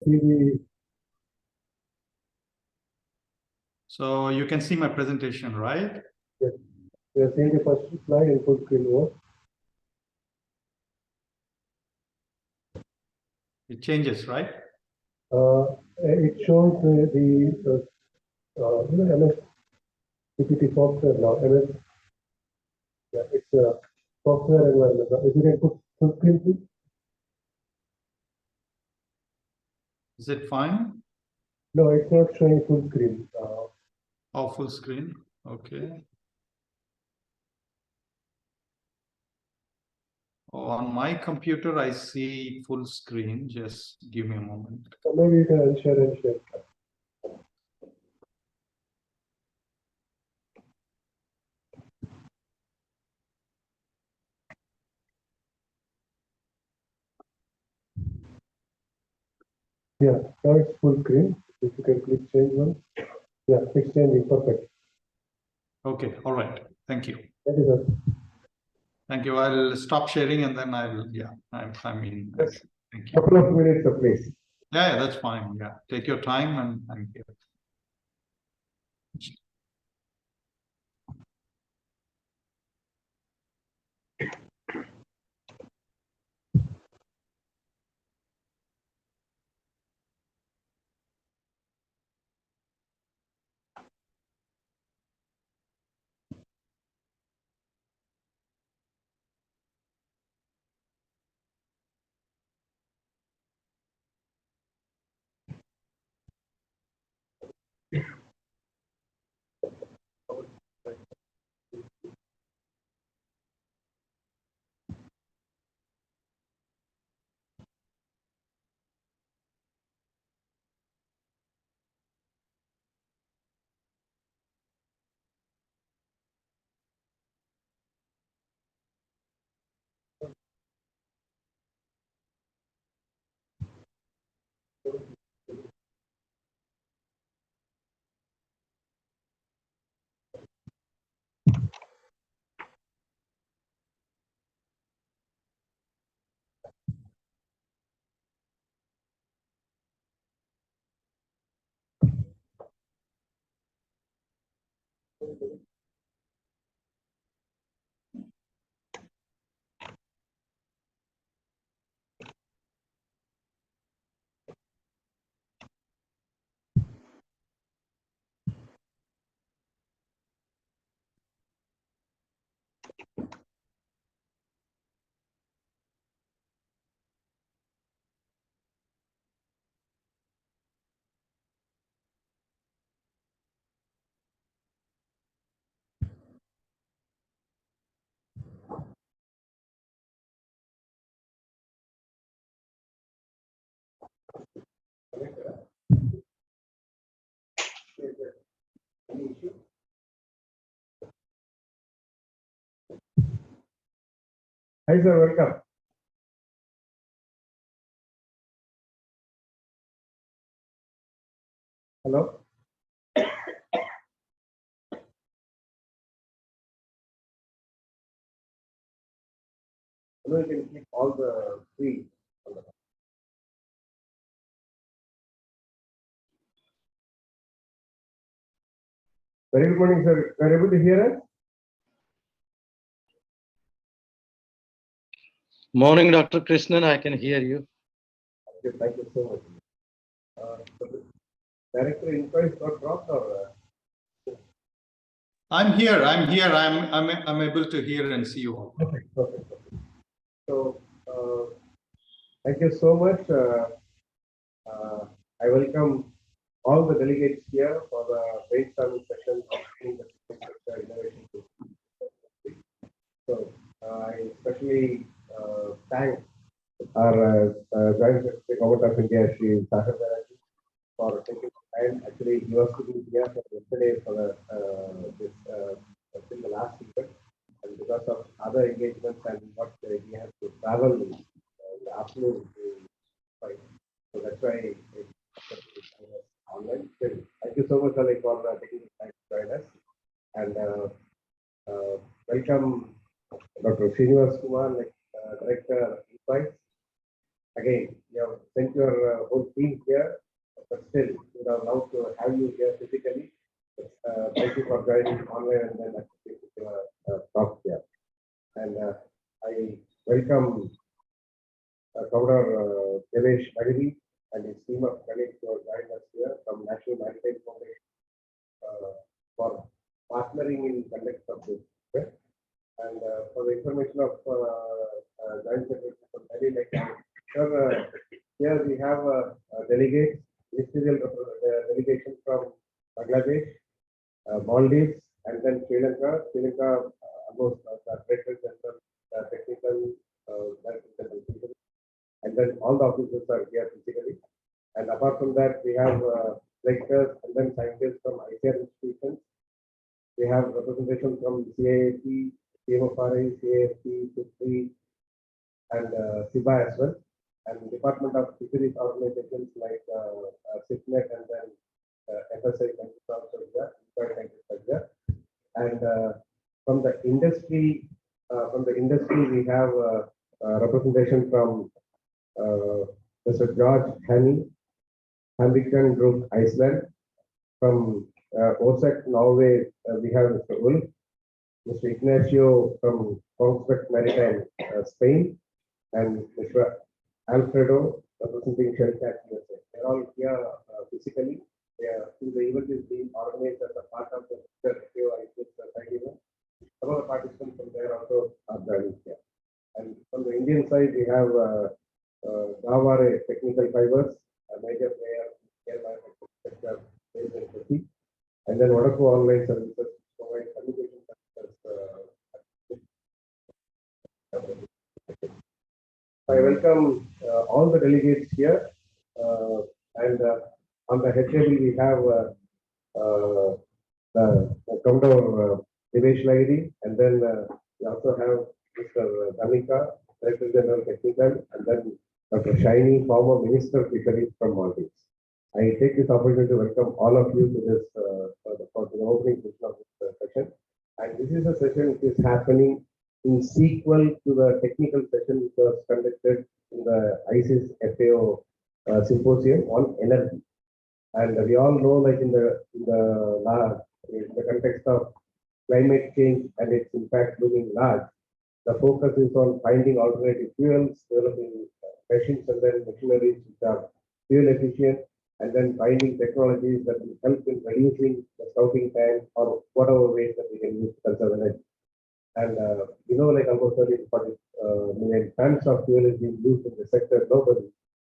see the. So you can see my presentation, right? Yes. We are seeing the first slide in full screen mode. It changes, right? It shows the MS PPT software now. MS, yeah, it's a software environment. If you can put full screen, please. Is it fine? No, it's not showing full screen. Oh, full screen. Okay. Oh, on my computer, I see full screen. Just give me a moment. So maybe you can unshare and share. Yeah, now it's full screen. If you can please change one. Yeah, it's changing. Perfect. Okay. All right. Thank you. That is it. Thank you. I'll stop sharing and then I'll, yeah, I mean, Yes. thank you. Couple of minutes, please. Yeah, that's fine. Yeah. Take your time and I'm here. Hi, sir. Welcome. Hello. Hello, you can click all the three. Very good morning, sir. Are you able to hear us? Morning, Dr. Krishnan. I can hear you. Okay, thank you so much. So the director inquiries got dropped or? I'm here. I'm able to hear and see you all. Perfect. So, thank you so much. I welcome all the delegates here for the brainstorming session of training the sector innovation. So, I especially thank our Joint Secretary Government of India, Shri Sahar Banerjee, for taking time. Actually, he was to be here for yesterday for till the last event, and because of other engagements and what he has to travel in the afternoon to fight. So that's why it online. Thank you so much, Ali, for taking the time to join us. And welcome Dr. Srinivas Kumar, Director Insights. again, you have sent your whole team here, but still, we would have loved to have you here physically. Thank you for joining online and then talk here. And I welcome Commodore Devesh Nagari and his team of colleagues who have joined us here from National Maritime Foundation for partnering in conduct of this event. And for the information of Joint Secretary from Delhi, like sir, here we have delegates, ministerial delegation from Bangladesh, Maldives, and then Sri Lanka. Sri Lanka, almost director general, technical, and then all the officers are here physically. And apart from that, we have lecturers and then scientists from ICR institutions. We have representation from CAAP, CMFRA, CAFP, FIFRI, and SIBA as well, and Department of Fisheries organizations like SIPNET and then FSI and from the industry, we have representation from Mr. George Hanny, Hamilton Group, Iceland. From OSEC, Norway, we have Mr. Ulf, Mr. Ignacio from Kongsberg Maritime, Spain, and Mr. Alfredo representing Shellcat USA. They're all here physically. Since the event is being organized as a part of the side event, some of the participants from there also are joining here. And from the Indian side, we have Gaware Technical Fibers, a major player in the sector based in Turkey, and then Vodafone Online Services provide communication services. I welcome all the delegates here, and on the head table we have the Commodore Devesh Nagari, and then we also have Mr. Dhamika, Director General Technical, and then Dr. Shiny, former Minister of Fisheries from Maldives. I take this opportunity to welcome all of you to this for the opening session of this session. And this is a session which is happening in sequel to the technical session which was conducted in the ISIS FAO symposium on energy. And we all know, like in the context of climate change and its impact looming large, the focus is on finding alternative fuels, developing machines and then machineries which are fuel efficient, and then finding technologies that will help in reducing the scouting time or whatever ways that we can use to conserve energy. And like almost 30 to 40 million tons of fuel is being used in the sector globally,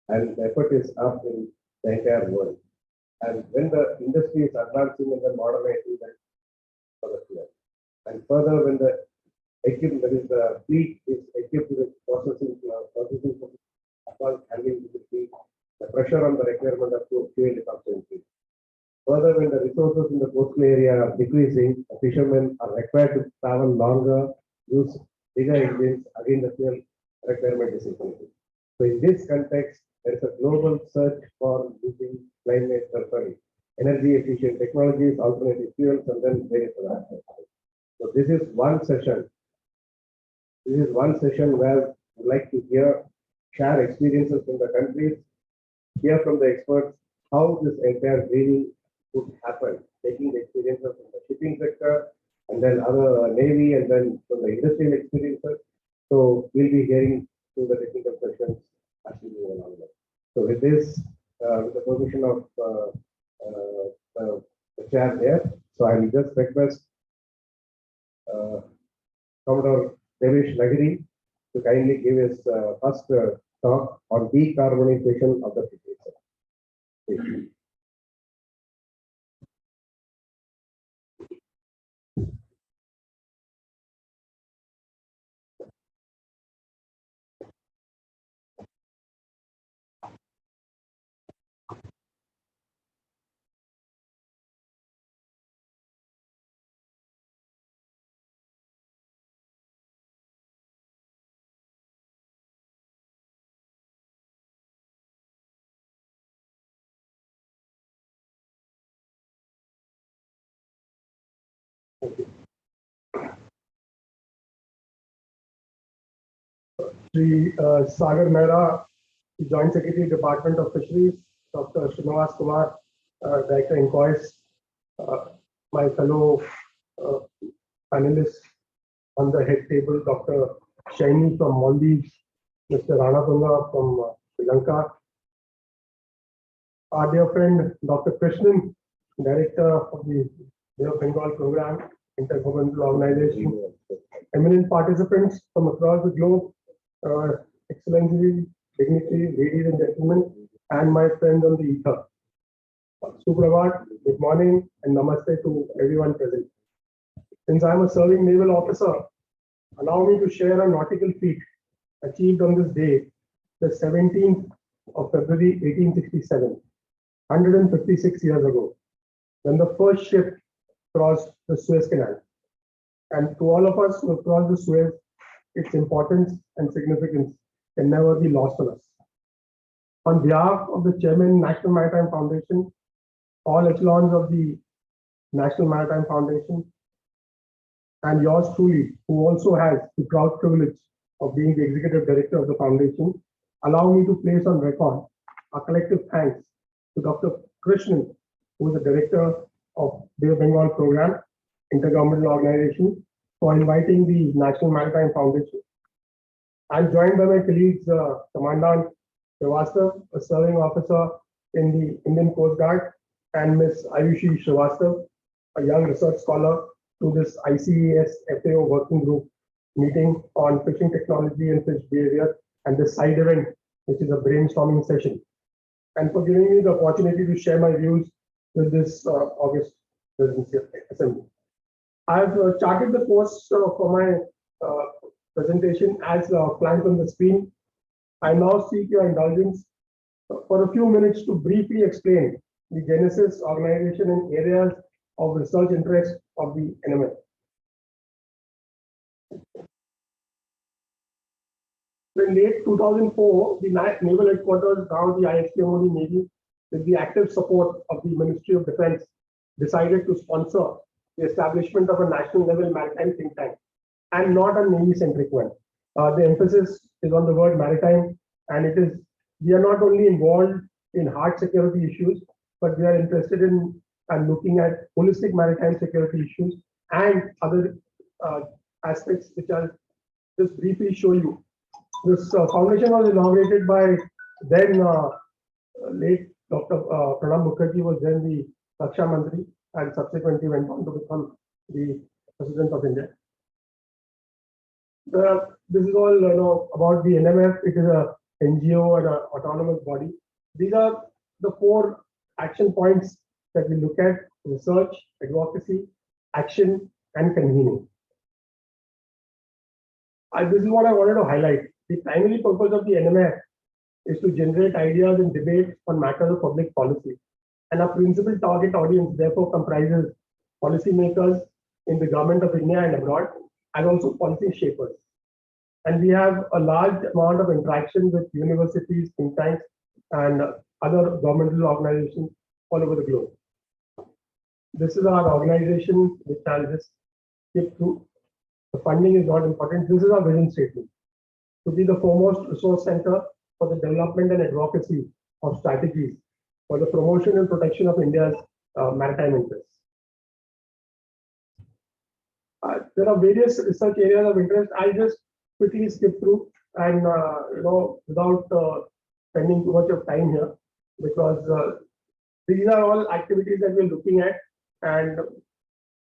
and the effort is up in the entire world. And when the industry is advancing and then modernizing, that for the fuel. And further, when the equipment, that is the fleet, is equipped with processing advanced handling with the fleet, the pressure on the requirement of fuel is also increasing. Further, when the resources in the coastal area are decreasing, the fishermen are required to travel longer, use bigger engines, again the fuel requirement is increasing. So in this context, there is a global search for using energy efficient technologies, alternative fuels, and then various other aspects. So this is one session. This is one session where we'd like to share experiences from the countries, hear from the experts how this entire greening could happen, taking the experiences from the shipping sector and then other navy and then from the industrial experiences. So we'll be hearing through the technical sessions as we move along. So with this, with the permission of the chair there, so I will just request Commodore Devesh Nagari to kindly give his first talk on decarbonization of the fisheries sector. Sri Sagar Mehra, the Joint Secretary, Department of Fisheries, Dr. Srinivas Kumar, Director Inquest, my fellow panelists on the head table, Dr. Shaini from Maldives, Mr. Rana Tunga from Sri Lanka, our dear friend Dr. Krishnan, Director of the Bay of Bengal Program, Inter-Governmental Organization, eminent participants from across the globe, Excellencies, dignitaries, ladies and gentlemen, and my friends on the ether. Suprabhat, good morning, and namaste to everyone present. Since I am a serving naval officer, allow me to share a nautical feat achieved on this day, the 17th of February 1867, 156 years ago, when the first ship crossed the Suez Canal. And to all of us who have crossed the Suez, its importance and significance can never be lost on us. On behalf of the Chairman, National Maritime Foundation, all echelons of the National Maritime Foundation, and yours truly, who also has the proud privilege of being the Executive Director of the Foundation, allow me to place on record our collective thanks to Dr. Krishnan, who is the Director of Bay of Bengal Program, Inter-Governmental Organization, for inviting the National Maritime Foundation. I'm joined by my colleagues, Commandant Srivastav, a serving officer in the Indian Coast Guard, and Ms. Ayushi Srivastav, a young research scholar, to this ICES FAO working group meeting on fishing technology and fish behavior, and this side event, which is a brainstorming session, and for giving me the opportunity to share my views with this August Presidency Assembly. I've charted the course for my presentation as flanked on the screen. I now seek your indulgence for a few minutes to briefly explain the genesis, organization, and areas of research interest of the NMF. In late 2004, the Naval Headquarters, now the ISTMO Navy, with the active support of the Ministry of Defense, decided to sponsor the establishment of a national level maritime think tank, and not a Navy-centric one. The emphasis is on the word maritime, and it is, we are not only involved in hard security issues, but we are interested in and looking at holistic maritime security issues and other aspects which I'll just briefly show you. This foundation was inaugurated by then late Dr. Pranab Mukherjee, was then the Raksha Mantri, and subsequently went on to become the President of India. This is all about the NMF. It is a NGO and an autonomous body. These are the 4 action points that we look at: research, advocacy, action, and convening. This is what I wanted to highlight. The primary purpose of the NMF is to generate ideas and debate on matters of public policy. And our principal target audience therefore comprises policymakers in the government of India and abroad, and also policy shapers. And we have a large amount of interaction with universities, think tanks, and other governmental organizations all over the globe. This is our organization, which I'll just skip through. The funding is not important. This is our vision statement: to be the foremost resource center for the development and advocacy of strategies for the promotion and protection of India's maritime interests. There are various research areas of interest. I'll just quickly skip through and without spending too much of time here, because these are all activities that we're looking at, and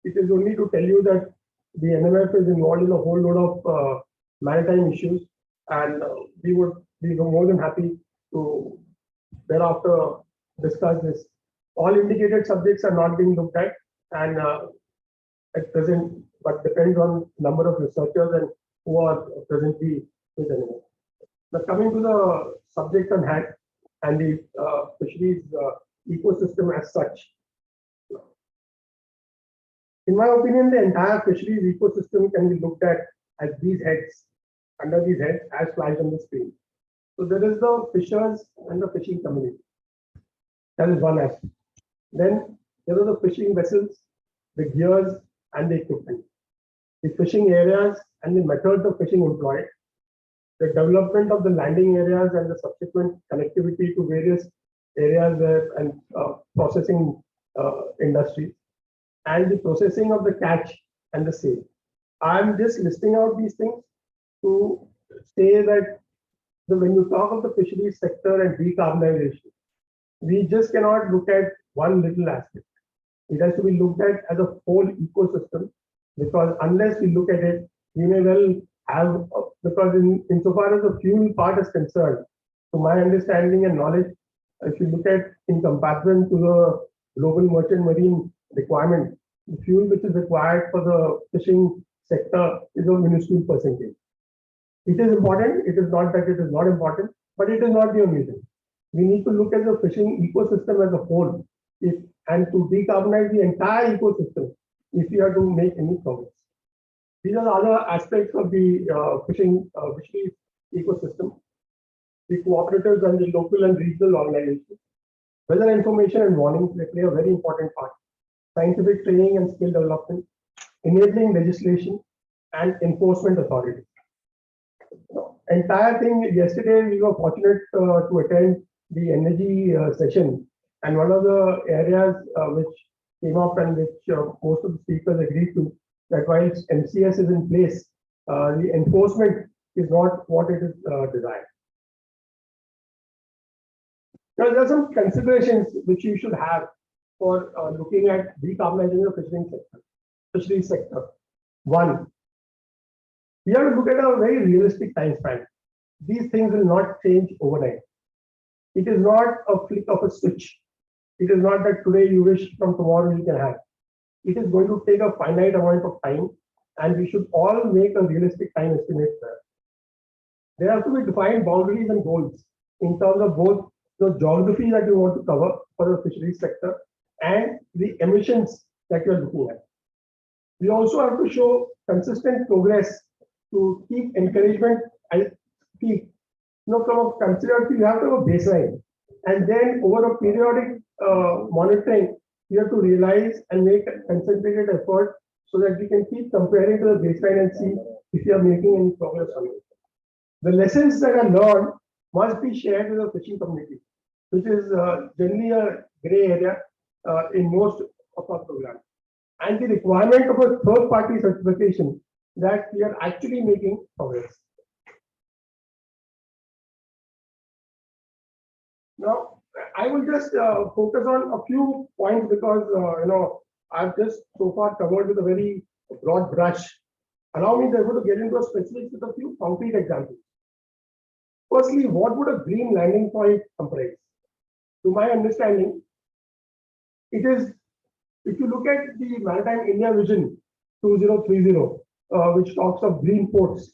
it is only to tell you that the NMF is involved in a whole lot of maritime issues, and we would be more than happy to thereafter discuss this. All indicated subjects are not being looked at, and at present, but depends on number of researchers and who are presently with NMF. Now, coming to the subject on hand and the fisheries ecosystem as such. In my opinion, the entire fisheries ecosystem can be looked at as these heads, under these heads as flashed on the screen. So there is the fishers and the fishing community. That is one aspect. Then there are the fishing vessels, the gears, and the equipment, the fishing areas and the methods of fishing employed, the development of the landing areas and the subsequent connectivity to various areas and processing industries, and the processing of the catch and the sale. I'm just listing out these things to say that when you talk of the fisheries sector and decarbonization, we just cannot look at one little aspect. It has to be looked at as a whole ecosystem, because unless we look at it, we may well have, because insofar as the fuel part is concerned, to my understanding and knowledge, if you look at in comparison to the global merchant marine requirement, the fuel which is required for the fishing sector is a minuscule percentage. It is important, it is not that it is not important, but it is not the only thing. We need to look at the fishing ecosystem as a whole, and to decarbonize the entire ecosystem if we are to make any progress. These are the other aspects of the fisheries ecosystem. The cooperatives and the local and regional organizations. Weather information and warnings, they play a very important part. Scientific training and skill development, enabling legislation, and enforcement authorities. Entire thing, yesterday we were fortunate to attend the energy session, and one of the areas which came up and which most of the speakers agreed to, that while MCS is in place, the enforcement is not what it is desired. Now, there are some considerations which you should have for looking at decarbonizing the fisheries sector. One, we have to look at a very realistic time span. These things will not change overnight. It is not a flick of a switch. It is not that today you wish, from tomorrow you can have. It is going to take a finite amount of time, and we should all make a realistic time estimate there. There have to be defined boundaries and goals in terms of both the geography that you want to cover for the fisheries sector and the emissions that you are looking at. We also have to show consistent progress to keep encouragement and keep, from a considered, you have to have a baseline, and then over a periodic monitoring, you have to realize and make a concentrated effort so that we can keep comparing to the baseline and see if you are making any progress on it. The lessons that are learned must be shared with the fishing community, which is generally a gray area in most of our programs. And the requirement of a third-party certification that we are actually making progress. Now, I will just focus on a few points because I've just so far covered with a very broad brush. Allow me therefore to get into a specifics with a few concrete examples. Firstly, what would a green landing point comprise? To my understanding, it is, if you look at the Maritime India Vision 2030, which talks of green ports,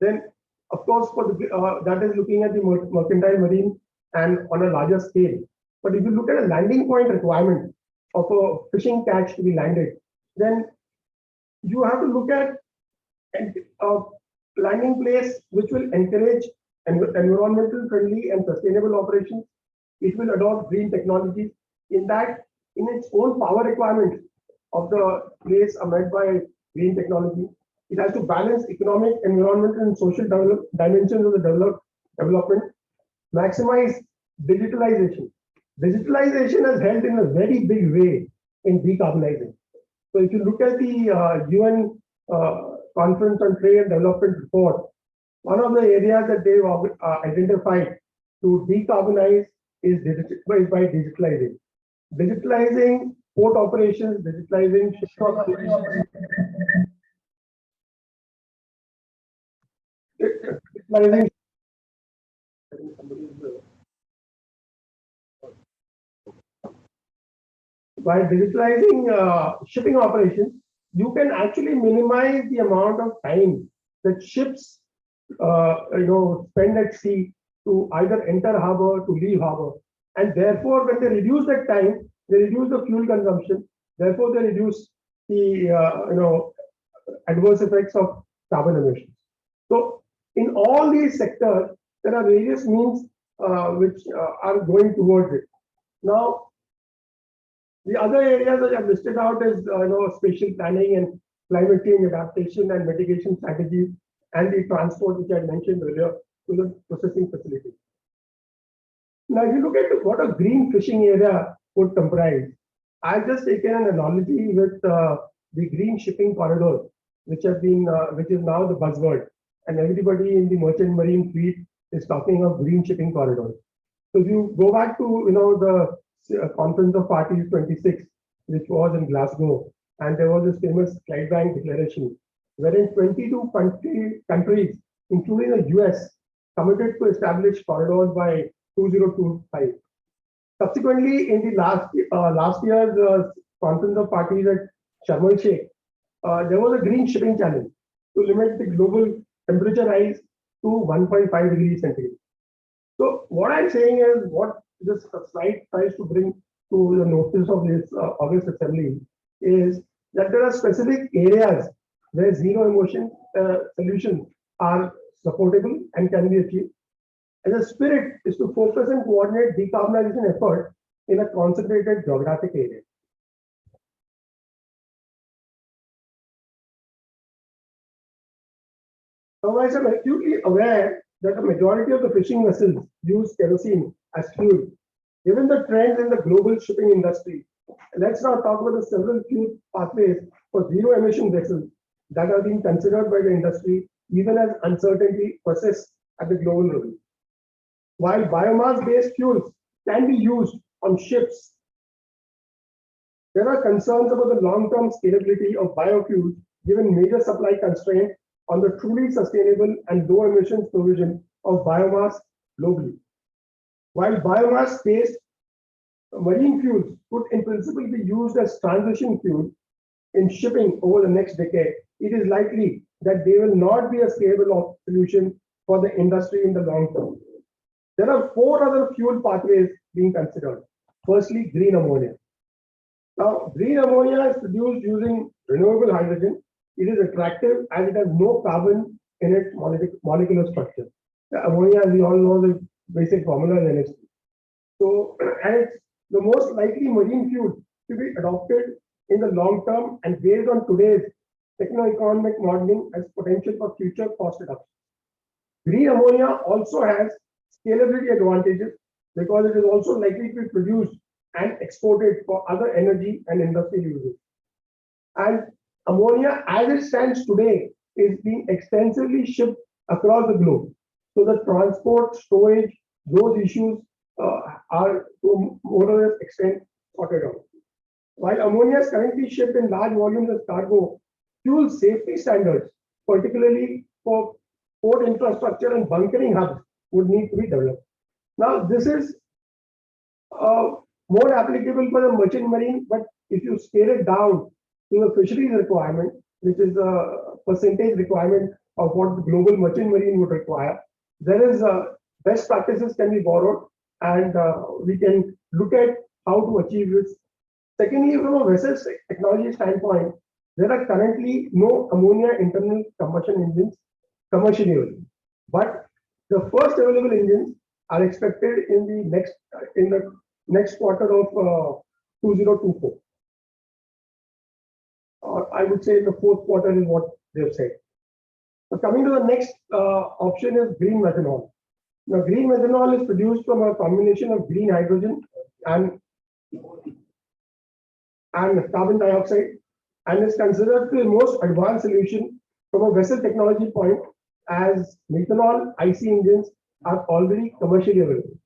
then of course for the, that is looking at the mercantile marine and on a larger scale. But if you look at a landing point requirement of a fishing catch to be landed, then you have to look at a landing place which will encourage environmental friendly and sustainable operations. It will adopt green technologies. In that, in its own power requirements of the place are met by green technology. It has to balance economic, environmental, and social dimensions of the development. Maximize digitalization. Digitalization has helped in a very big way in decarbonizing. So if you look at the UN Conference on Trade and Development report, one of the areas that they've identified to decarbonize is by digitalizing. Digitalizing port operations, digitalizing ship operations, digitalizing by digitalizing shipping operations, you can actually minimize the amount of time that ships spend at sea to either enter harbor, to leave harbor. And therefore, when they reduce that time, they reduce the fuel consumption. Therefore, they reduce the adverse effects of carbon emissions. So, in all these sectors, there are various means which are going towards it. Now, the other areas that I've listed out is spatial planning and climate change adaptation and mitigation strategies. and the transport, which I mentioned earlier, to the processing facility. Now, if you look at what a green fishing area would comprise, I've just taken an analogy with the green shipping corridor, which is now the buzzword, and everybody in the merchant marine fleet is talking of green shipping corridors. So if you go back to the Conference of Parties 26, which was in Glasgow, and there was this famous Clydebank Declaration, wherein 22 countries, including the US, committed to establish corridors by 2025. Subsequently, in the last year's Conference of Parties at Sharm el-Sheikh, there was a green shipping challenge to limit the global temperature rise to 1.5 degrees centigrade. So what I'm saying is, what this slide tries to bring to the notice of this August Assembly is that there are specific areas where zero emission solutions are supportable and can be achieved. And the spirit is to focus and coordinate decarbonization efforts in a concentrated geographic area. Otherwise, I'm acutely aware that the majority of the fishing vessels use kerosene as fuel. Given the trends in the global shipping industry, let's now talk about the several fuel pathways for zero emission vessels that are being considered by the industry, even as uncertainty persists at the global level. While biomass-based fuels can be used on ships, there are concerns about the long-term scalability of biofuels given major supply constraints on the truly sustainable and low emissions provision of biomass globally. While biomass-based marine fuels could in principle be used as transition fuel in shipping over the next decade, it is likely that they will not be a scalable solution for the industry in the long term. There are 4 other fuel pathways being considered. Firstly, green ammonia. Now, green ammonia is produced using renewable hydrogen. It is attractive as it has no carbon in its molecular structure. The ammonia, as we all know, the basic formula is NH3. So, and it's the most likely marine fuel to be adopted in the long term and based on today's techno-economic modeling as potential for future cost reduction. Green ammonia also has scalability advantages because it is also likely to be produced and exported for other energy and industrial uses. And ammonia, as it stands today, is being extensively shipped across the globe. So the transport, storage, those issues are to more or less extent sorted out. While ammonia is currently shipped in large volumes as cargo, fuel safety standards, particularly for port infrastructure and bunkering hubs, would need to be developed. Now, this is more applicable for the merchant marine, but if you scale it down to the fisheries requirement, which is a percentage requirement of what the global merchant marine would require, there is best practices can be borrowed, and we can look at how to achieve this. Secondly, from a vessel technology standpoint, there are currently no ammonia internal combustion engines commercially available, but the first available engines are expected in the next quarter of 2024. Or I would say the fourth quarter is what they've said. So coming to the next option is green methanol. Now, green methanol is produced from a combination of green hydrogen and carbon dioxide, and is considered the most advanced solution from a vessel technology point, as methanol IC engines are already commercially available.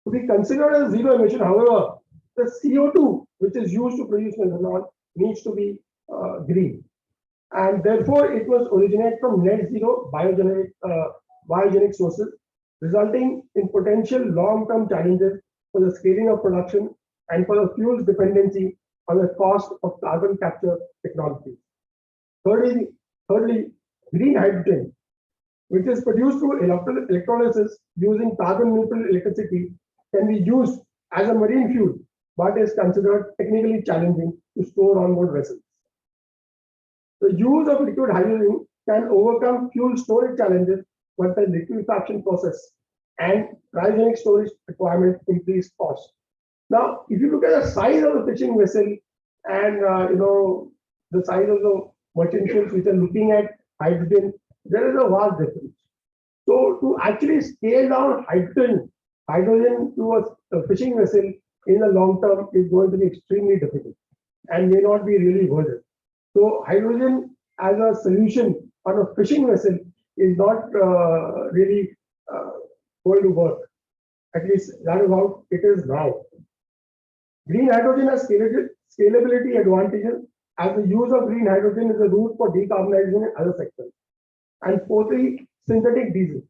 To be considered as zero emission, however, the CO2 which is used to produce methanol needs to be green, and therefore it must originate from net zero biogenic sources, resulting in potential long-term challenges for the scaling of production and for the fuel's dependency on the cost of carbon capture technology. Thirdly, green hydrogen, which is produced through electrolysis using carbon neutral electricity, can be used as a marine fuel, but is considered technically challenging to store on board vessels. The use of liquid hydrogen can overcome fuel storage challenges, but the liquefaction process and cryogenic storage requirements increase cost. Now, if you look at the size of the fishing vessel and the size of the merchant ships which are looking at hydrogen there is a vast difference. So to actually scale down hydrogen to a fishing vessel in the long term is going to be extremely difficult and may not be really worth it. So hydrogen as a solution on a fishing vessel is not really going to work. At least that is how it is now. Green hydrogen has scalability advantages as the use of green hydrogen is a route for decarbonization in other sectors. And fourthly, synthetic diesel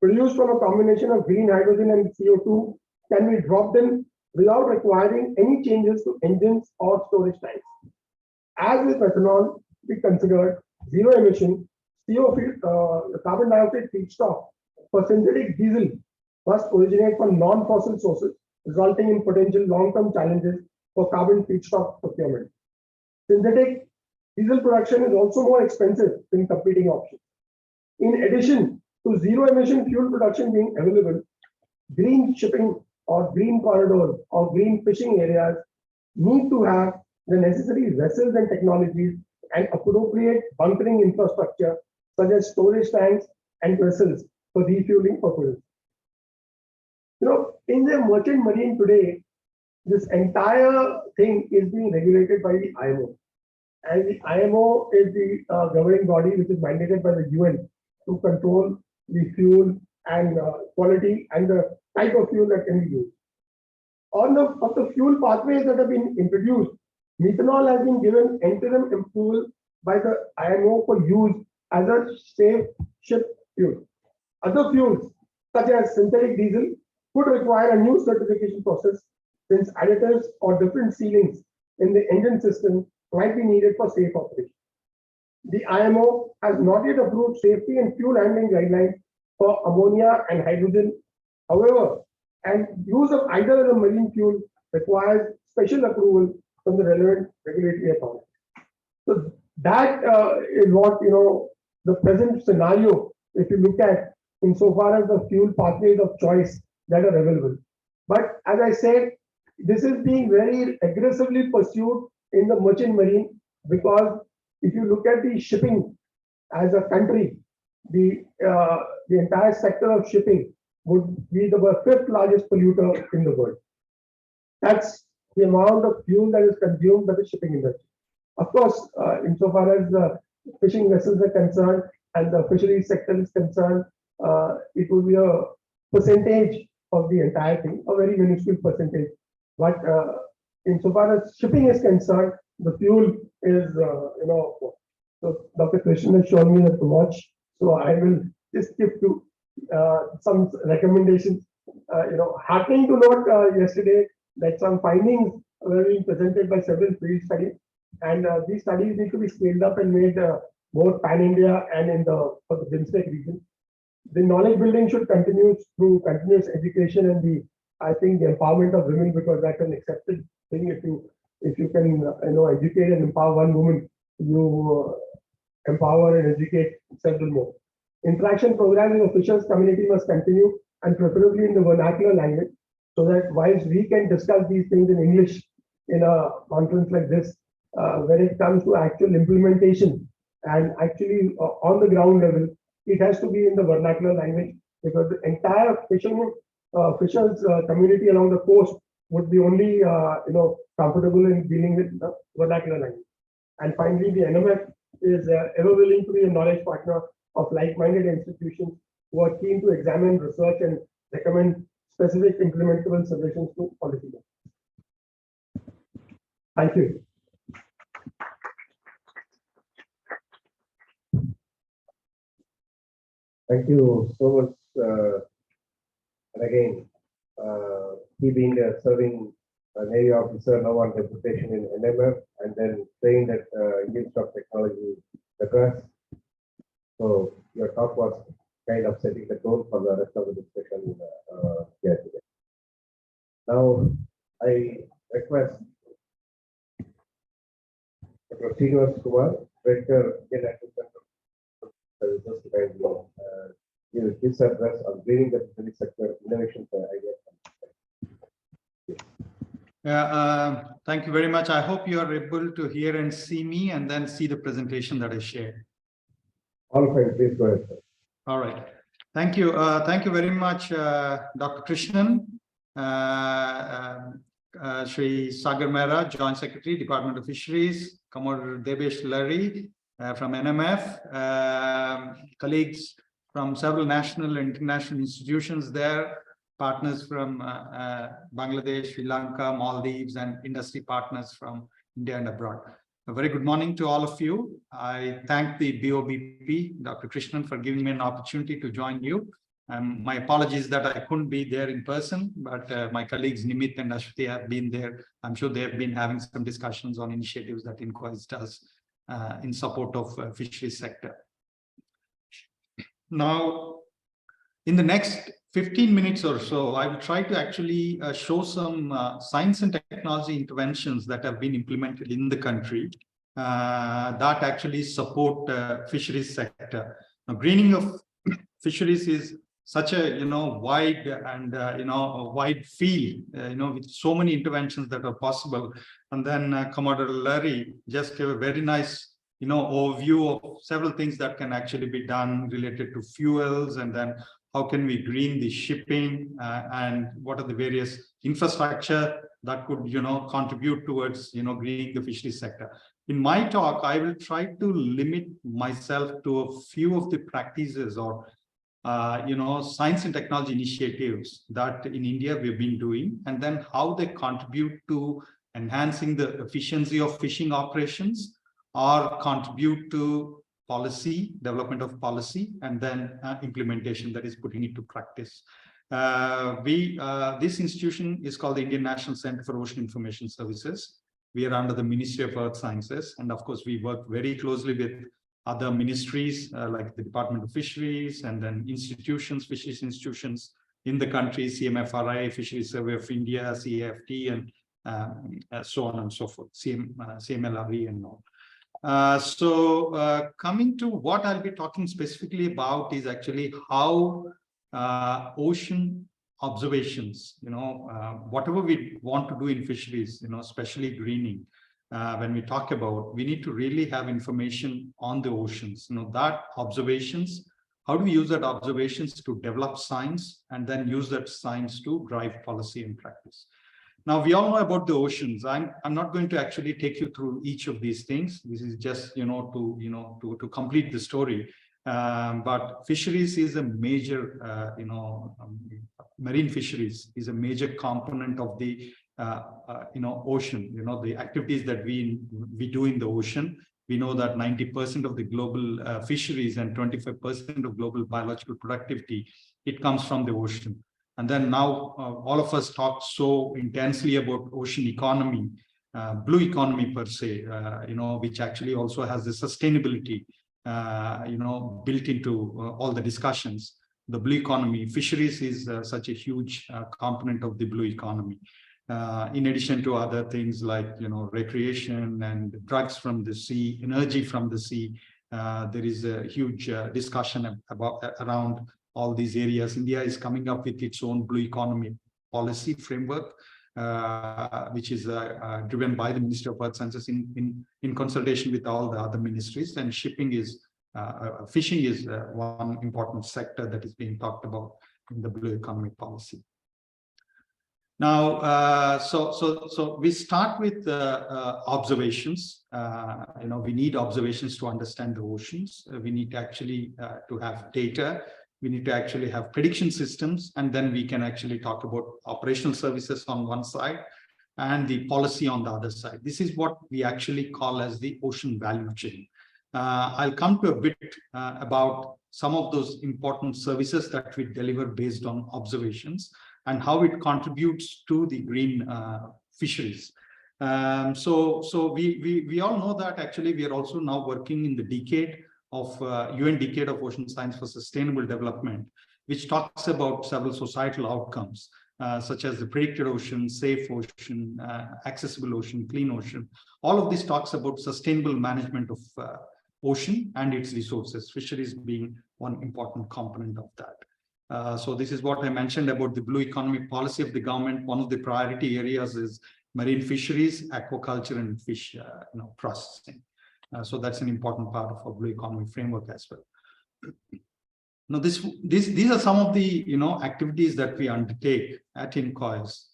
produced from a combination of green hydrogen and CO2 can be dropped in without requiring any changes to engines or storage tanks. As with methanol, we considered zero emission carbon dioxide feedstock for synthetic diesel must originate from non-fossil sources, resulting in potential long-term challenges for carbon feedstock procurement. Synthetic diesel production is also more expensive than competing options. In addition to zero emission fuel production being available, green shipping or green corridors or green fishing areas need to have the necessary vessels and technologies and appropriate bunkering infrastructure such as storage tanks and vessels for refueling purposes. In the merchant marine today, this entire thing is being regulated by the IMO. And the IMO is the governing body which is mandated by the UN to control the fuel and quality and the type of fuel that can be used. Of the fuel pathways that have been introduced, methanol has been given interim approval by the IMO for use as a safe ship fuel. Other fuels, such as synthetic diesel, could require a new certification process since additives or different sealings in the engine system might be needed for safe operation. The IMO has not yet approved safety and fuel handling guidelines for ammonia and hydrogen. However, and use of either as a marine fuel requires special approval from the relevant regulatory authority. So that is what the present scenario, if you look at insofar as the fuel pathways of choice that are available. But as I said, this is being very aggressively pursued in the merchant marine because if you look at the shipping as a country, the entire sector of shipping would be the 5th largest polluter in the world. That's the amount of fuel that is consumed by the shipping industry. Of course, insofar as the fishing vessels are concerned and the fisheries sector is concerned, it will be a percentage of the entire thing, a very minuscule percentage. But insofar as shipping is concerned, the fuel is, so Dr. Krishnan has shown me that to watch. So I will just give to some recommendations. Heartening to note yesterday that some findings were being presented by several field studies, and these studies need to be scaled up and made both pan-India and for the BIMSTEC region. The knowledge building should continue through continuous education and I think the empowerment of women, because that's an accepted thing. If you can educate and empower one woman, you empower and educate several more. Interaction programs in the fishers community must continue and preferably in the vernacular language, so that whilst we can discuss these things in English in a conference like this, when it comes to actual implementation and actually on the ground level, it has to be in the vernacular language, because the entire fishers community along the coast would be only comfortable in dealing with the vernacular language. And finally, the NMF is ever willing to be a knowledge partner of like-minded institutions who are keen to examine, research, and recommend specific implementable solutions to policy. Thank you. Thank you so much. And again, he being a serving Navy officer now on deputation in NMF and then trained at Institute of Technology, Madras. So your talk was kind of setting the tone for the rest of the discussion here today. Now, I request Dr. Srinivas Kumar, Director, Inter-Governmental Services, to kindly give his address on greening the fisheries sector, innovations and ideas. Thank you very much. I hope you are able to hear and see me and then see the presentation that I shared. All fine. Please go ahead, sir. All right. Thank you. Thank you very much, Dr. Krishnan. Shri Sagar Mehra, Joint Secretary, Department of Fisheries, Commodore Debesh Larry from NMF, colleagues from several national and international institutions there, partners from Bangladesh, Sri Lanka, Maldives, and industry partners from India and abroad. A very good morning to all of you. I thank the BOBP, Dr. Krishnan, for giving me an opportunity to join you. My apologies that I couldn't be there in person, but my colleagues Nimit and Ashwati have been there. I'm sure they have been having some discussions on initiatives that Inquest does in support of fisheries sector. Now, in the next 15 minutes or so, I will try to actually show some science and technology interventions that have been implemented in the country that actually support fisheries sector. Now, greening of fisheries is such a wide and a wide field, with so many interventions that are possible. And then Commodore Larry just gave a very nice overview of several things that can actually be done related to fuels, and then how can we green the shipping, and what are the various infrastructure that could contribute towards greening the fisheries sector. In my talk, I will try to limit myself to a few of the practices or science and technology initiatives that in India we've been doing, and then how they contribute to enhancing the efficiency of fishing operations or contribute to policy, development of policy, and then implementation, that is putting it to practice. This institution is called the Indian National Center for Ocean Information Services. We are under the Ministry of Earth Sciences, and of course we work very closely with other ministries like the Department of Fisheries, and then institutions, fisheries institutions in the country, CMFRI, Fisheries Survey of India, CAFT, and so on and so forth, CMLRE and all. Coming to what I'll be talking specifically about is actually how ocean observations, whatever we want to do in fisheries, especially greening, when we talk about, we need to really have information on the oceans, that observations, how do we use that observations to develop science, and then use that science to drive policy and practice. Now, we all know about the oceans. I'm not going to actually take you through each of these things. This is just, to complete the story. But fisheries is a major, marine fisheries is a major component of the, ocean. The activities that we do in the ocean. We know that 90% of the global fisheries and 25% of global biological productivity, it comes from the ocean. And then now all of us talk so intensely about ocean economy, blue economy per se, which actually also has the sustainability, built into all the discussions. The blue economy, fisheries is such a huge component of the blue economy. In addition to other things like, recreation and drugs from the sea, energy from the sea, there is a huge discussion around all these areas. India is coming up with its own blue economy policy framework, which is driven by the Ministry of Earth Sciences in consultation with all the other ministries. And fishing is one important sector that is being talked about in the blue economy policy. Now, so we start with observations. We need observations to understand the oceans. We need to actually to have data. We need to actually have prediction systems, and then we can actually talk about operational services on one side and the policy on the other side. This is what we actually call as the ocean value chain. I'll come to a bit about some of those important services that we deliver based on observations and how it contributes to the green fisheries. So we all know that actually we are also now working in the decade of UN Decade of Ocean Science for Sustainable Development, which talks about several societal outcomes, such as the predicted ocean, safe ocean, accessible ocean, clean ocean. All of this talks about sustainable management of ocean and its resources, fisheries being one important component of that. So this is what I mentioned about the blue economy policy of the government. One of the priority areas is marine fisheries, aquaculture, and fish processing. So that's an important part of our blue economy framework as well. Now, these are some of the activities that we undertake at INCOIS,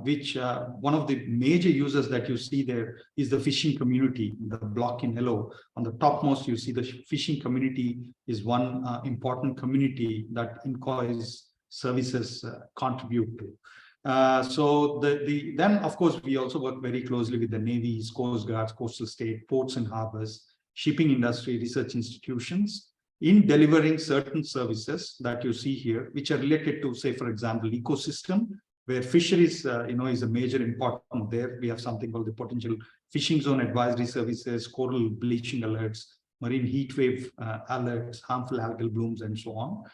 which one of the major users that you see there is the fishing community. The block in yellow on the topmost, you see the fishing community is one important community that INCOIS services contribute to. So then of course we also work very closely with the navies, coast guards, coastal state, ports and harbors, shipping industry, research institutions in delivering certain services that you see here, which are related to, say, for example, ecosystem, where fisheries, is a major important there. We have something called the potential fishing zone advisory services, coral bleaching alerts, marine heat wave alerts, harmful algal blooms, and so on.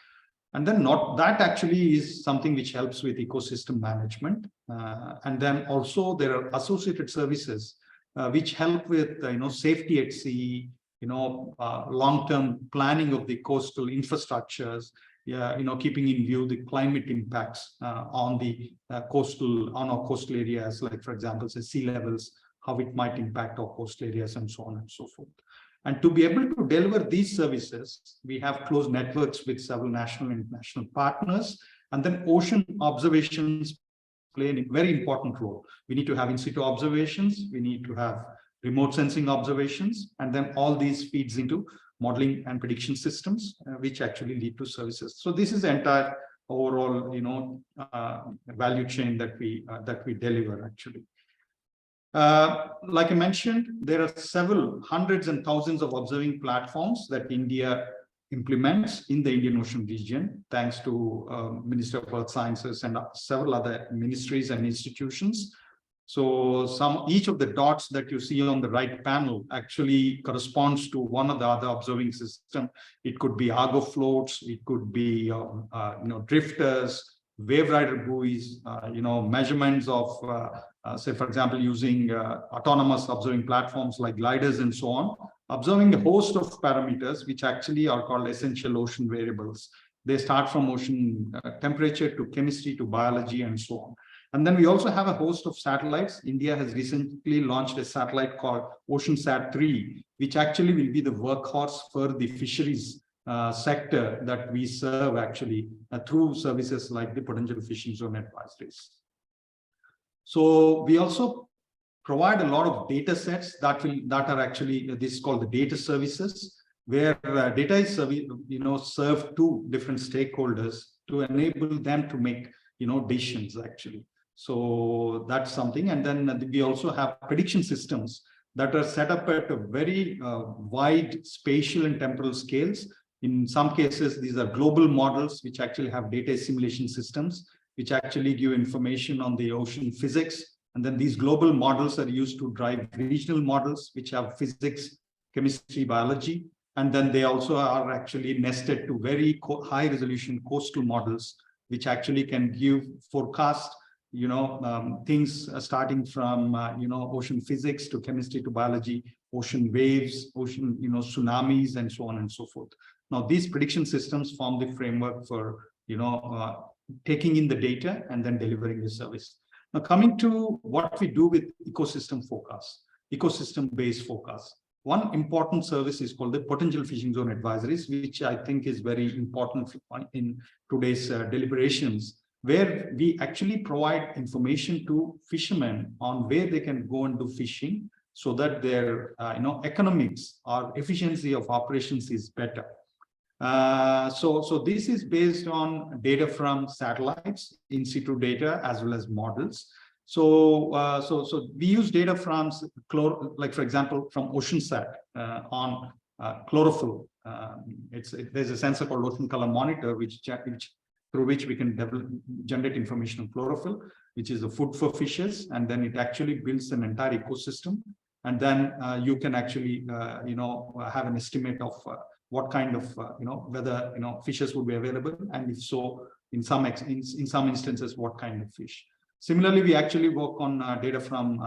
And then that actually is something which helps with ecosystem management. And then also there are associated services which help with safety at sea, long-term planning of the coastal infrastructures, keeping in view the climate impacts on our coastal areas, like for example, say sea levels, how it might impact our coastal areas, and so on and so forth. And to be able to deliver these services, we have close networks with several national and international partners. And then ocean observations play a very important role. We need to have in situ observations, we need to have remote sensing observations, and then all these feeds into modeling and prediction systems, which actually lead to services. So this is the entire overall, value chain that we deliver actually. Like I mentioned, there are several hundreds and thousands of observing platforms that India implements in the Indian Ocean region, thanks to Ministry of Earth Sciences and several other ministries and institutions. So each of the dots that you see on the right panel actually corresponds to one of the other observing system. It could be Argo floats, it could be drifters, wave rider buoys, measurements of say for example using autonomous observing platforms like gliders and so on, observing a host of parameters which actually are called essential ocean variables. They start from ocean temperature to chemistry to biology and so on. And then we also have a host of satellites. India has recently launched a satellite called OceanSat-3, which actually will be the workhorse for the fisheries sector that we serve actually through services like the potential fishing zone advisories. So we also provide a lot of data sets that are actually, this is called the data services, where data is served to different stakeholders to enable them to make decisions actually. So that's something. And then we also have prediction systems that are set up at a very wide spatial and temporal scales. In some cases, these are global models which actually have data assimilation systems, which actually give information on the ocean physics. And then these global models are used to drive regional models, which have physics, chemistry, biology. And then they also are actually nested to very high resolution coastal models, which actually can give forecast, things starting from, ocean physics to chemistry to biology, ocean waves, ocean, tsunamis, and so on and so forth. Now, these prediction systems form the framework for, taking in the data and then delivering the service. Now, coming to what we do with ecosystem forecast, ecosystem-based forecast. One important service is called the potential fishing zone advisories, which I think is very important in today's deliberations, where we actually provide information to fishermen on where they can go and do fishing so that their economics or efficiency of operations is better. So this is based on data from satellites, in situ data, as well as models. So we use data from, like for example, from OceanSat on chlorophyll. There's a sensor called Ocean Color Monitor, through which we can generate information on chlorophyll, which is the food for fishes, and then it actually builds an entire ecosystem. And then you can actually, have an estimate of what kind of, whether fishes would be available, and if so, in some instances, what kind of fish. Similarly, we actually work on data from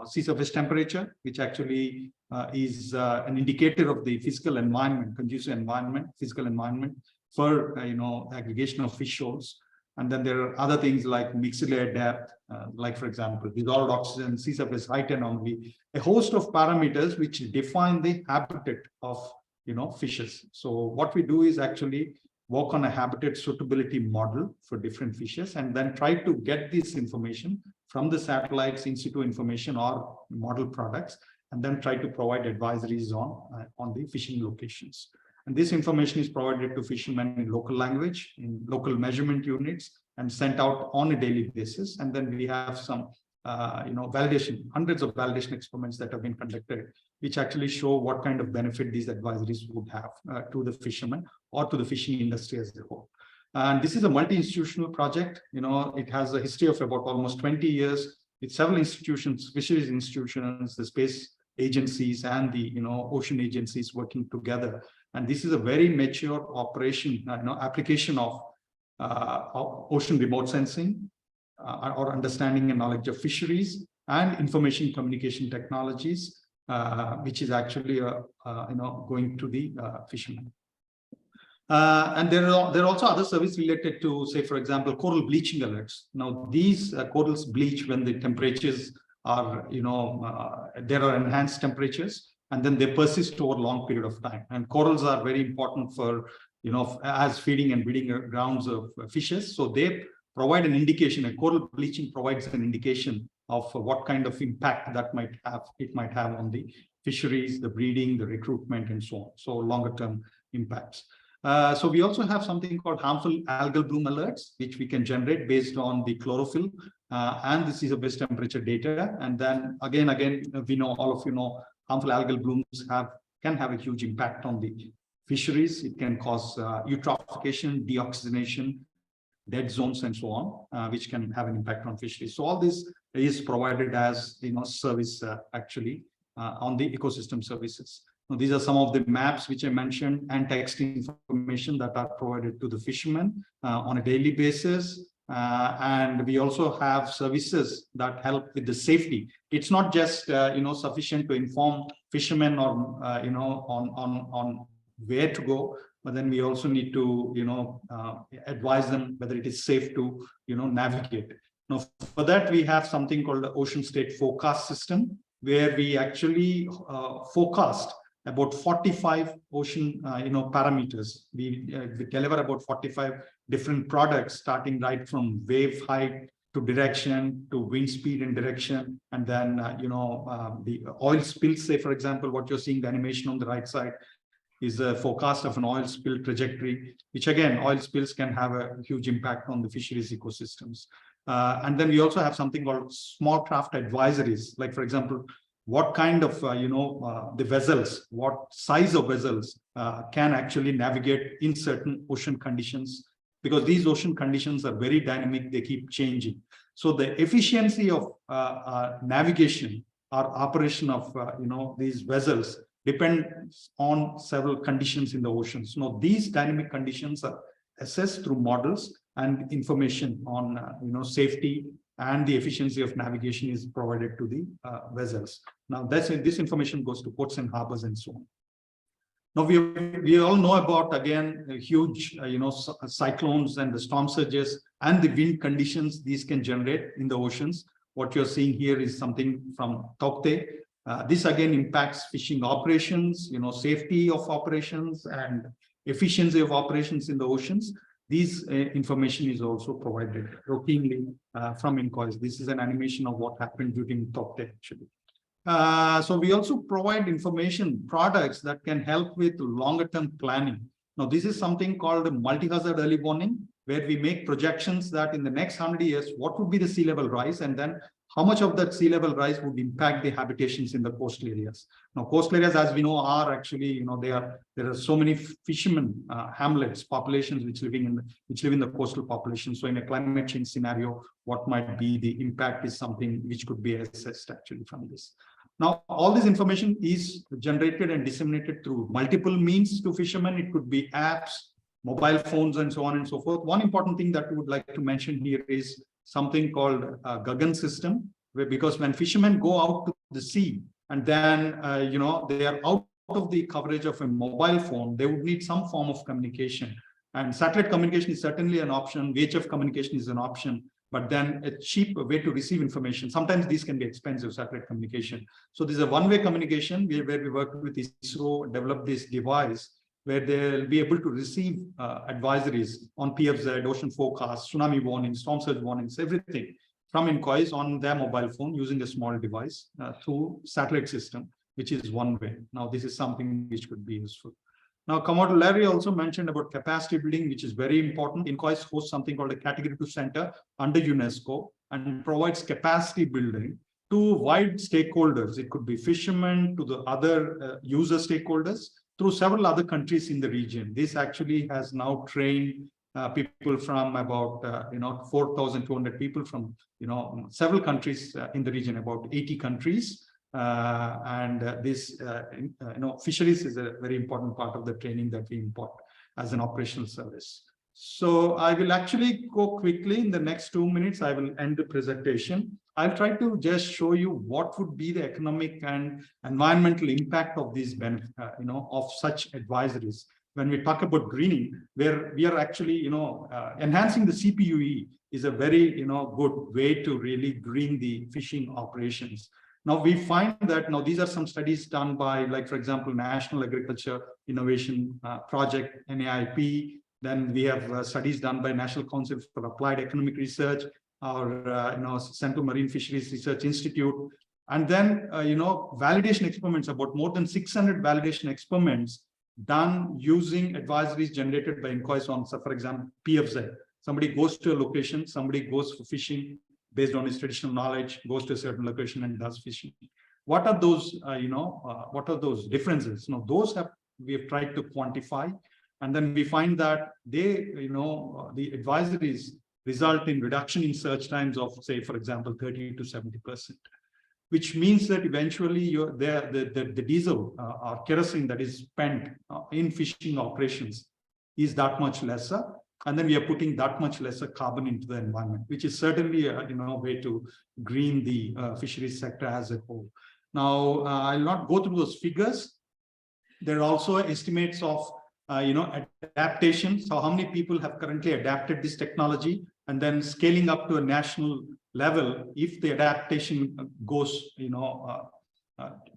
sea surface temperature, which actually is an indicator of the physical environment, conducive environment, physical environment for aggregation of fish shoals. And then there are other things like mixed layer depth, like for example, dissolved oxygen, sea surface height anomaly, a host of parameters which define the habitat of fishes. So what we do is actually work on a habitat suitability model for different fishes, and then try to get this information from the satellites, in situ information or model products, and then try to provide advisories on the fishing locations. And this information is provided to fishermen in local language, in local measurement units, and sent out on a daily basis. And then we have some validation, hundreds of validation experiments that have been conducted, which actually show what kind of benefit these advisories would have to the fishermen or to the fishing industry as a whole. And this is a multi-institutional project. It has a history of about almost 20 years with several institutions, fisheries institutions, the space agencies, and the ocean agencies working together. And this is a very mature operation, application of ocean remote sensing, or understanding and knowledge of fisheries, and information communication technologies, which is actually going to the fishermen. And there are also other services related to, say, for example, coral bleaching alerts. Now, these corals bleach when the temperatures are, there are enhanced temperatures, and then they persist over a long period of time. And corals are very important for, as feeding and breeding grounds of fishes. So they provide an indication. A coral bleaching provides an indication of what kind of impact that it might have on the fisheries, the breeding, the recruitment, and so on. So longer term impacts. So we also have something called harmful algal bloom alerts, which we can generate based on the chlorophyll and the sea surface temperature data. And then again, we know, all of you know, harmful algal blooms can have a huge impact on the fisheries. It can cause eutrophication, deoxygenation, dead zones, and so on, which can have an impact on fisheries. So all this is provided as service actually on the ecosystem services. Now, these are some of the maps which I mentioned, and text information that are provided to the fishermen on a daily basis. And we also have services that help with the safety. It's not just sufficient to inform fishermen or on where to go, but then we also need to advise them whether it is safe to navigate. Now, for that we have something called the ocean state forecast system, where we actually forecast about 45 ocean parameters. We deliver about 45 different products, starting right from wave height to direction to wind speed and direction, and then the oil spills. Say, for example, what you're seeing, the animation on the right side, is a forecast of an oil spill trajectory, which again, oil spills can have a huge impact on the fisheries ecosystems. And then we also have something called small craft advisories, like, for example, what kind of the vessels, what size of vessels can actually navigate in certain ocean conditions, because these ocean conditions are very dynamic, they keep changing. So the efficiency of navigation or operation of these vessels depends on several conditions in the oceans. Now, these dynamic conditions are assessed through models, and information on safety and the efficiency of navigation is provided to the vessels. Now, this information goes to ports and harbors and so on. Now, we all know about, again, huge cyclones and the storm surges and the wind conditions these can generate in the oceans. What you're seeing here is something from Taukte. This again impacts fishing operations, safety of operations and efficiency of operations in the oceans. These information is also provided routinely from INCOIS. This is an animation of what happened during Taukte, actually. So we also provide information products that can help with longer term planning. Now, this is something called multi-hazard early warning, where we make projections that in the next 100 years, what would be the sea level rise, and then how much of that sea level rise would impact the habitations in the coastal areas. Now, coastal areas, as we know, are actually, there are so many fishermen, hamlets, populations which live in the coastal population. So in a climate change scenario, what might be the impact is something which could be assessed actually from this. Now, all this information is generated and disseminated through multiple means to fishermen. It could be apps, mobile phones, and so on and so forth. One important thing that we would like to mention here is something called a Gagan system, where, because when fishermen go out to the sea and then they are out of the coverage of a mobile phone, they would need some form of communication. And satellite communication is certainly an option. VHF communication is an option, but then a cheap way to receive information. Sometimes these can be expensive, satellite communication. So there's a one-way communication where we worked with ISRO, developed this device where they'll be able to receive advisories on PFZ, ocean forecast, tsunami warnings, storm surge warnings, everything from INCOIS on their mobile phone using a small device through satellite system, which is one way. Now, this is something which could be useful. Now, Commodore Larry also mentioned about capacity building, which is very important. INCOIS hosts something called a Category 2 Center under UNESCO and provides capacity building to wide stakeholders. It could be fishermen, to the other user stakeholders, through several other countries in the region. This actually has now trained people from about 4,200 people from several countries in the region, about 80 countries. This fisheries is a very important part of the training that we import as an operational service. So I will actually go quickly in the next 2 minutes. I will end the presentation. I'll try to just show you what would be the economic and environmental impact of these of such advisories. When we talk about greening, where we are actually enhancing the CPUE is a very good way to really green the fishing operations. Now we find that these are some studies done by, like, for example, National Agriculture Innovation Project, NAIP. Then we have studies done by National Council for Applied Economic Research, or Central Marine Fisheries Research Institute. And then validation experiments, about more than 600 validation experiments done using advisories generated by INCOIS on, so for example, PFZ. Somebody goes to a location, somebody goes for fishing based on his traditional knowledge, goes to a certain location and does fishing. What are those, what are those differences? We have tried to quantify, and then we find that they, the advisories result in reduction in search times of, say, for example, 30 to 70%, which means that eventually the diesel or kerosene that is spent in fishing operations is that much lesser. And then we are putting that much lesser carbon into the environment, which is certainly a way to green the fisheries sector as a whole. Now, I'll not go through those figures. There are also estimates of adaptation. So how many people have currently adapted this technology, and then scaling up to a national level, if the adaptation goes to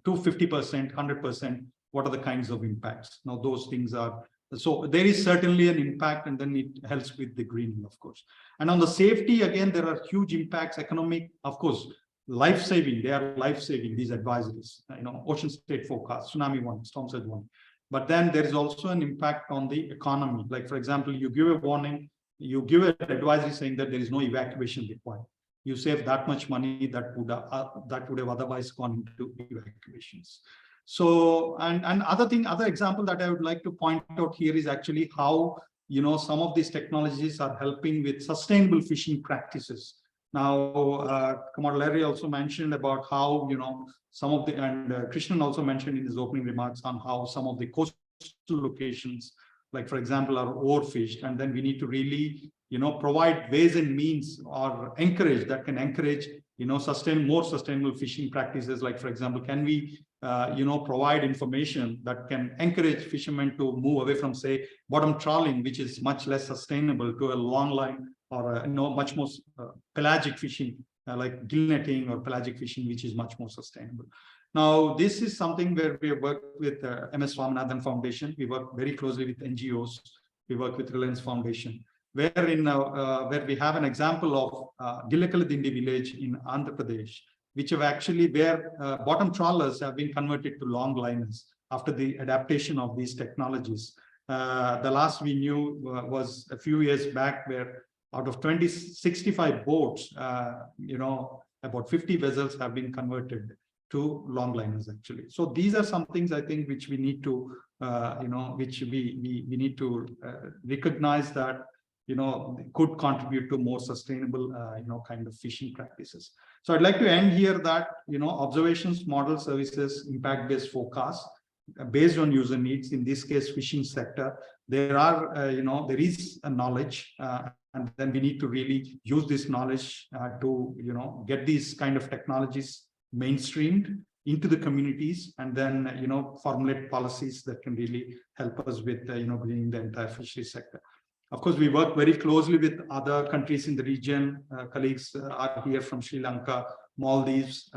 50%, 100%, what are the kinds of impacts? Now, those things are, so there is certainly an impact, and then it helps with the greening, of course. And on the safety, again, there are huge impacts, economic, of course, life-saving. They are life-saving, these advisories, ocean state forecast, tsunami warning, storm surge warning. But then there is also an impact on the economy. Like, for example, you give a warning, you give an advisory saying that there is no evacuation required. You save that much money that would have otherwise gone into evacuations. So, and other example that I would like to point out here is actually how some of these technologies are helping with sustainable fishing practices. Now, Commodore Larry also mentioned about how some of the, and Krishnan also mentioned in his opening remarks on how some of the coastal locations, like, for example, are overfished, and then we need to really provide ways and means, or encourage more sustainable fishing practices. Like, for example, can we provide information that can encourage fishermen to move away from, say, bottom trawling, which is much less sustainable, to a long line, or much more pelagic fishing, like gill netting or pelagic fishing, which is much more sustainable. Now, this is something where we work with MS Swaminathan Foundation. We work very closely with NGOs. We work with Reliance Foundation, where we have an example of Gillekaladindi village in Andhra Pradesh, which have actually, where bottom trawlers have been converted to long liners after the adaptation of these technologies. The last we knew was a few years back, where out of 65 boats, about 50 vessels have been converted to long liners, actually. So these are some things, I think, which we need to, which we need to recognize that, could contribute to more sustainable, kind of fishing practices. So I'd like to end here that, observations, model services, impact-based forecasts, based on user needs, in this case, fishing sector, there is a knowledge, and then we need to really use this knowledge to, get these kind of technologies mainstreamed into the communities, and then, formulate policies that can really help us with, greening the entire fishery sector. Of course, we work very closely with other countries in the region. Colleagues are here from Sri Lanka, Maldives,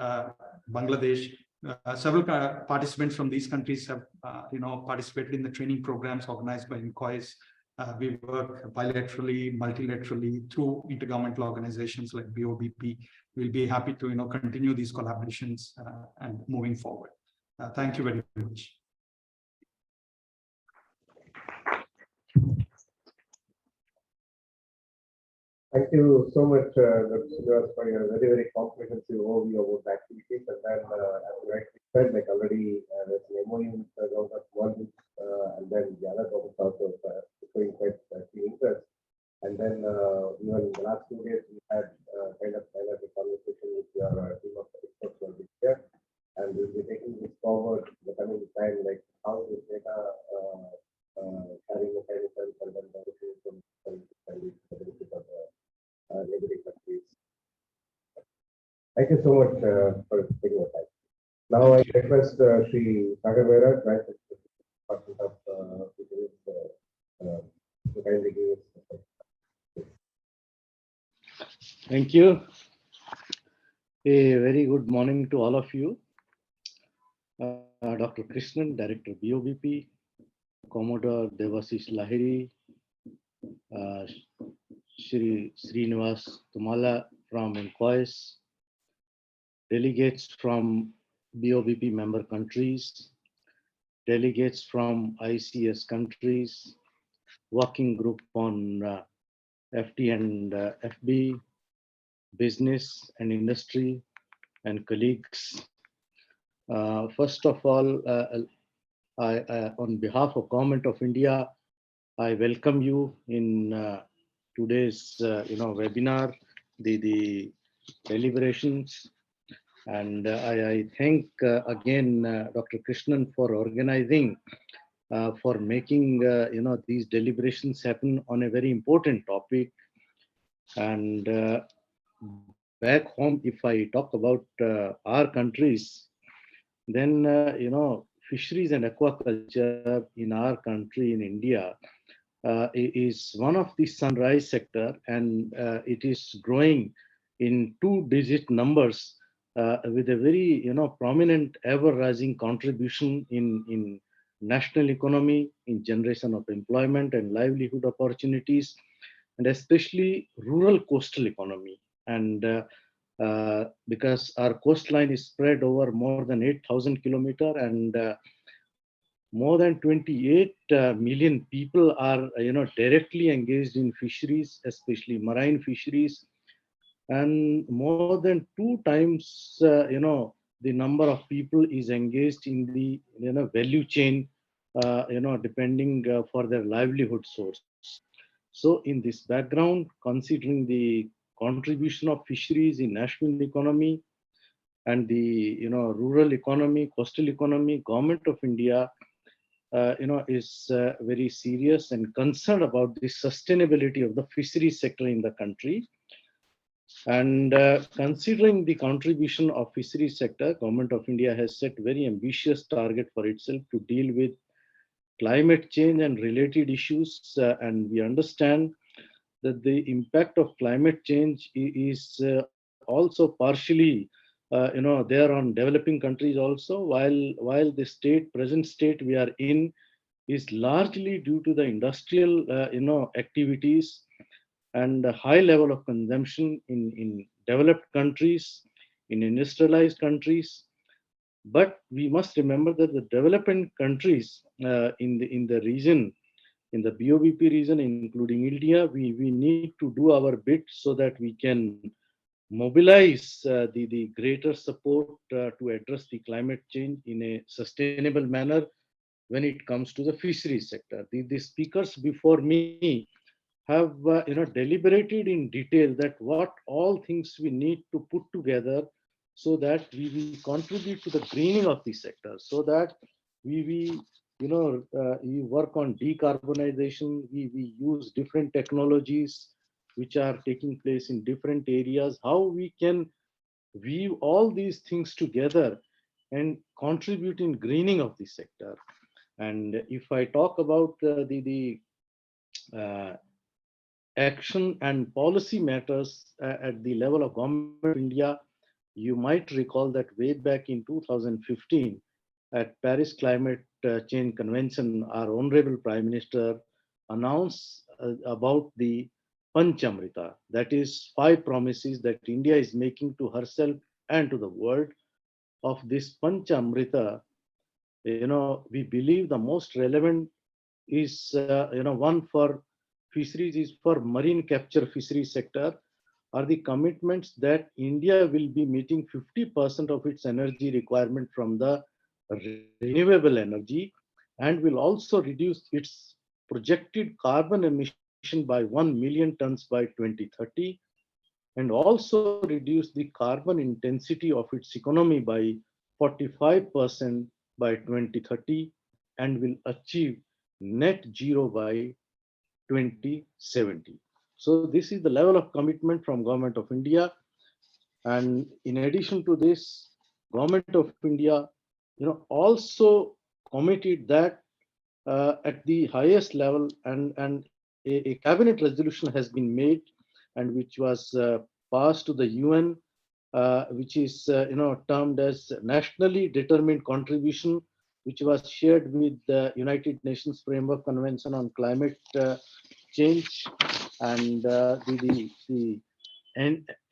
Bangladesh. Several participants from these countries have, participated in the training programs organized by INCOIS. We work bilaterally, multilaterally through intergovernmental organizations like BOBP. We'll be happy to, continue these collaborations and moving forward. Thank you very much. Thank you so much, Dr. Srinivas, for your very, very comprehensive overview about the activities. And then, as you rightly said, like already there's an MOU with the government of one, and then the other governments also showing quite keen interest. And then, even in the last 2 days, we had kind of a conversation with your team of experts who will be here. And we'll be taking this forward in the coming time, like how this data sharing mechanisms and then the from the benefit of the neighboring countries. Thank you so much for taking the time. Now I request Sri Sagar Vice Department of Fisheries, to kindly give us. Thank you. A very good morning to all of you. Dr. Krishnan, Director BOBP, Commodore Devasish Lahiri, Shri Srinivas Tumala from INCOIS, delegates from BOBP member countries, delegates from ICS countries, working group on FT and FB, business and industry, and colleagues. First of all, on behalf of Government of India, I welcome you in today's webinar, the deliberations, and I thank again Dr. Krishnan for organizing, for making these deliberations happen on a very important topic. And back home, if I talk about our countries, then fisheries and aquaculture in our country, in India, is one of the sunrise sector, and it is growing in 2-digit numbers with a very prominent ever rising contribution in national economy, in generation of employment and livelihood opportunities, and especially rural coastal economy. And because our coastline is spread over more than 8,000 kilometers, and more than 28 million people are directly engaged in fisheries, especially marine fisheries, and more than 2 times the number of people is engaged in the value chain, depending for their livelihood source. So in this background, considering the contribution of fisheries in national economy and the rural economy, coastal economy, Government of India is very serious and concerned about the sustainability of the fisheries sector in the country. And considering the contribution of fisheries sector, Government of India has set very ambitious target for itself to deal with climate change and related issues. And we understand that the impact of climate change is also partially there on developing countries also, while the present state we are in is largely due to the industrial activities and a high level of consumption in developed countries, in industrialized countries. But we must remember that the developing countries in the region, in the BOBP region, including India, we need to do our bit so that we can mobilize the greater support to address the climate change in a sustainable manner when it comes to the fisheries sector. The speakers before me have deliberated in detail that what all things we need to put together so that we contribute to the greening of the sector, so that we work on decarbonization, we use different technologies which are taking place in different areas, how we can weave all these things together and contribute in greening of the sector. And if I talk about the action and policy matters at the level of Government of India, you might recall that way back in 2015 at Paris Climate Change Convention, our Honorable Prime Minister announced about the Panchamrita, that is, 5 promises that India is making to herself and to the world. Of this Panchamrita, we believe the most relevant is, one for fisheries is for marine capture fisheries sector, are the commitments that India will be meeting 50% of its energy requirement from the renewable energy and will also reduce its projected carbon emission by 1 million tons by 2030 and also reduce the carbon intensity of its economy by 45% by 2030 and will achieve net zero by 2070. So this is the level of commitment from Government of India. And in addition to this, Government of India, also committed that at the highest level, and a cabinet resolution has been made, and which was passed to the UN, which is termed as nationally determined contribution, which was shared with the United Nations Framework Convention on Climate Change, and the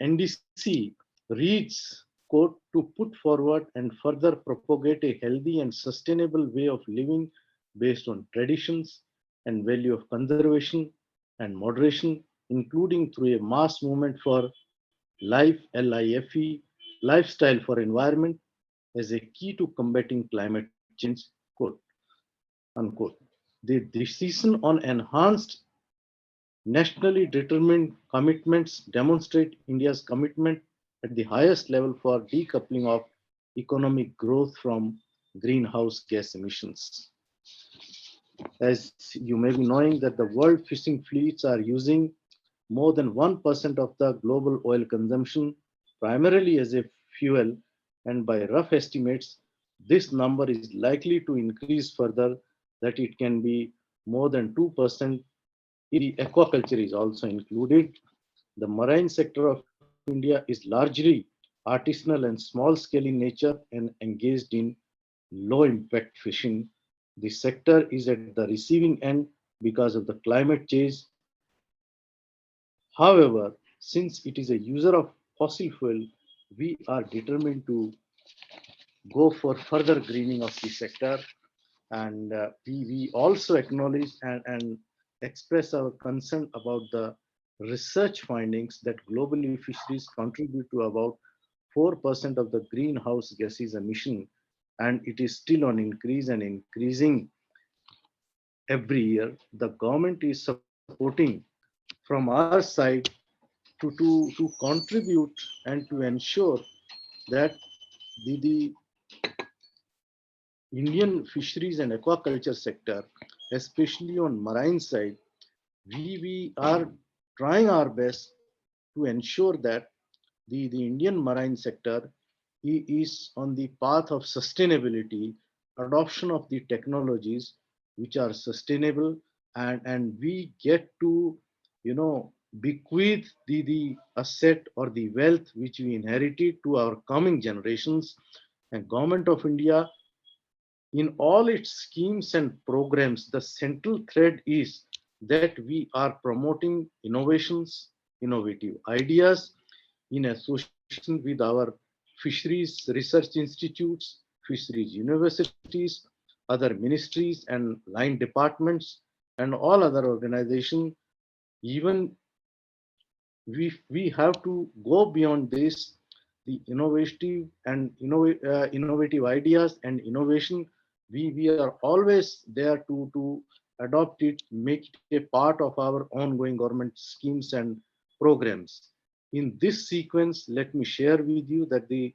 NDC reads, quote, to put forward and further propagate a healthy and sustainable way of living based on traditions and value of conservation and moderation, including through a mass movement for life, LIFE, lifestyle for environment, as a key to combating climate change, quote, unquote. The decision on enhanced nationally determined commitments demonstrate India's commitment at the highest level for decoupling of economic growth from greenhouse gas emissions. As you may be knowing that the world fishing fleets are using more than 1% of the global oil consumption, primarily as a fuel, and by rough estimates, this number is likely to increase further, that it can be more than 2% if the aquaculture is also included. The marine sector of India is largely artisanal and small scale in nature and engaged in low impact fishing. The sector is at the receiving end because of the climate change. However, since it is a user of fossil fuel, we are determined to go for further greening of the sector. And we also acknowledge and express our concern about the research findings that globally fisheries contribute to about 4% of the greenhouse gases emission, and it is still on increase and increasing every year. The government is supporting from our side to contribute and to ensure that the Indian fisheries and aquaculture sector, especially on marine side, we are trying our best to ensure that the Indian marine sector is on the path of sustainability, adoption of the technologies which are sustainable, and we get to, bequeath the asset or the wealth which we inherited to our coming generations. And Government of India, in all its schemes and programs, the central thread is that we are promoting innovations, innovative ideas in association with our fisheries research institutes, fisheries universities, other ministries and line departments, and all other organizations. Even we have to go beyond this, the innovative and innovative ideas and innovation. We are always there to adopt it, make it a part of our ongoing government schemes and programs. In this sequence, let me share with you that the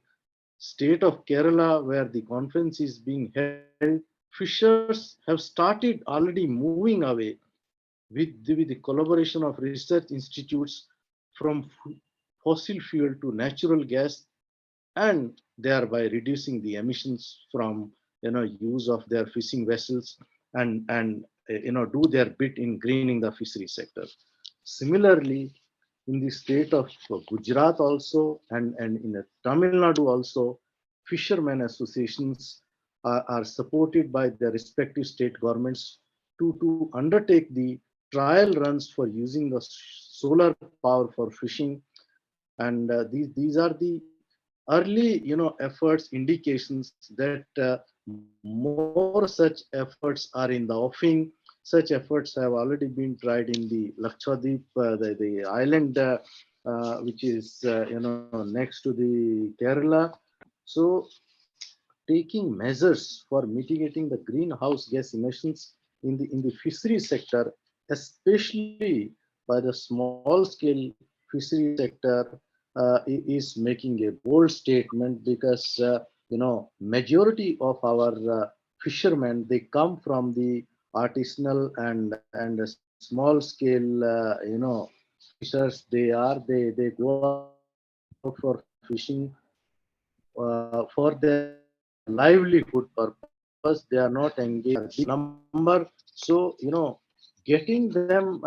state of Kerala, where the conference is being held, fishers have started already moving away with the collaboration of research institutes from fossil fuel to natural gas, and thereby reducing the emissions from use of their fishing vessels, and do their bit in greening the fishery sector. Similarly, in the state of Gujarat also, and in Tamil Nadu also, fishermen associations are supported by their respective state governments to undertake the trial runs for using the solar power for fishing. And these are the early efforts, indications that more such efforts are in the offing. Such efforts have already been tried in the Lakshadweep, the island which is next to the Kerala. So taking measures for mitigating the greenhouse gas emissions in the fishery sector, especially by the small scale fishery sector, is making a bold statement, because majority of our fishermen, they come from the artisanal and small scale fishers. They go out for fishing for their livelihood purpose. They are not engaged in commercial number. So getting them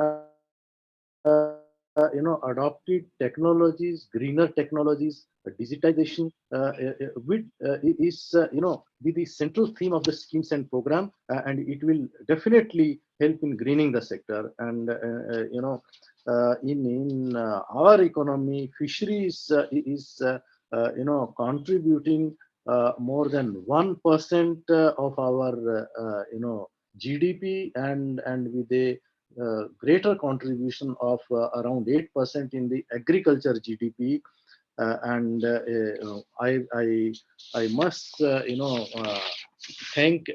adopted technologies, greener technologies, digitization, is the central theme of the schemes and program, and it will definitely help in greening the sector. And in our economy, fisheries is contributing more than 1% of our GDP, and with a greater contribution of around 8% in the agriculture GDP. And I must thank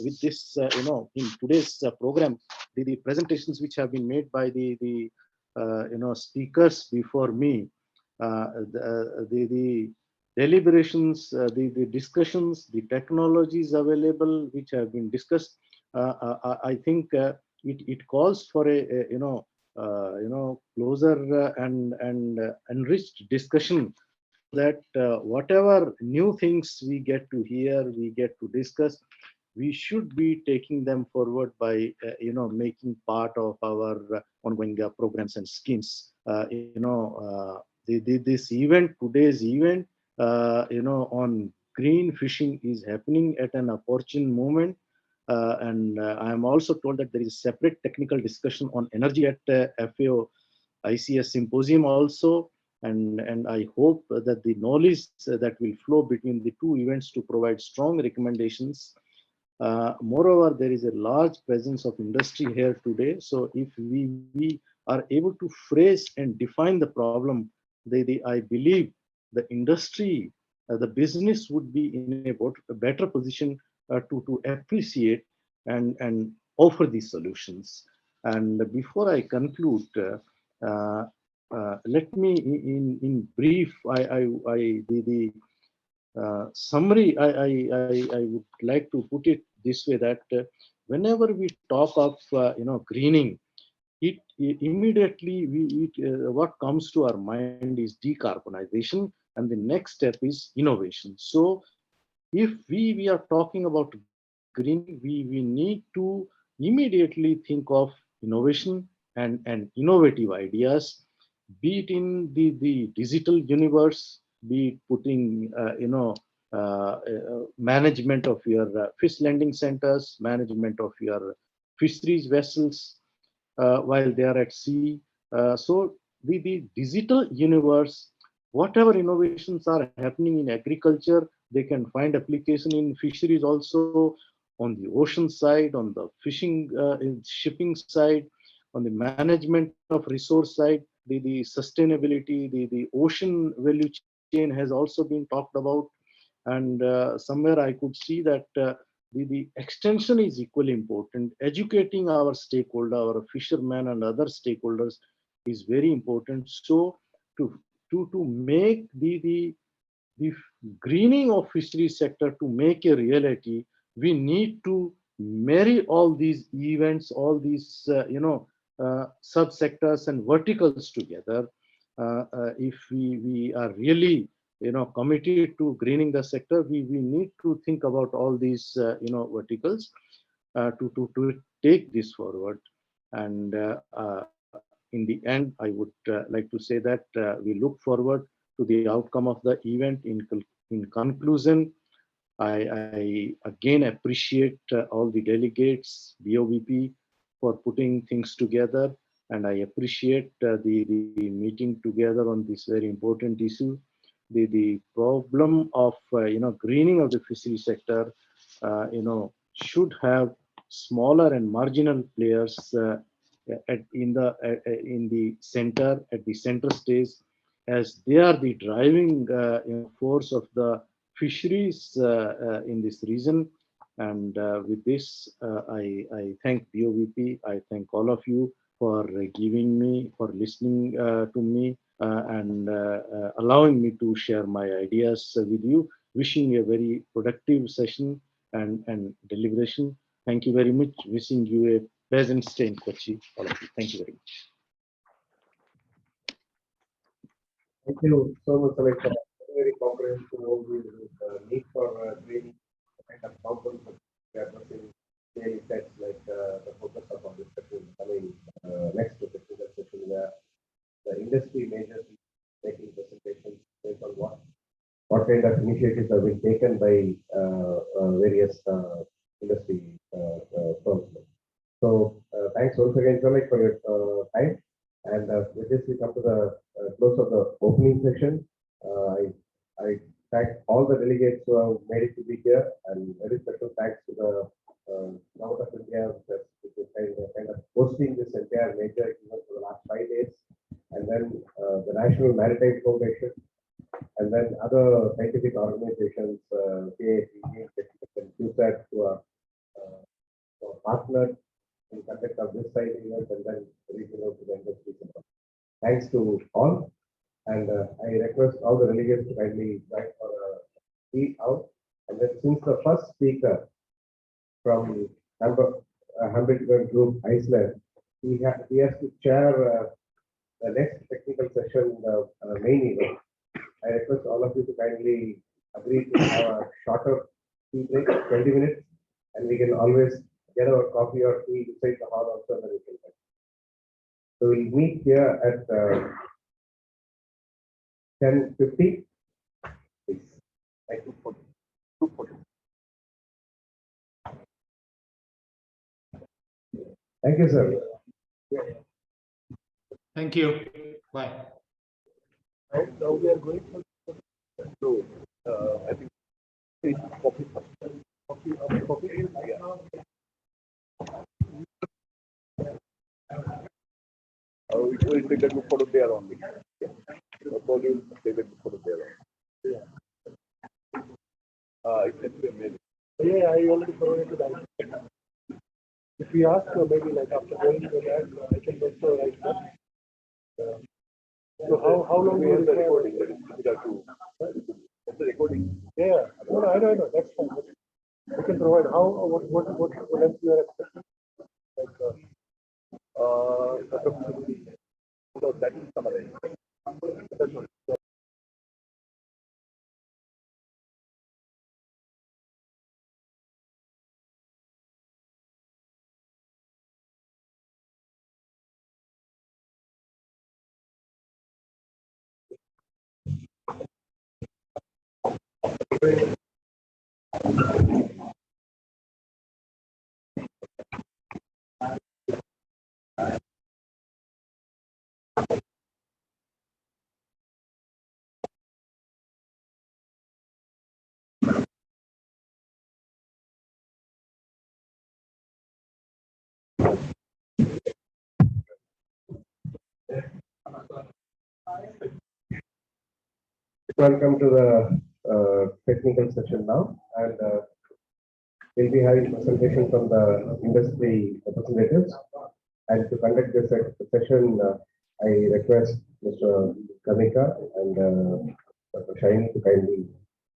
with this in today's program, the presentations which have been made by the speakers before me, the deliberations, the discussions, the technologies available which have been discussed. I think it calls for a closer and enriched discussion, so that whatever new things we get to hear, we get to discuss, we should be taking them forward by making part of our ongoing programs and schemes. This event, today's event, on green fishing, is happening at an opportune moment. And I am also told that there is a separate technical discussion on energy at FAO ICS symposium also. And I hope that the knowledge that will flow between the two events to provide strong recommendations. Moreover, there is a large presence of industry here today. So if we are able to phrase and define the problem, I believe the industry, the business would be in a better position to appreciate and offer these solutions. And before I conclude, let me, in brief, the summary, I would like to put it this way, that whenever we talk of greening, immediately what comes to our mind is decarbonization, and the next step is innovation. So if we are talking about greening, we need to immediately think of innovation and innovative ideas, be it in the digital universe, be it putting management of your fish landing centers, management of your fisheries vessels while they are at sea. So the digital universe, whatever innovations are happening in agriculture, they can find application in fisheries also, on the ocean side, on the fishing, shipping side, on the management of resource side, the sustainability, the ocean value chain has also been talked about. And somewhere I could see that the extension is equally important. Educating our stakeholder, our fishermen and other stakeholders, is very important. So to make the greening of fisheries sector to make a reality, we need to marry all these events, all these subsectors and verticals together. If we are really committed to greening the sector, we need to think about all these verticals to take this forward. And in the end, I would like to say that we look forward to the outcome of the event. In conclusion, I again appreciate all the delegates, BOVP, for putting things together, and I appreciate the meeting together on this very important issue. The problem of greening of the fishery sector, should have smaller and marginal players in the center, at the center stage, as they are the driving force of the fisheries in this region. And with this, I thank BOVP. I thank all of you for giving me, for listening to me, and allowing me to share my ideas with you. Wishing a very productive session and deliberation. Thank you very much. Wishing you a pleasant stay in Kochi, all of you. Thank you very much. Thank you so much, Alex, for a very comprehensive overview with the need for training, the kind of components that we are addressing daily sets, like the focus of our discussion coming next to the session, where the industry majors making presentations based on what kind of initiatives have been taken by various industry firms. So thanks once again, Alex, for your time. And with this, we come to the close of the opening session. I thank all the delegates who have made it to be here, and very special thanks to the Government of India, which is kind of hosting this entire major event for the last 5 days, and then the National Maritime Foundation, and then other scientific organizations, CAP, and QSAT, who are partnered in conduct of this side event, and then reaching out to the industry. Thanks to all, and I request all the delegates to kindly join for a speak out. And then, since the first speaker from Hamilton Group, Iceland, he has to chair the next technical session, the main event. I request all of you to kindly agree to have a shorter tea break, 20 minutes, and we can always get our coffee or tea inside the hall also, and then we can go. So we'll meet here at 10:50. Please. Thank you for 2:40. Thank you, sir. Thank you. Bye. Right now we are going to I think coffee first. Coffee. Yeah. We will take that photo there only. Yeah. Volume, take that photo there. Yeah. It's amazing. Yeah, I already forwarded to that. If we ask, maybe like after going to that, I can also write that. So how long we have the recording? That's the recording. Yeah. No, I know. That's fine. We can provide what length you are expecting. Like so that is summarized. That's all. Welcome to the technical session now, and we'll be having presentation from the industry representatives. And to conduct this session, I request Mr. Kamika and Dr. Shine to kindly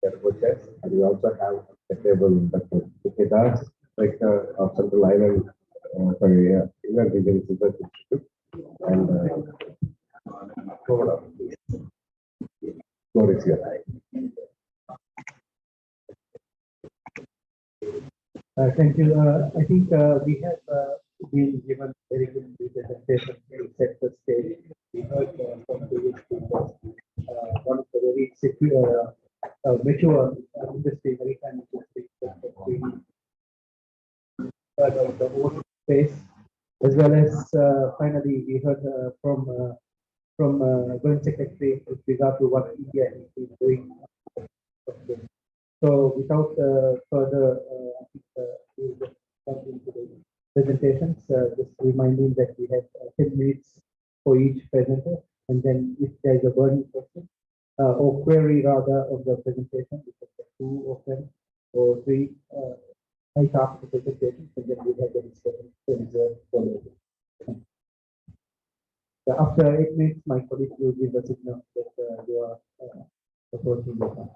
get co-chairs. And we also have a table Dr. Sukedas, Director of Central Island, Inland Region Research Institute, and Florida. Floor is yours. Thank you. I think we have been given very good representation to set the stage. We heard from previous speakers, one of the very secure, mature industry, maritime industry, of the ocean space, as well as finally we heard from Joint Secretary with regard to what India is doing. So without further, I think we will just jump into the presentations. Just reminding that we have 10 minutes for each presenter, and then if there is a burning question or query rather of the presentation, we can get 2 of them or 3 right after the presentation, and then we have the discussion for later. After 8 minutes, my colleague will give a signal that you are approaching the time.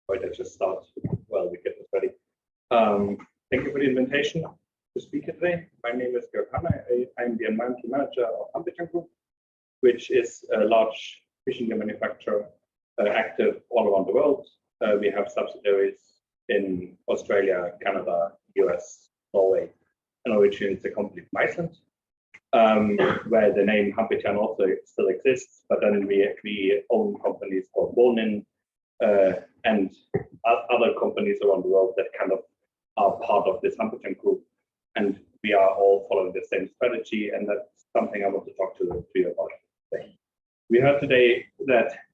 Right, let's just start while we get this ready. Thank you for the invitation to speak here today. My name is Georg Hanna. I'm the environmental manager of Ambition Group, which is a large fishing gear manufacturer active all around the world. We have subsidiaries in Australia, Canada, US, Norway, and originally it's a company from Iceland, where the name Hampitan also still exists, but then we own companies called Wonin, and other companies around the world that kind of are part of this Hampitan group, and we are all following the same strategy, and that's something I want to talk to you about today. We heard today that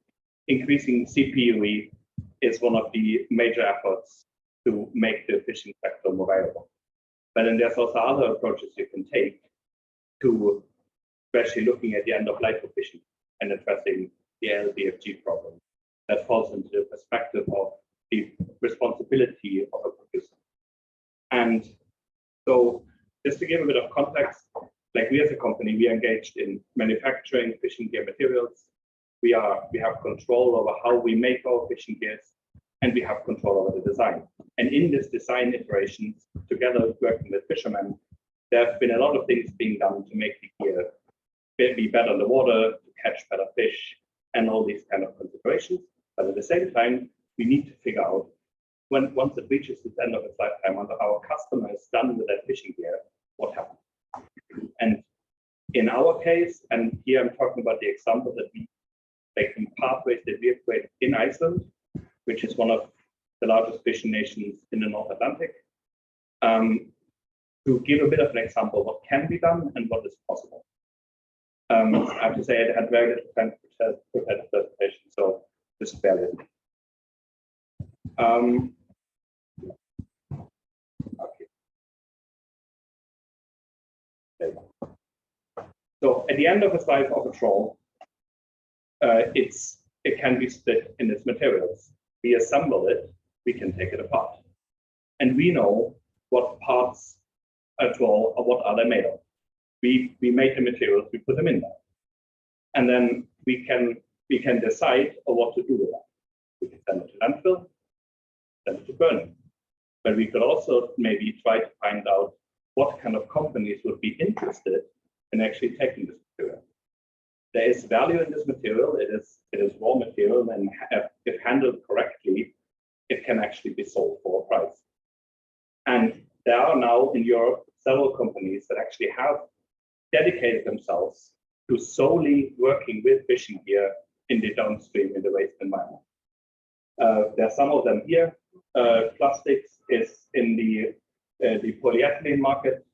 increasing CPUE is one of the major efforts to make the fishing sector more viable. But then there's also other approaches you can take to especially looking at the end of life of fishing and addressing the LBFG problem that falls into the perspective of the responsibility of a producer. And so just to give a bit of context, like we as a company, we are engaged in manufacturing fishing gear materials. We have control over how we make our fishing gears, and we have control over the design. And in this design iterations, together working with fishermen, there have been a lot of things being done to make the gear be better in the water, to catch better fish, and all these kind of considerations. But at the same time, we need to figure out once it reaches the end of its lifetime, when our customer is done with that fishing gear, what happens? And in our case, and here I'm talking about the example that we take from pathways that we have created in Iceland, which is one of the largest fishing nations in the North Atlantic, to give a bit of an example of what can be done and what is possible. I have to say I had very little time to prepare the presentation, so just bear with me. Okay. There you go. So at the end of its life of a trawl, it can be split in its materials. We assemble it, we can take it apart. And we know what parts a trawl or what are they made of. We make the materials, we put them in there. And then we can decide what to do with that. We can send it to landfill, send it to burning. But we could also maybe try to find out what kind of companies would be interested in actually taking this material. There is value in this material. It is raw material, and if handled correctly, it can actually be sold for a price. And there are now in Europe several companies that actually have dedicated themselves to solely working with fishing gear in the downstream in the waste environment. There are some of them here. Plastics is in the polyethylene market.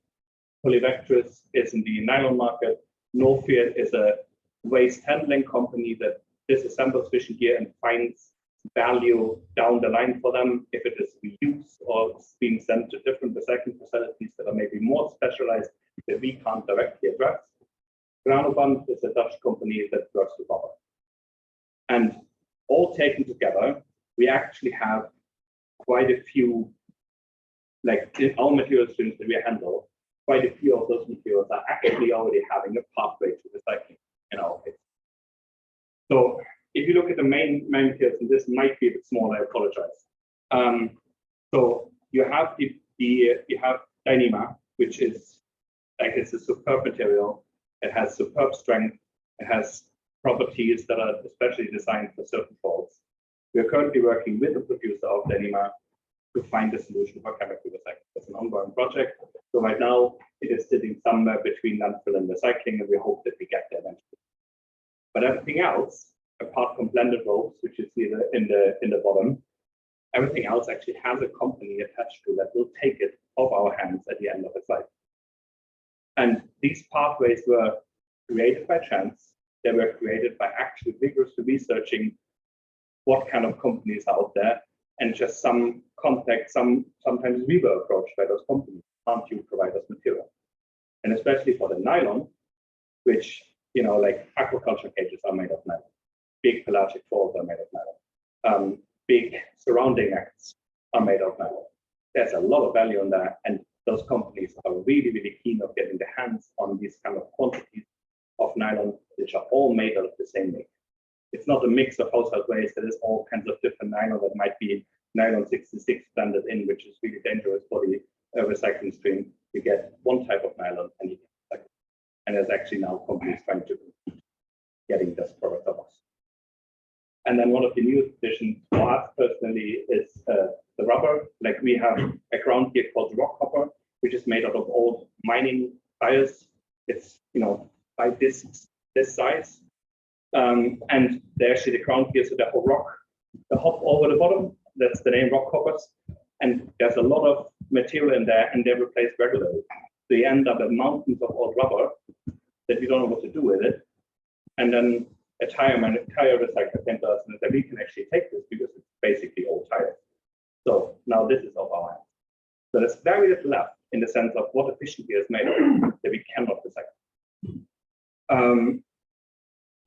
Polyvectris is in the nylon market. Norfield is a waste handling company that disassembles fishing gear and finds value down the line for them, if it is reuse or it's being sent to different recycling facilities that are maybe more specialized that we can't directly address. Granoband is a Dutch company that works with rubber. And all taken together, we actually have quite a few, like in our material streams that we handle, quite a few of those materials are actually already having a pathway to recycling in our case. So if you look at the main materials, and this might be a bit small, I apologize. So you have you have Dyneema, which is like it's a superb material. It has superb strength. It has properties that are especially designed for certain faults. We are currently working with the producer of Dyneema to find a solution for chemical recycling. It's an ongoing project. So right now it is sitting somewhere between landfill and recycling, and we hope that we get there eventually. But everything else, apart from blended ropes, which you see in the bottom, everything else actually has a company attached to that will take it off our hands at the end of its life. And these pathways were created by chance. They were created by actually vigorously researching what kind of companies are out there, and just some context. Sometimes we were approached by those companies. Can't you provide us material? And especially for the nylon, which like aquaculture cages are made of nylon. Big pelagic trawls are made of nylon. Big surrounding nets are made of nylon. There's a lot of value in there, and those companies are really, really keen of getting their hands on these kind of quantities of nylon, which are all made out of the same make. It's not a mix of household waste. There is all kinds of different nylon that might be nylon 66 blended in, which is really dangerous for the recycling stream. You get one type of nylon, and you get recycling. And there's actually now companies trying to getting this product of us. And then one of the newest additions for us personally is the rubber. Like we have a ground gear called rock hopper, which is made out of old mining tires. It's by this size, and they're actually the ground gears, so they rock the hop over the bottom. That's the name, rock hoppers. And there's a lot of material in there, and they're replaced regularly. So you end up with mountains of old rubber that you don't know what to do with it. And then a tire recycler came to us and said, we can actually take this because it's basically old tires. So now this is off our hands. So there's very little left in the sense of what efficient gear is made of that we cannot recycle.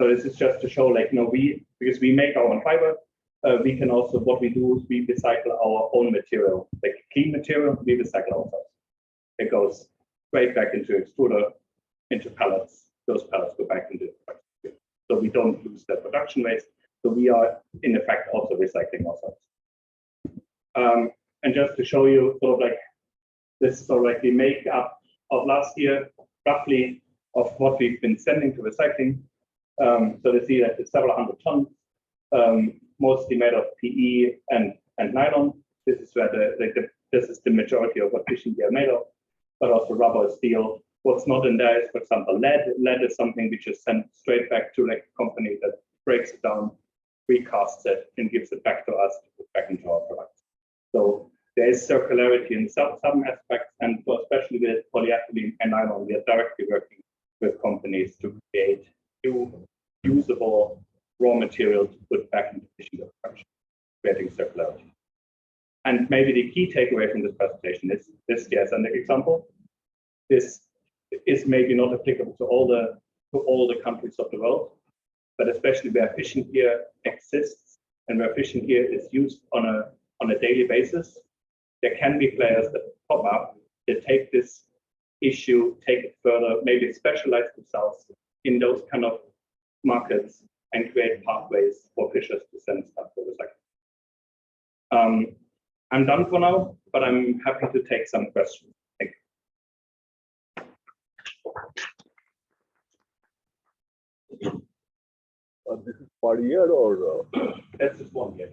So this is just to show, like, because we make our own fiber, we can also, what we do is we recycle our own material, like clean material, we recycle ourselves. It goes straight back into extruder, into pellets. Those pellets go back into the production. So we don't lose the production waste. So we are, in effect, also recycling ourselves. And just to show you sort of like this is sort of like the makeup of last year, roughly, of what we've been sending to recycling. So they see that it's several hundred tons, mostly made of PE and nylon. This is where this is the majority of what fishing gear are made of, but also rubber, steel. What's not in there is, for example, lead. Lead is something we just send straight back to like a company that breaks it down, recasts it, and gives it back to us to put back into our products. So there is circularity in some aspects, and especially with polyethylene and nylon, we are directly working with companies to create new usable raw material to put back into fishing production, creating circularity. And maybe the key takeaway from this presentation is this gear-centric example. This is maybe not applicable to all the countries of the world, but especially where fishing gear exists and where fishing gear is used on a daily basis, there can be players that pop up that take this issue, take it further, maybe specialize themselves in those kind of markets and create pathways for fishers to send stuff for recycling. I'm done for now, but I'm happy to take some questions. Thank you. This is per year or? That's just 1 year.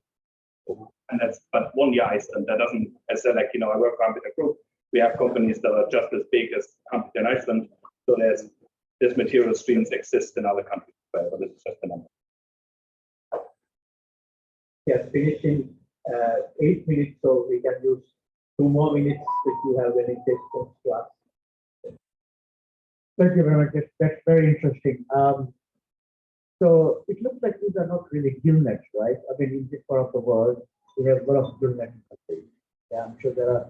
And that's, but 1 year Iceland, that doesn't, as I said, like, I work around with a group. We have companies that are just as big as in Iceland. So there's material streams exist in other countries, but this is just a number. Yes, finished in 8 minutes, so we can use 2 more minutes if you have any questions to ask. Thank you very much. That's very interesting. So it looks like these are not really gill nets, right? I mean, in this part of the world, we have a lot of gill nets. Yeah, I'm sure there are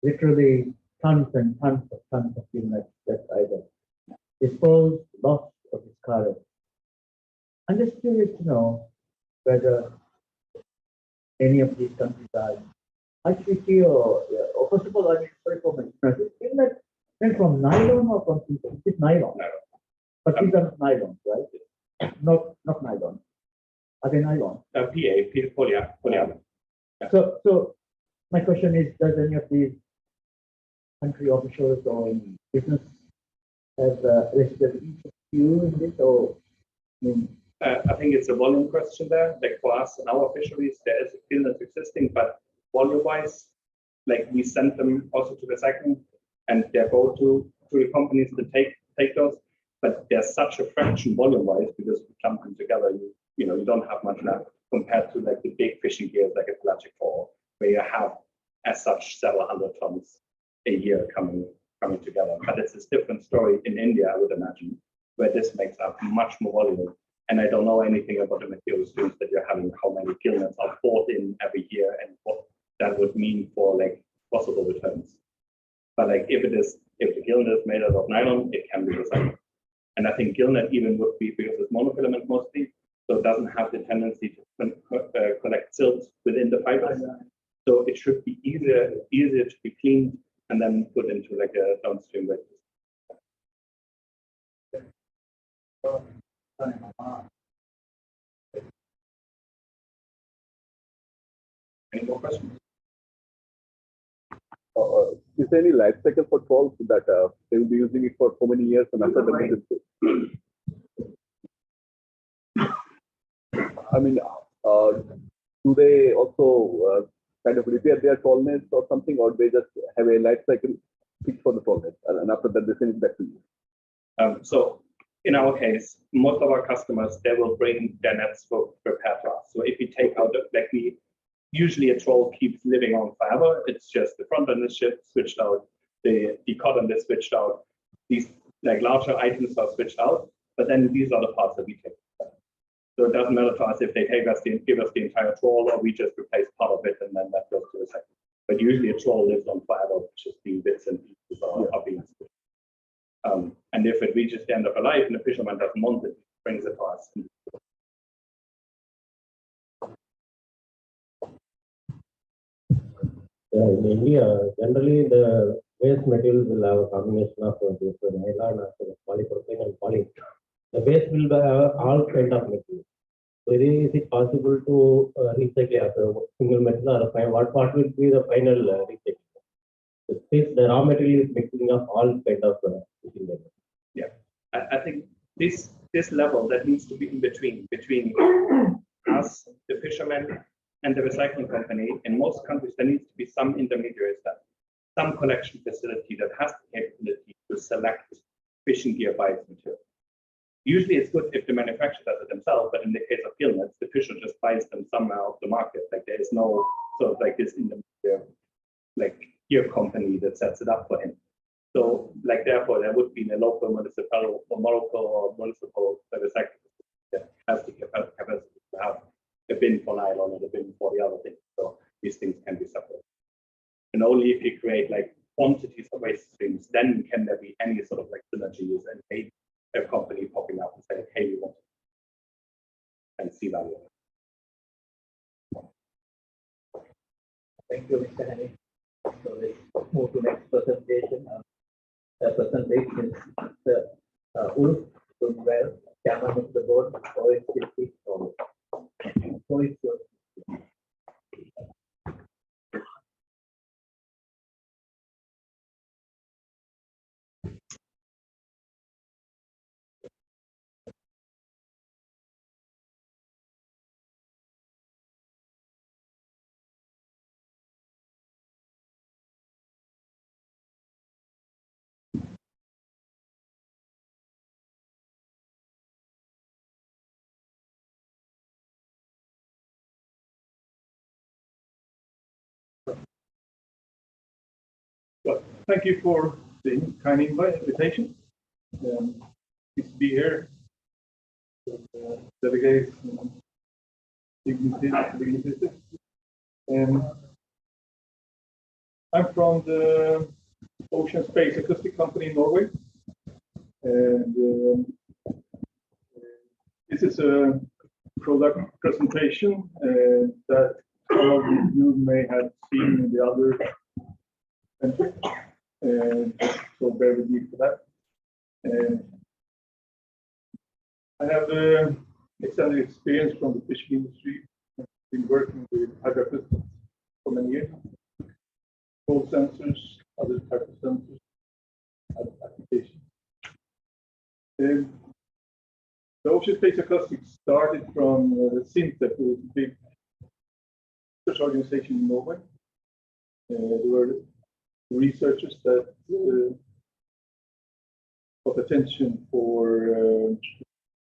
literally tons and tons of gill nets that either disposed, lost, or discarded. I'm just curious to know whether any of these countries are HPT or first of all, I mean, sorry for my ignorance, is that made from nylon or from something? It's nylon. But these are not nylons, right? Not nylon. Are they nylon? Polyamide. So my question is, does any of these country officials or any business have listed each of you in this, or I mean, I think it's a volume question there. Like for us in our fisheries, there is a field that's existing, but volume-wise, like we send them also to recycling, and they go to the companies that take those. But there's such a fraction volume-wise because we clump them together. You know you don't have much left compared to like the big fishing gears like a pelagic trawl, where you have as such several hundred tons a year coming together. But it's a different story in India, I would imagine, where this makes up much more volume. And I don't know anything about the material streams that you're having, how many gill nets are bought in every year, and what that would mean for like possible returns. But like if the gill net is made out of nylon, it can be recycled. And I think gill net even would be, because it's monofilament mostly, so it doesn't have the tendency to collect silt within the fibers. So it should be easier to be cleaned and then put into like a downstream waste. Any more questions? Is there any life cycle for trawls that they will be using it for so many years and after that? I mean, do they also kind of repair their trawl nets or something, or they just have a life cycle fixed for the trawl net, and after that they send it back to you? So in our case, most of our customers, they will bring their nets for repair to us. So if you take out usually a trawl keeps living on forever. It's just the front end is switched out, the cotton is switched out, these like larger items are switched out, but then these are the parts that we take. So it doesn't matter to us if they give us the entire trawl, or we just replace part of it and then that goes to recycling. But usually a trawl lives on forever, just being bits and pieces are being switched. And if it reaches the end of a life and the fisherman doesn't want it, brings it to us. In India, generally the waste materials will have a combination of this nylon, polypropylene, and poly. The base will have all kind of materials. So is it possible to recycle as a single metal, or what will be the final recycling? The raw material is mixing of all kind of materials. Yeah, I think this level that needs to be in between us, the fishermen, and the recycling company. In most countries, there needs to be some intermediary step, some collection facility that has the capability to select fishing gear by its material. Usually it's good if the manufacturer does it themselves, but in the case of gill nets, the fisher just buys them somewhere off the market. Like there is no sort of like this intermediary like gear company that sets it up for him. So like therefore there would be a local municipal or municipal recycling that has the capacity to have a bin for nylon and a bin for the other things. So these things can be separated. And only if you create like quantities of waste streams, then can there be any sort of like synergies and maybe a company popping up and saying, hey, we want to and see value. thank you, Mr. Hani. So let's move to next presentation. The presentation is Ulf Lundwell, Chairman of the Board, OSCP. So it's your Well, thank you for the kind invitation. Good to be here. delegates, dignitaries. I'm from the Ocean Space Acoustic Company in Norway, and this is a product presentation that some of you may have seen in the other country, so bear with me for that. I have extended experience from the fishing industry. I've been working with hydroacoustics for many years. Cold sensors, other types of sensors, other applications. The Ocean Space Acoustics started from Sinter, who is a big research organization in Norway. There were researchers that got attention for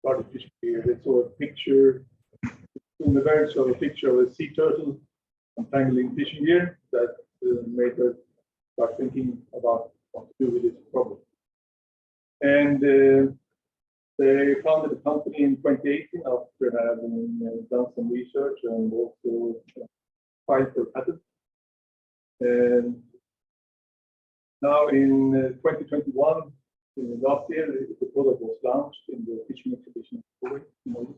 artificial gear. They saw a picture, in the very sort of picture of a sea turtle untangling fishing gear that made us start thinking about what to do with this problem. And they founded the company in 2018 after having done some research and also filed for patent. And now in 2021, last year, the product was launched in the fishing exhibition in Norway.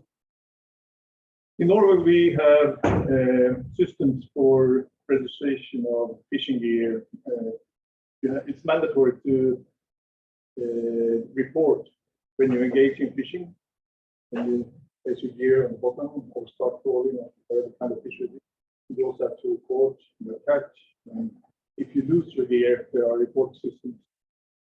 In Norway, we have systems for registration of fishing gear. It's mandatory to report when you engage in fishing, when you place your gear on the bottom or start trawling or whatever kind of fishery. You also have to report your catch. And if you lose your gear, there are report systems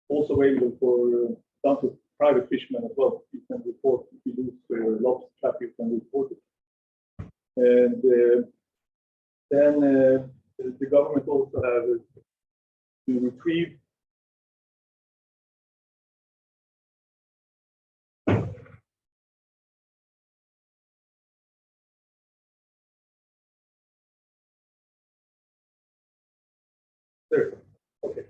also available for down to private fishermen as well. You can report if you lose your lobster trap, you can report it. And then the government also has to retrieve there. Okay.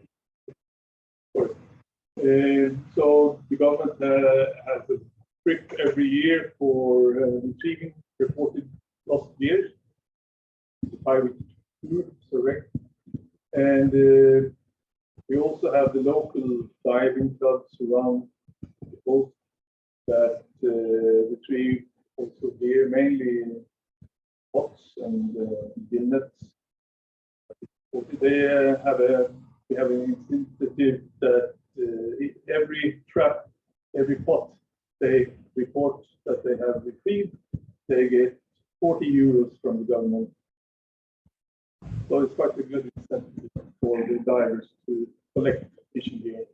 So the government has a trip every year for retrieving reported lost gear. It's a 5-week tour, correct? And we also have the local diving clubs around the coast that retrieve also gear, mainly box and gill nets. We have an initiative that every trap, every pot they report that they have retrieved, they get 40 euros from the government. So it's quite a good incentive for the divers to collect fishing gear.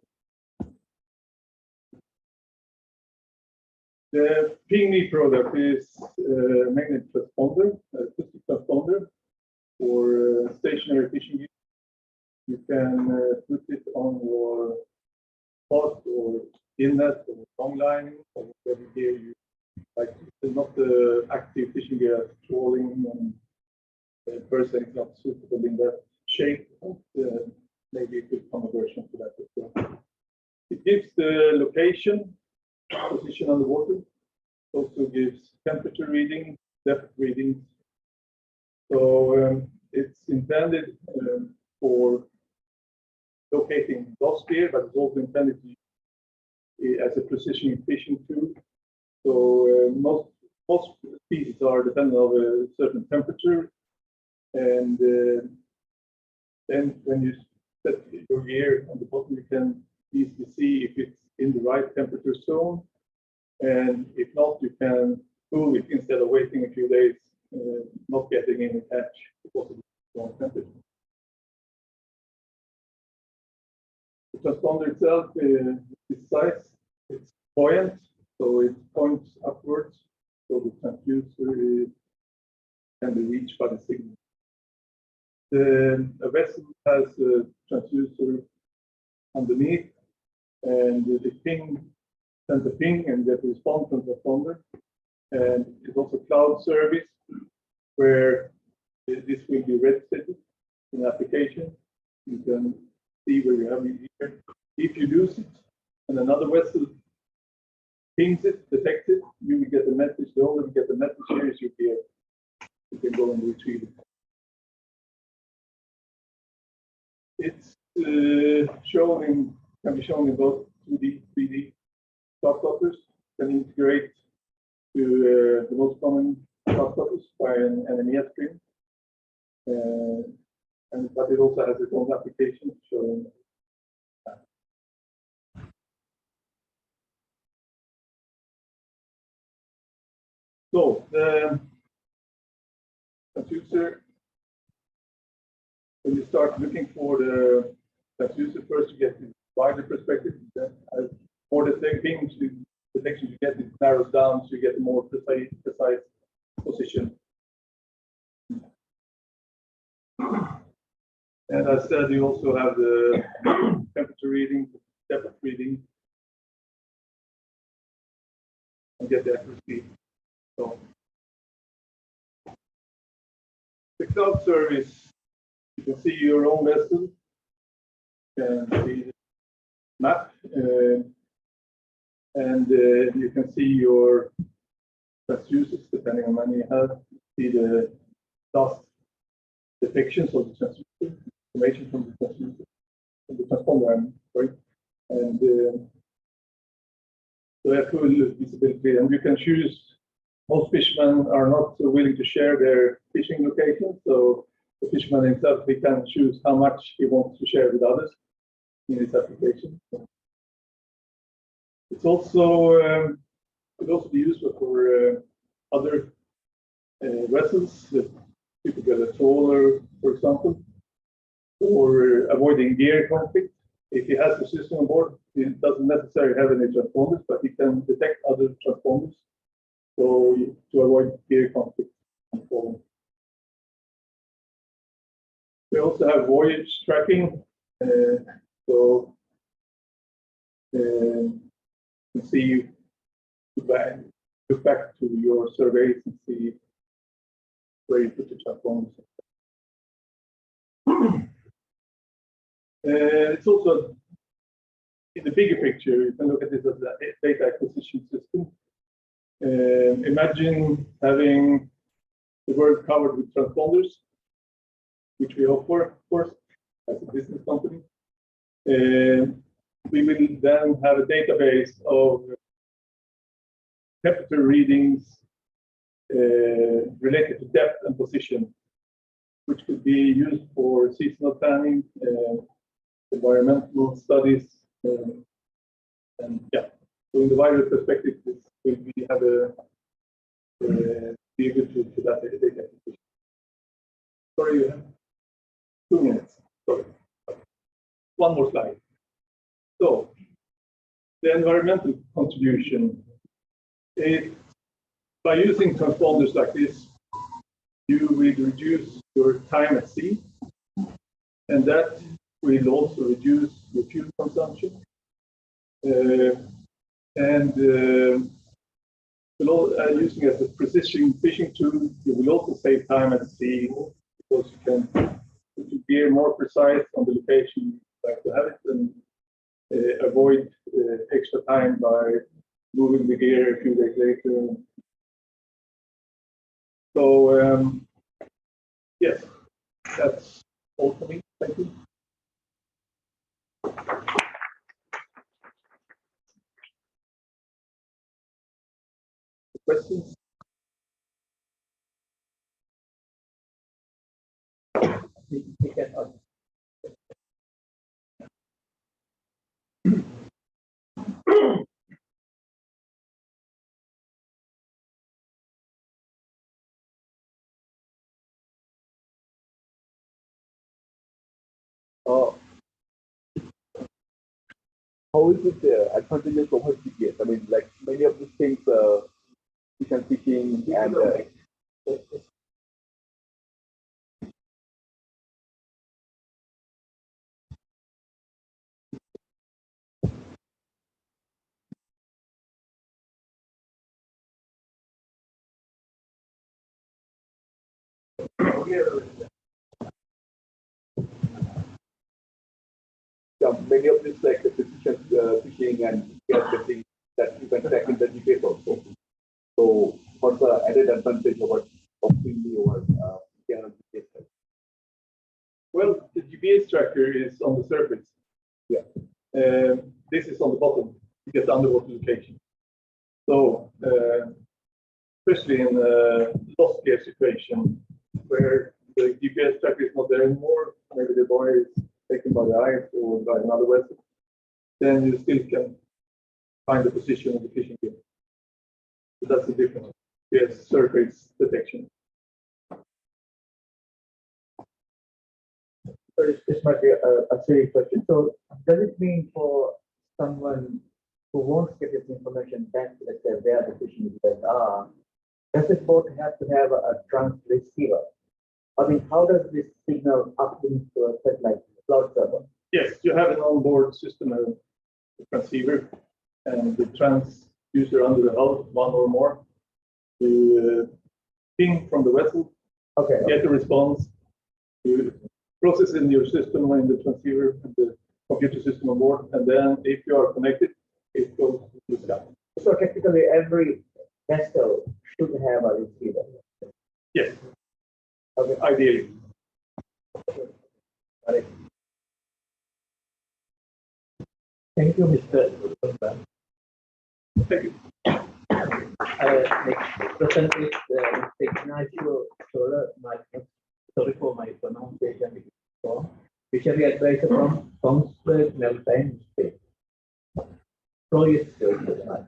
The PingMe product is a magnet transponder, acoustic transponder for stationary fishing gear. You can put it on your pot or inlet or long line or whatever gear you like. It's not the active fishing gear as trawling and per se it's not suitable in that shape, but maybe it could come a version for that as well. It gives the location, position on the water. It also gives temperature reading, depth readings. So it's intended for locating lost gear, but it's also intended as a precision fishing tool. So most species are dependent on a certain temperature, and then when you set your gear on the bottom, you can easily see if it's in the right temperature zone, and if not, you can cool it instead of waiting a few days, not getting any catch because of the wrong temperature. The transponder itself is size, it's buoyant, so it points upwards, so the transducer can be reached by the signal. A vessel has a transducer underneath, and the ping sends a ping and get a response from the transponder. And it's also cloud service where this will be registered in application. You can see where you have it here. If you lose it and another vessel pings it, detects it, you will get the message. The owner will get the message. Here is your gear. You can go and retrieve it. It's can be shown in both 2D, 3D shot plotters. Can integrate to the most common shot plotters by an NMES screen. But it also has its own application showing. So the transducer, when you start looking for the transducer, first you get the wider perspective. Then as more the things detection you get, it narrows down, so you get a more precise position. And as I said, you also have the temperature reading, depth reading, and get the accuracy. So the cloud service, you can see your own vessel, you can see the map, and you can see your transducers depending on how many you have. See the last depictions of the transducer, information from the transducer, from the transponder, right? And so have full visibility, and you can choose. Most fishermen are not willing to share their fishing location, so the fisherman himself, he can choose how much he wants to share with others in his application. It's also could also be useful for other vessels, typically a trawler, for example, or avoiding gear conflict. If he has the system on board, he doesn't necessarily have any transponders, but he can detect other transponders. So to avoid gear conflict and falling. We also have voyage tracking. So you can see, look back to your surveys and see where you put the transponders. It's also in the bigger picture. You can look at this as a data acquisition system. Imagine having the world covered with transponders, which we offer, of course, as a business company. We will then have a database of temperature readings related to depth and position, which could be used for seasonal planning, environmental studies, and yeah. So in the wider perspective, this will be have a be able to that data acquisition. Sorry, you have 2 minutes. Sorry. One more slide. So the environmental contribution. By using transponders like this, you will reduce your time at sea, and that will also reduce your fuel consumption. Using it as a precision fishing tool, you will also save time at sea because you can put your gear more precise on the location you like to have it, and avoid extra time by moving the gear a few days later. So yes, that's all for me. Thank you. Questions? We can how is it advantageous over GPS? I mean, like many of these things, fish and fishing and yeah, many of these like the precision fishing and gas fishing that you can track in the GPS also. So what's the added advantage over optimally over GPS? Well, the GPS tracker is on the surface. Yeah. This is on the bottom to get the underwater location. So, especially in a lost gear situation where the GPS tracker is not there anymore, maybe the buoy is taken by the ice or by another vessel, then you still can find the position of the fishing gear. So that's the difference. Yes, surface detection. So this might be a silly question. So does it mean for someone who wants to get this information back to, let's say, where the fishing gears are, does the boat have to have a transceiver? I mean, how does this signal uplink to a satellite cloud server? Yes, you have an onboard system, a transceiver, and the transducer under the hull, one or more, to ping from the vessel, Okay. get the response, you process in your system in the transceiver and the computer system on board, and then if you are connected, it goes to the sky. So technically, every vessel should have a receiver. Yes, Okay. ideally. Thank you, Mr. Thank you. Next person is Mr. Ignacio Soler. Sorry for my pronunciation. Fishery advisor from Kongsberg Maritime Space. So yes, sir.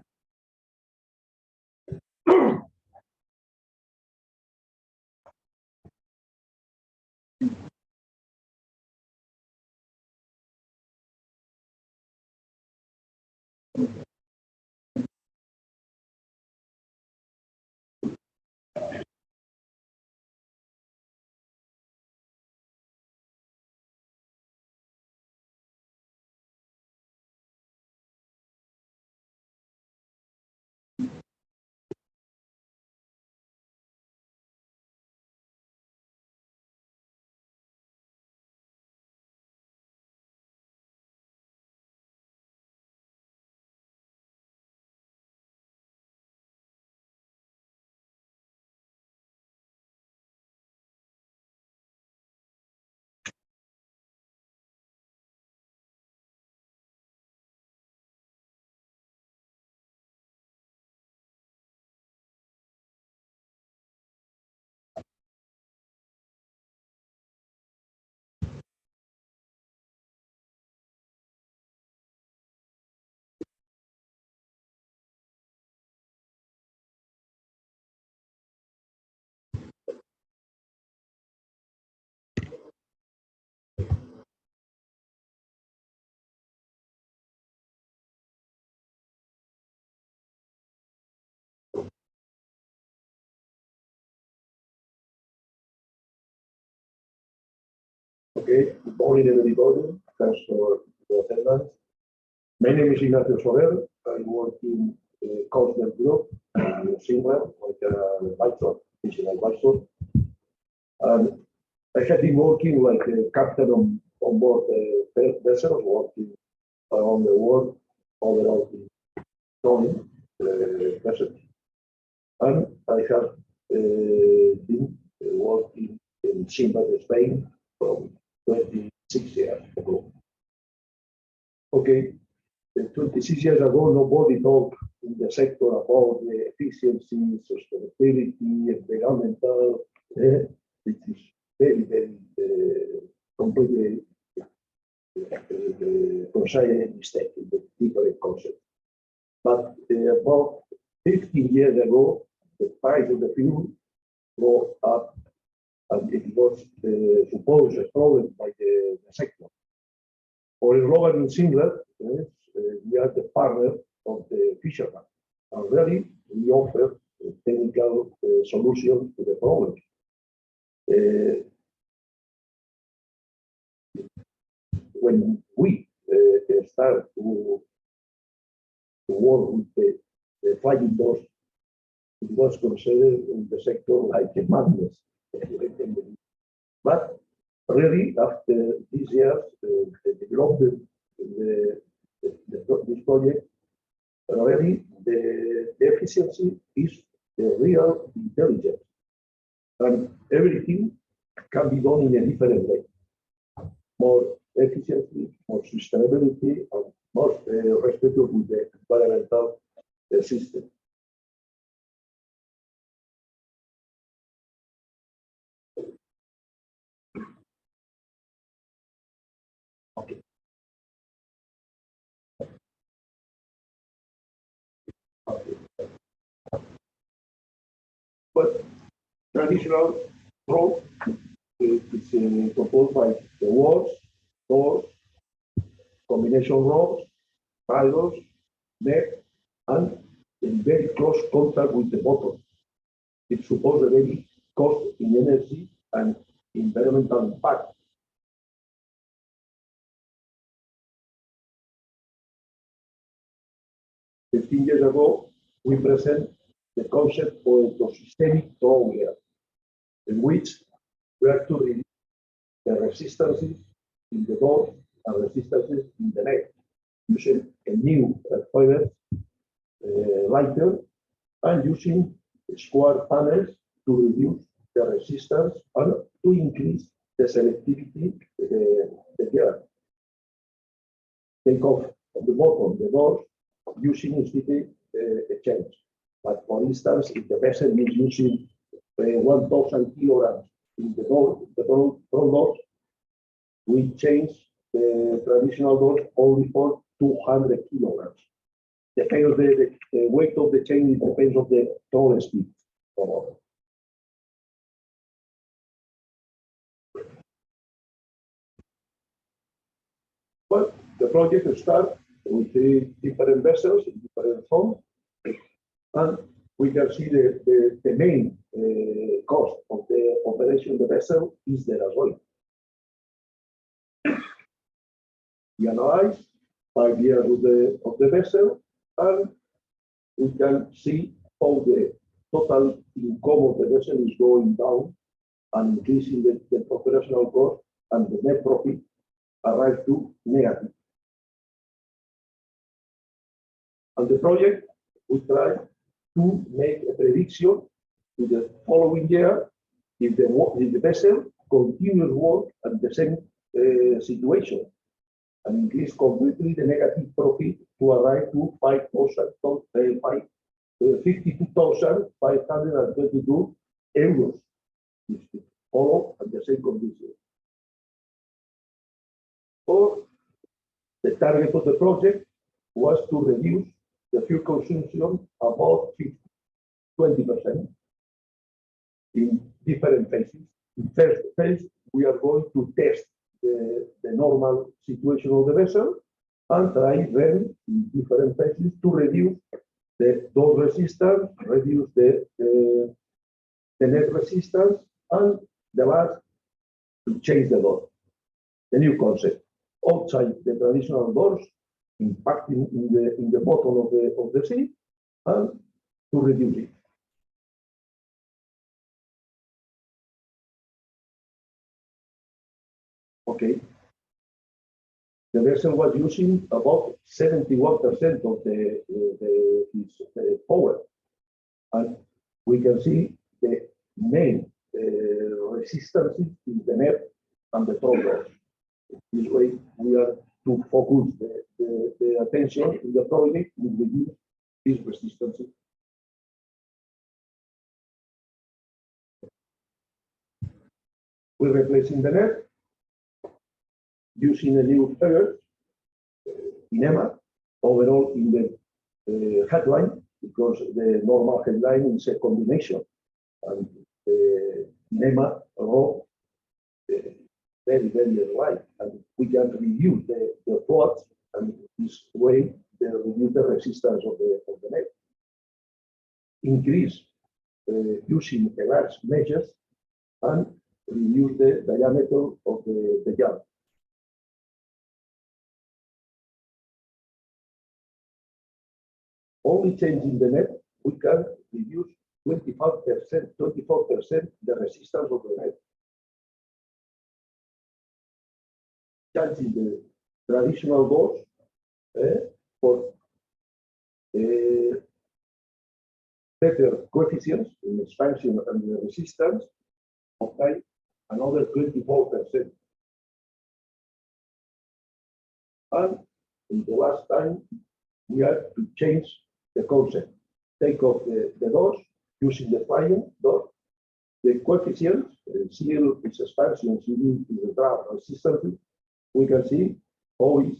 Okay, good morning everybody. Thanks for the attendance. My name is Ignacio Soler. I work in Kongsberg Group in Finland, like an advisor, fishing advisor. And I have been working like a captain on board vessels, working around the world, overall in towing vessels. And I have been working in Simba, Spain, from 26 years ago. Okay, 26 years ago, nobody talked in the sector about the efficiency, sustainability, environmental, which is very, very completely considered mistake in the different concept. But about 15 years ago, the price of the fuel go up, and it was supposed a problem by the sector. For Robert and Singler, we are the partner of the fishermen, and really we offer technical solutions to the problem. When we start to work with the flying doors, it was considered in the sector like a madness. But really, after these years, the development, this project, really the efficiency is real intelligence. And everything can be done in a different way, more efficiently, more sustainability, and more respectful with the environmental system. Okay. But traditional rope is composed by the walls, doors, combination ropes, pilots, net, and in very close contact with the bottom. It supposes a very cost in energy and environmental impact. 15 years ago, we present the concept of ecosystemic trawler, in which we have to reduce the resistances in the door and resistances in the net, using a new fiber lighter and using square panels to reduce the resistance and to increase the selectivity the gear. Take off the bottom, the doors, using instead a change. But for instance, if the vessel is using 1,000 kilograms in the front doors, we change the traditional doors only for 200 kilograms. Depends the weight of the chain, it depends on the troll speed. But the project starts with 3 different vessels in different zones, and we can see the main cost of the operation of the vessel is there as well. We analyze 5 years of the vessel, and we can see how the total income of the vessel is going down and increasing the operational cost, and the net profit arrive to negative. And the project, we try to make a prediction to the following year if the vessel continues work at the same situation, and increase completely the negative profit to arrive to 52,522 euros, if we follow at the same condition. Or the target of the project was to reduce the fuel consumption about 20% in different phases. In first phase, we are going to test the normal situation of the vessel and try then in different phases to reduce the door resistance, reduce the net resistance, and the last to change the door. The new concept outside the traditional doors, impacting in the bottom of the sea, and to reduce it. Okay. The vessel was using about 71% of its power, and we can see the main resistance in the net and the throttle. This way, we are to focus the attention in the project to reduce this resistance. We're replacing the net using a new feather, NEMA, overall in the headline, because the normal headline is a combination, and NEMA rope very, very light, and we can reduce the float, and this way reduce the resistance of the net. Increase using a large measures and reduce the diameter of the yard. Only changing the net, we can reduce 24% the resistance of the net. Changing the traditional doors for better coefficients in expansion and the resistance, obtain another 24%. And in the last time, we had to change the concept. Take off the doors using the flying door. The coefficients, CL is expansion, CL is the draft resistance. We can see how is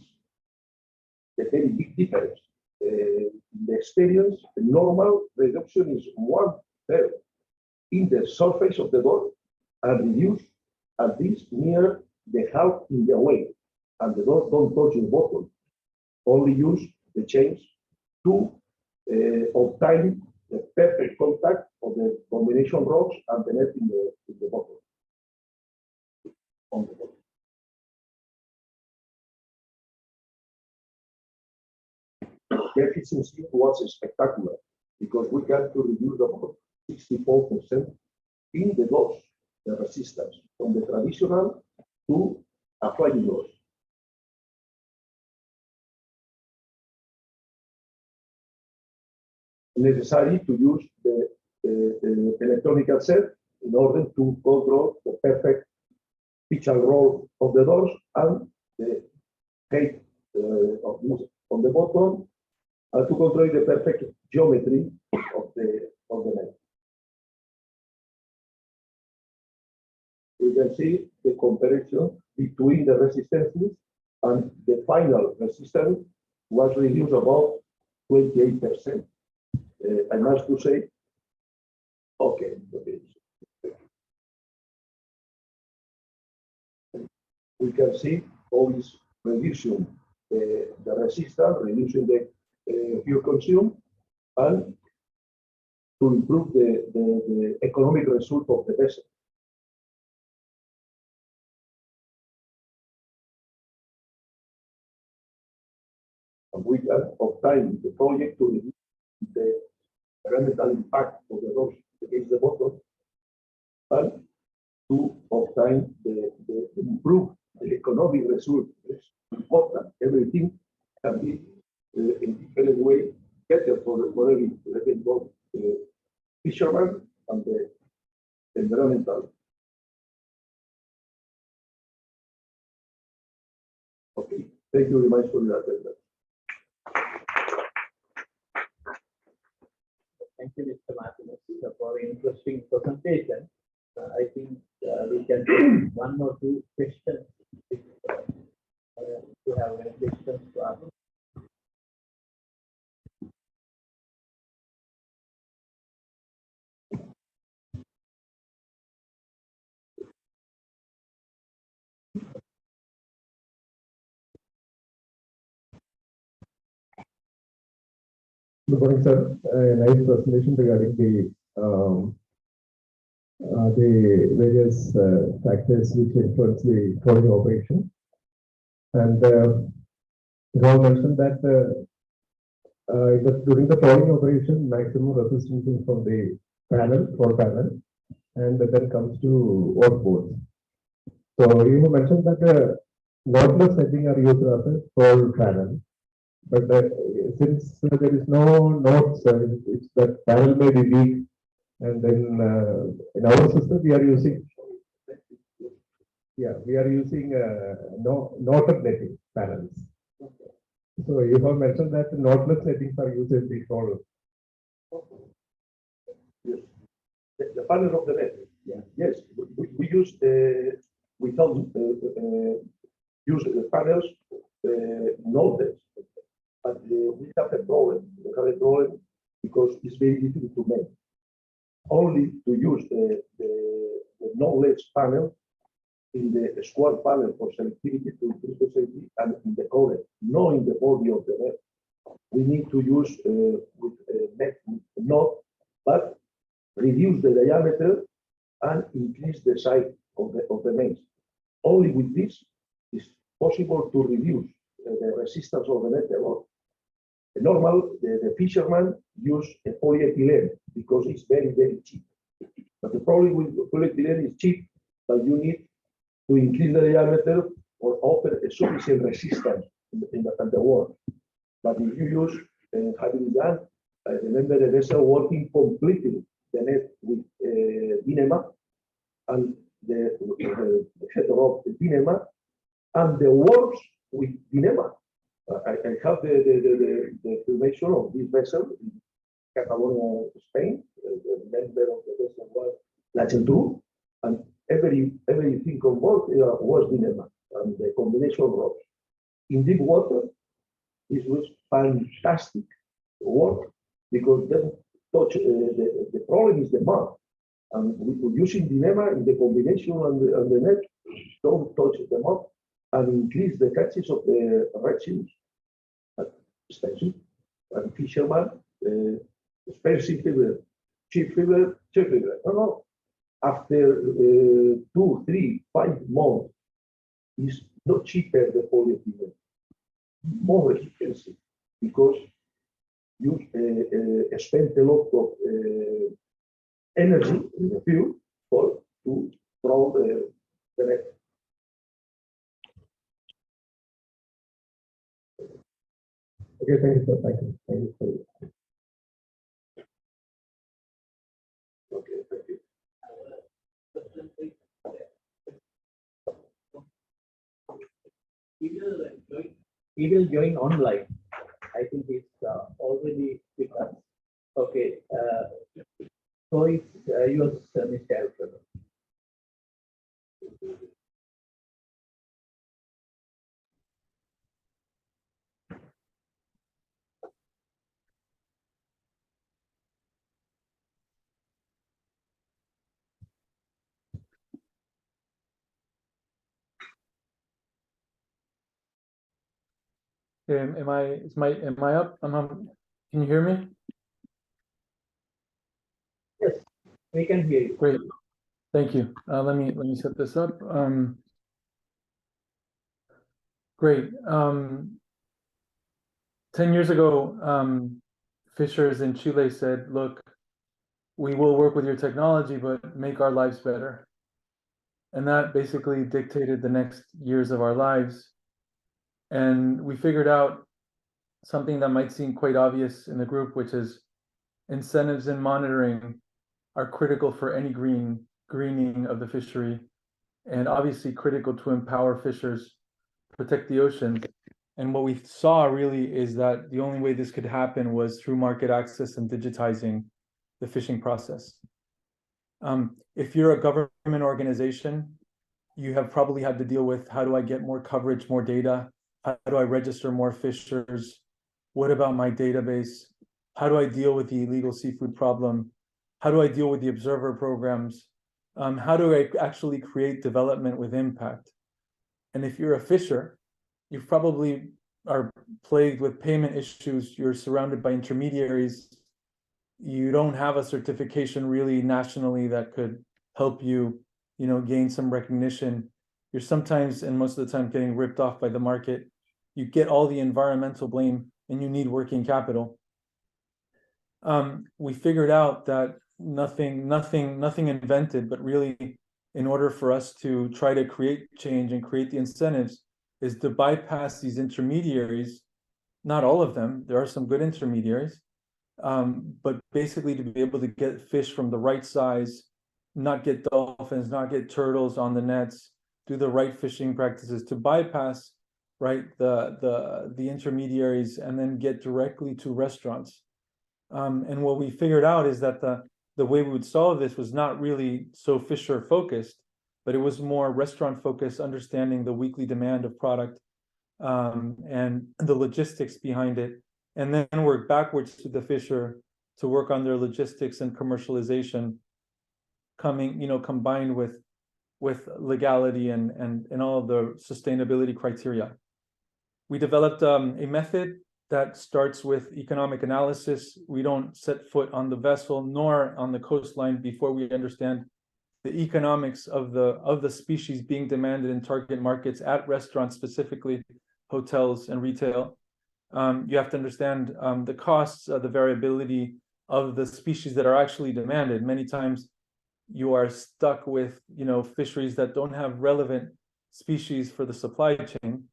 a very big difference. In the experience, the normal reduction is 1/3 in the surface of the door and reduce at least near the half in the weight. And the door don't touch the bottom. Only use the chains to obtain the perfect contact of the combination rocks and the net in the bottom. On the bottom. The efficiency was spectacular because we got to reduce about 64% in the loss, the resistance from the traditional to a flying loss. Necessary to use the electronic set in order to control the perfect pitch and roll of the doors and the height on the bottom, and to control the perfect geometry of the net. We can see the comparison between the resistances, and the final resistance was reduced about 28%. I must to say, okay. We can see how is reducing the resistance, reducing the fuel consumed, and to improve the economic result of the vessel. And we can obtain the project to reduce the environmental impact of the rocks against the bottom, and to obtain the improve the economic result. It's important. Everything can be in different way better for every both fisherman and the environmental. Okay, thank you very much for your attention. Thank you, Mr. Martinez, for an interesting presentation. I think we can take one or two questions if you have any questions to ask. Good morning, sir. A nice presentation regarding the various factors which influence the tolling operation. And you have mentioned that during the tolling operation, maximum resistance is from the control panel, and then comes to outboards. So you have mentioned that the knotless setting are used as a control panel. But since there is no knots, it's that panel may be weak, and then in our system we are using, knotted netting panels. So you have mentioned that knotless nettings are used in the control. Yes. The panel of the net. Yeah. Yes, we use without use the panels knotted. But we have a problem. We have a problem because it's very difficult to make. Only to use the knowledge panel in the square panel for selectivity to increase the safety, and in the core, not in the body of the net. We need to use with net knot, but reduce the diameter and increase the size of the mains. Only with this is possible to reduce the resistance of the net a lot. Normal, the fisherman use a polyethylene because it's very, very cheap. But the problem with polyethylene is cheap, but you need to increase the diameter or offer a sufficient resistance in the wall. But if you use having done I remember the vessel working completely the net with Dinema and the head of Dinema and the works with Dinema. I have the information of this vessel in Catalonia, Spain. The member of the vessel was La Geltrú, and everything on board was Dinema, and the combination of rocks. In deep water, this was fantastic work because then touch the problem is the mud, and we were using Dinema in the combination and the net don't touch the mud and increase the catches of the red seals. Expensive and fisherman, expensive fever, cheap fever, cheap fever. No. After 2, 3, 5 months, it's not cheaper the polyethylene, more expensive because you spend a lot of energy in the field to throw the net. Okay, thank you, sir. Thank you. Thank you, sir. Okay, thank you. He will join online. I think it's already with us. Okay. So it's yours, Mr. Alfredo. Am I up? Can you hear me? Yes, we can hear you. Great, thank you. Let me set this up. Great. 10 years ago, Fisheries in Chile said, "Look, we will work with your technology, but make our lives better." And that basically dictated the next years of our lives. And we figured out something that might seem quite obvious in the group, which is incentives and monitoring are critical for any greening of the fishery, and obviously critical to empower fishers, protect the oceans. And what we saw really is that the only way this could happen was through market access and digitizing the fishing process. If you're a government organization, you have probably had to deal with, how do I get more coverage, more data? How do I register more fishers? What about my database? How do I deal with the illegal seafood problem? How do I deal with the observer programs? How do I actually create development with impact? And if you're a fisher, you probably are plagued with payment issues. You're surrounded by intermediaries. You don't have a certification really nationally that could help you, gain some recognition. You're sometimes, and most of the time, getting ripped off by the market. You get all the environmental blame, and you need working capital. We figured out that nothing invented, but really, in order for us to try to create change and create the incentives, is to bypass these intermediaries. Not all of them. There are some good intermediaries, but basically to be able to get fish from the right size, not get dolphins, not get turtles on the nets, do the right fishing practices, to bypass the intermediaries and then get directly to restaurants. And what we figured out is that the way we would solve this was not really so fisher focused, but it was more restaurant focused, understanding the weekly demand of product and the logistics behind it, and then work backwards to the fisher to work on their logistics and commercialization, combined with legality and all of the sustainability criteria. We developed a method that starts with economic analysis. We don't set foot on the vessel nor on the coastline before we understand the economics of the species being demanded in target markets, at restaurants specifically, hotels and retail. You have to understand the costs, the variability of the species that are actually demanded. Many times you are stuck with fisheries that don't have relevant species for the supply chain.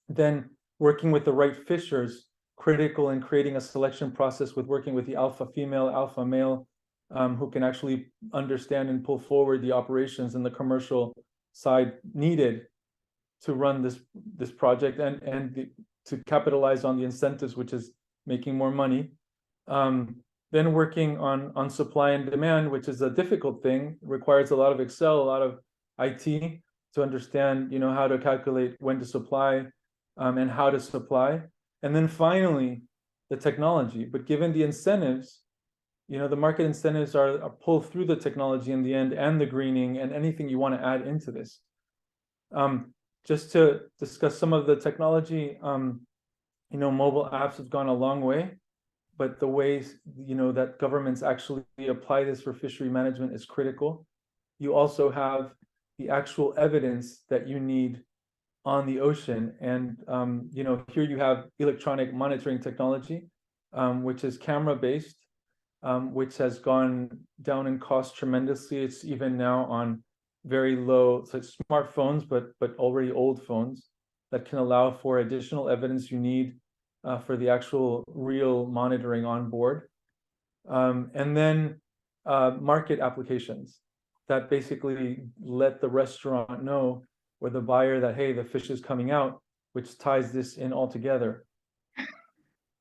Then working with the right fishers critical in creating a selection process with working with the alpha female, alpha male, who can actually understand and pull forward the operations and the commercial side needed to run this project and to capitalize on the incentives, which is making more money. Then working on supply and demand, which is a difficult thing, requires a lot of Excel, a lot of IT to understand, how to calculate when to supply and how to supply. And then finally, the technology. But given the incentives, the market incentives are pulled through the technology in the end, and the greening and anything you want to add into this. Just to discuss some of the technology, mobile apps have gone a long way, but the ways, that governments actually apply this for fishery management is critical. You also have the actual evidence that you need on the ocean. And, here you have electronic monitoring technology, which is camera-based, which has gone down in cost tremendously. It's even now on very low, so it's smartphones, but already old phones that can allow for additional evidence you need for the actual real monitoring on board. And then market applications that basically let the restaurant know, or the buyer, that, hey, the fish is coming out, which ties this in all together.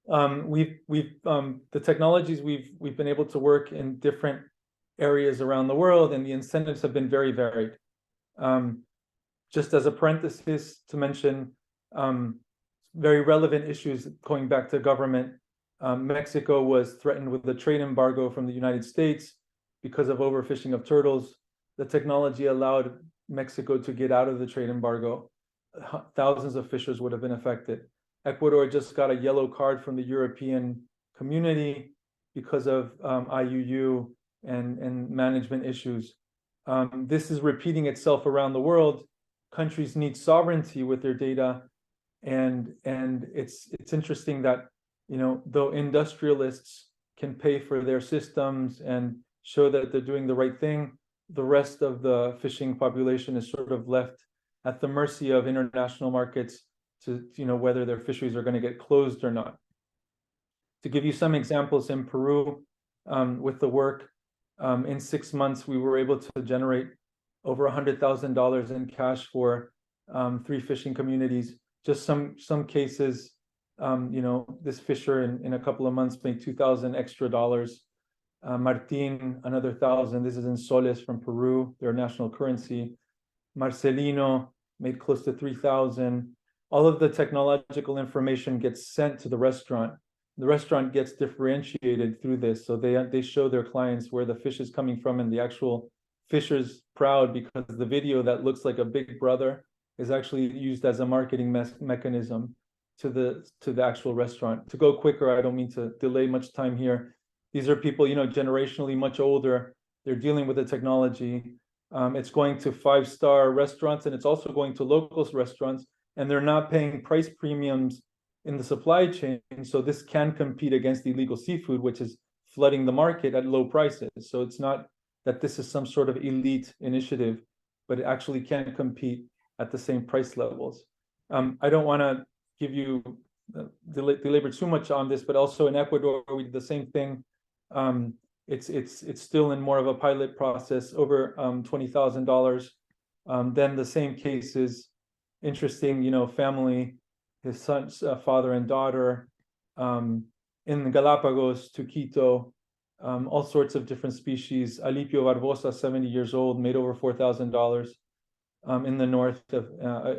The technologies we've been able to work in different areas around the world, and the incentives have been very varied. Just as a parenthesis to mention, very relevant issues going back to government. Mexico was threatened with a trade embargo from the United States because of overfishing of turtles. The technology allowed Mexico to get out of the trade embargo. Thousands of fishers would have been affected. Ecuador just got a yellow card from the European community because of IUU and management issues. This is repeating itself around the world. Countries need sovereignty with their data, and it's interesting that, though industrialists can pay for their systems and show that they're doing the right thing, the rest of the fishing population is sort of left at the mercy of international markets to, whether their fisheries are going to get closed or not. To give you some examples, in Peru, with the work, in 6 months, we were able to generate over $100,000 in cash for 3 fishing communities. Just some cases, this fisher in a couple of months made $2,000 extra dollars. Martin, another 1,000. This is in soles from Peru, their national currency. Marcelino made close to 3,000. All of the technological information gets sent to the restaurant. The restaurant gets differentiated through this, so they show their clients where the fish is coming from, and the actual fisher's proud because the video that looks like a big brother is actually used as a marketing mechanism to the actual restaurant. To go quicker, I don't mean to delay much time here. These are people, generationally much older. They're dealing with the technology. It's going to 5-star restaurants, and it's also going to local restaurants, and they're not paying price premiums in the supply chain. So this can compete against illegal seafood, which is flooding the market at low prices. So it's not that this is some sort of elite initiative, but it actually can compete at the same price levels. I don't want to give you belabor too much on this, but also in Ecuador, we did the same thing. It's still in more of a pilot process, over $20,000. Then the same cases, interesting, family, his son's father and daughter, in the Galapagos to Quito, all sorts of different species. Alipio Barbosa, 70 years old, made over $4,000 in the north of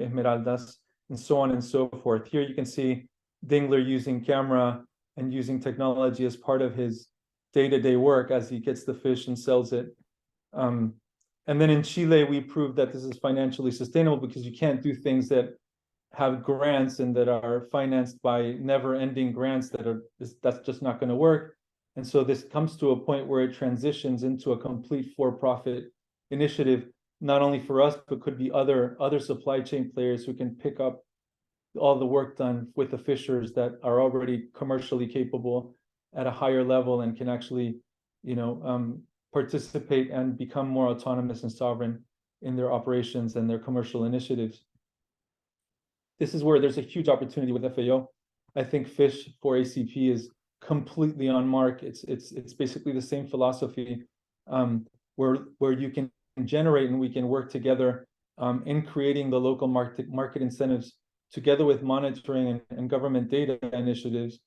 Esmeraldas, and so on and so forth. Here you can see Dingler using camera and using technology as part of his day-to-day work as he gets the fish and sells it. And then in Chile, we proved that this is financially sustainable, because you can't do things that have grants and that are financed by never-ending grants that's just not going to work. And so this comes to a point where it transitions into a complete for-profit initiative, not only for us, but could be other supply chain players who can pick up all the work done with the fishers that are already commercially capable at a higher level and can actually, participate and become more autonomous and sovereign in their operations and their commercial initiatives. This is where there's a huge opportunity with FAO. I think fish for ACP is completely on mark. It's basically the same philosophy, where you can generate and we can work together in creating the local market incentives together with monitoring and government data initiatives,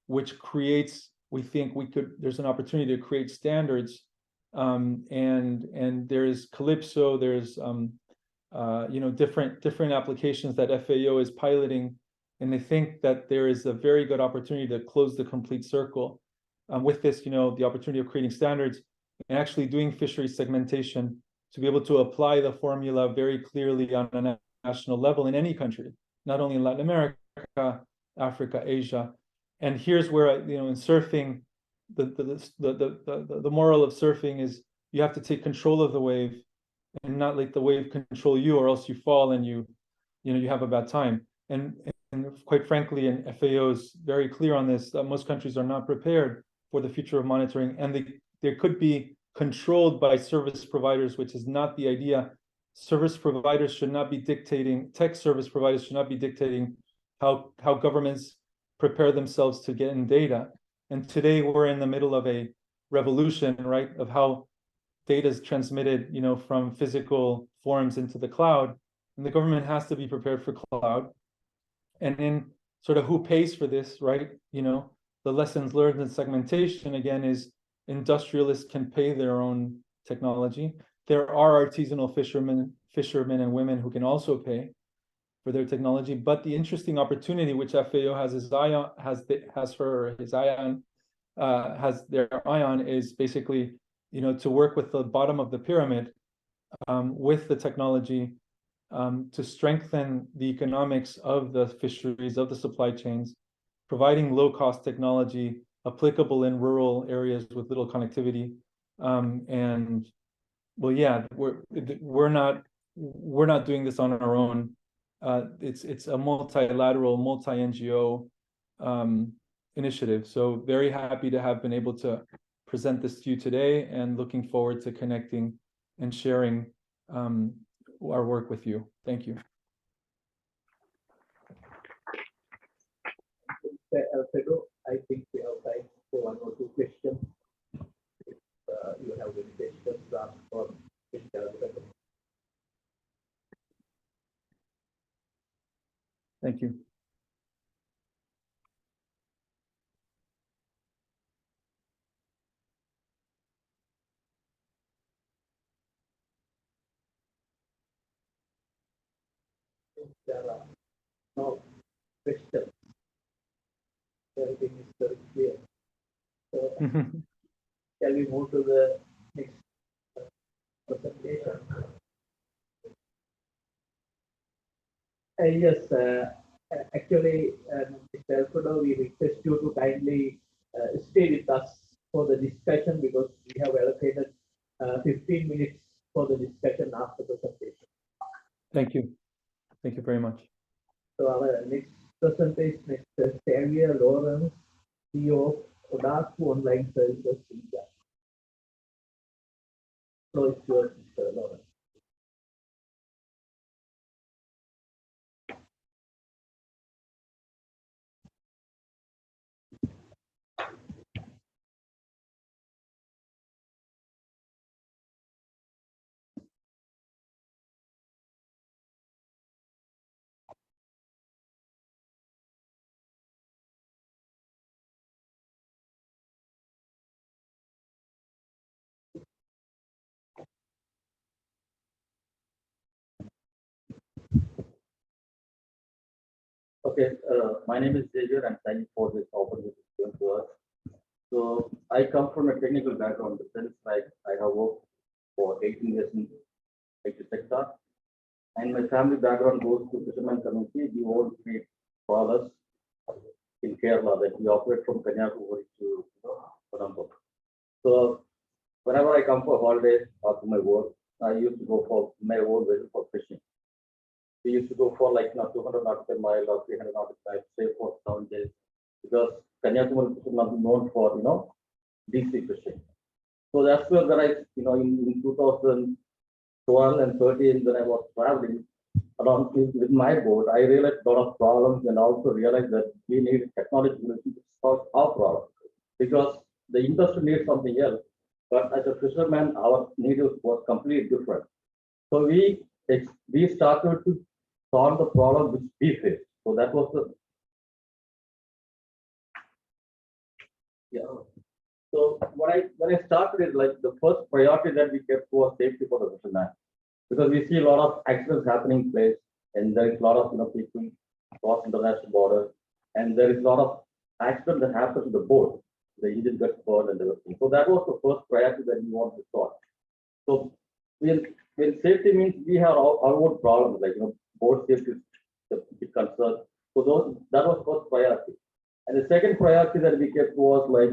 which creates, we think there's an opportunity to create standards, and there's Calypso, there's different applications that FAO is piloting, and they think that there is a very good opportunity to close the complete circle with this, the opportunity of creating standards and actually doing fisheries segmentation to be able to apply the formula very clearly on a national level in any country, not only in Latin America, Africa, Asia. And here's where in surfing, the moral of surfing is you have to take control of the wave and not let the wave control you, or else you fall and you have a bad time. And quite frankly, and FAO is very clear on this, that most countries are not prepared for the future of monitoring, and they could be controlled by service providers, which is not the idea. Service providers should not be dictating, tech service providers should not be dictating how governments prepare themselves to get in data. And today we're in the middle of a revolution, right, of how data is transmitted, from physical forms into the cloud, and the government has to be prepared for cloud. And then sort of who pays for this, right? The lessons learned in segmentation, again, is industrialists can pay their own technology. There are artisanal fishermen and women who can also pay for their technology. But the interesting opportunity which FAO has their eye on is basically, to work with the bottom of the pyramid, with the technology, to strengthen the economics of the fisheries, of the supply chains, providing low-cost technology applicable in rural areas with little connectivity. And well, yeah, we're not doing this on our own. It's a multilateral, multi-NGO initiative. So very happy to have been able to present this to you today, and looking forward to connecting and sharing our work with you. Thank you. Alfredo, I think we have time for one or two questions. If you have any questions to ask for Alfredo. Thank you. There are no questions. Everything is very clear. So, shall we move to the next presentation? Yes, actually, Mr. Alfredo, we request you to kindly stay with us for the discussion, because we have allocated 15 minutes for the discussion after the presentation. Thank you. Thank you very much. So our next presentation is Xavier Lawrence, CEO of Odaku Online Services India. So it's yours, Mr. Lawrence. Okay, my name is Xavier, and thank you for this opportunity given to us. So I come from a technical background, in the sense like I have worked for 18 years in IT sector, and my family background goes to fisherman community. We own 3 trawlers in Kerala that we operate from Kanyakumari to Colombo. So whenever I come for holidays after my work, I used to go for my own vessel for fishing. We used to go for like 200 nautical mile or 300 nautical miles, say for 7 days, because Kanyakumari is not known for deep sea fishing. So that's where I in 2012 and 13 when I was traveling, a lot with my boat, I realized a lot of problems and also realized that we need technology to solve our problem because the industry needs something else. But as a fisherman, our need was completely different. So we started to solve the problem which we faced. So that was the So when I started it, like the first priority that we kept was safety for the fisherman, because we see a lot of accidents happening in place, and there is a lot of people cross international border, and there is a lot of accidents that happen to the boat. The engine gets burned and everything. So that was the first priority that we wanted to solve. So when safety means we have our own problems, like boat safety is a big concern. So that was first priority. And the second priority that we kept was like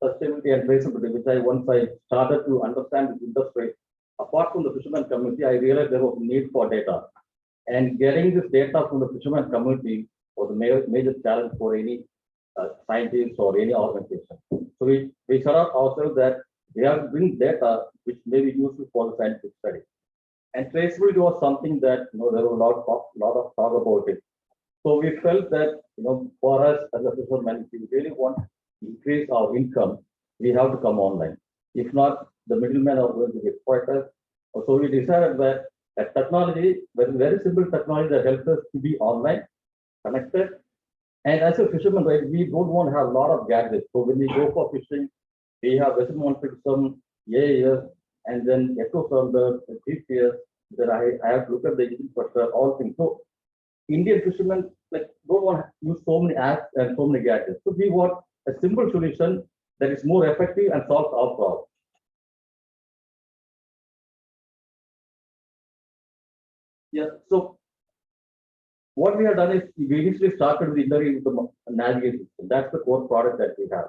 sustainability and traceability, which once I started to understand this industry, apart from the fisherman community, I realized there was a need for data. And getting this data from the fisherman community was a major challenge for any scientist or any organization. So we set up ourselves that we have to bring data which may be useful for the scientific study. And traceability was something that there was a lot of talk about it. So we felt that for us as a fisherman, if we really want to increase our income, we have to come online. If not, the middlemen are going to get exploited. So we decided that a technology, very simple technology that helps us to be online, connected. And as a fisherman, right, we don't want to have a lot of gadgets. So when we go for fishing, we have vessel mounted system, AIS, and then echo sounder, GPS. Then I have to look at the engine pressure, all things. So Indian fishermen don't want to use so many apps and so many gadgets. So we want a simple solution that is more effective and solves our problem. Yeah. So what we have done is we initially started with the navigation system. That's the core product that we have.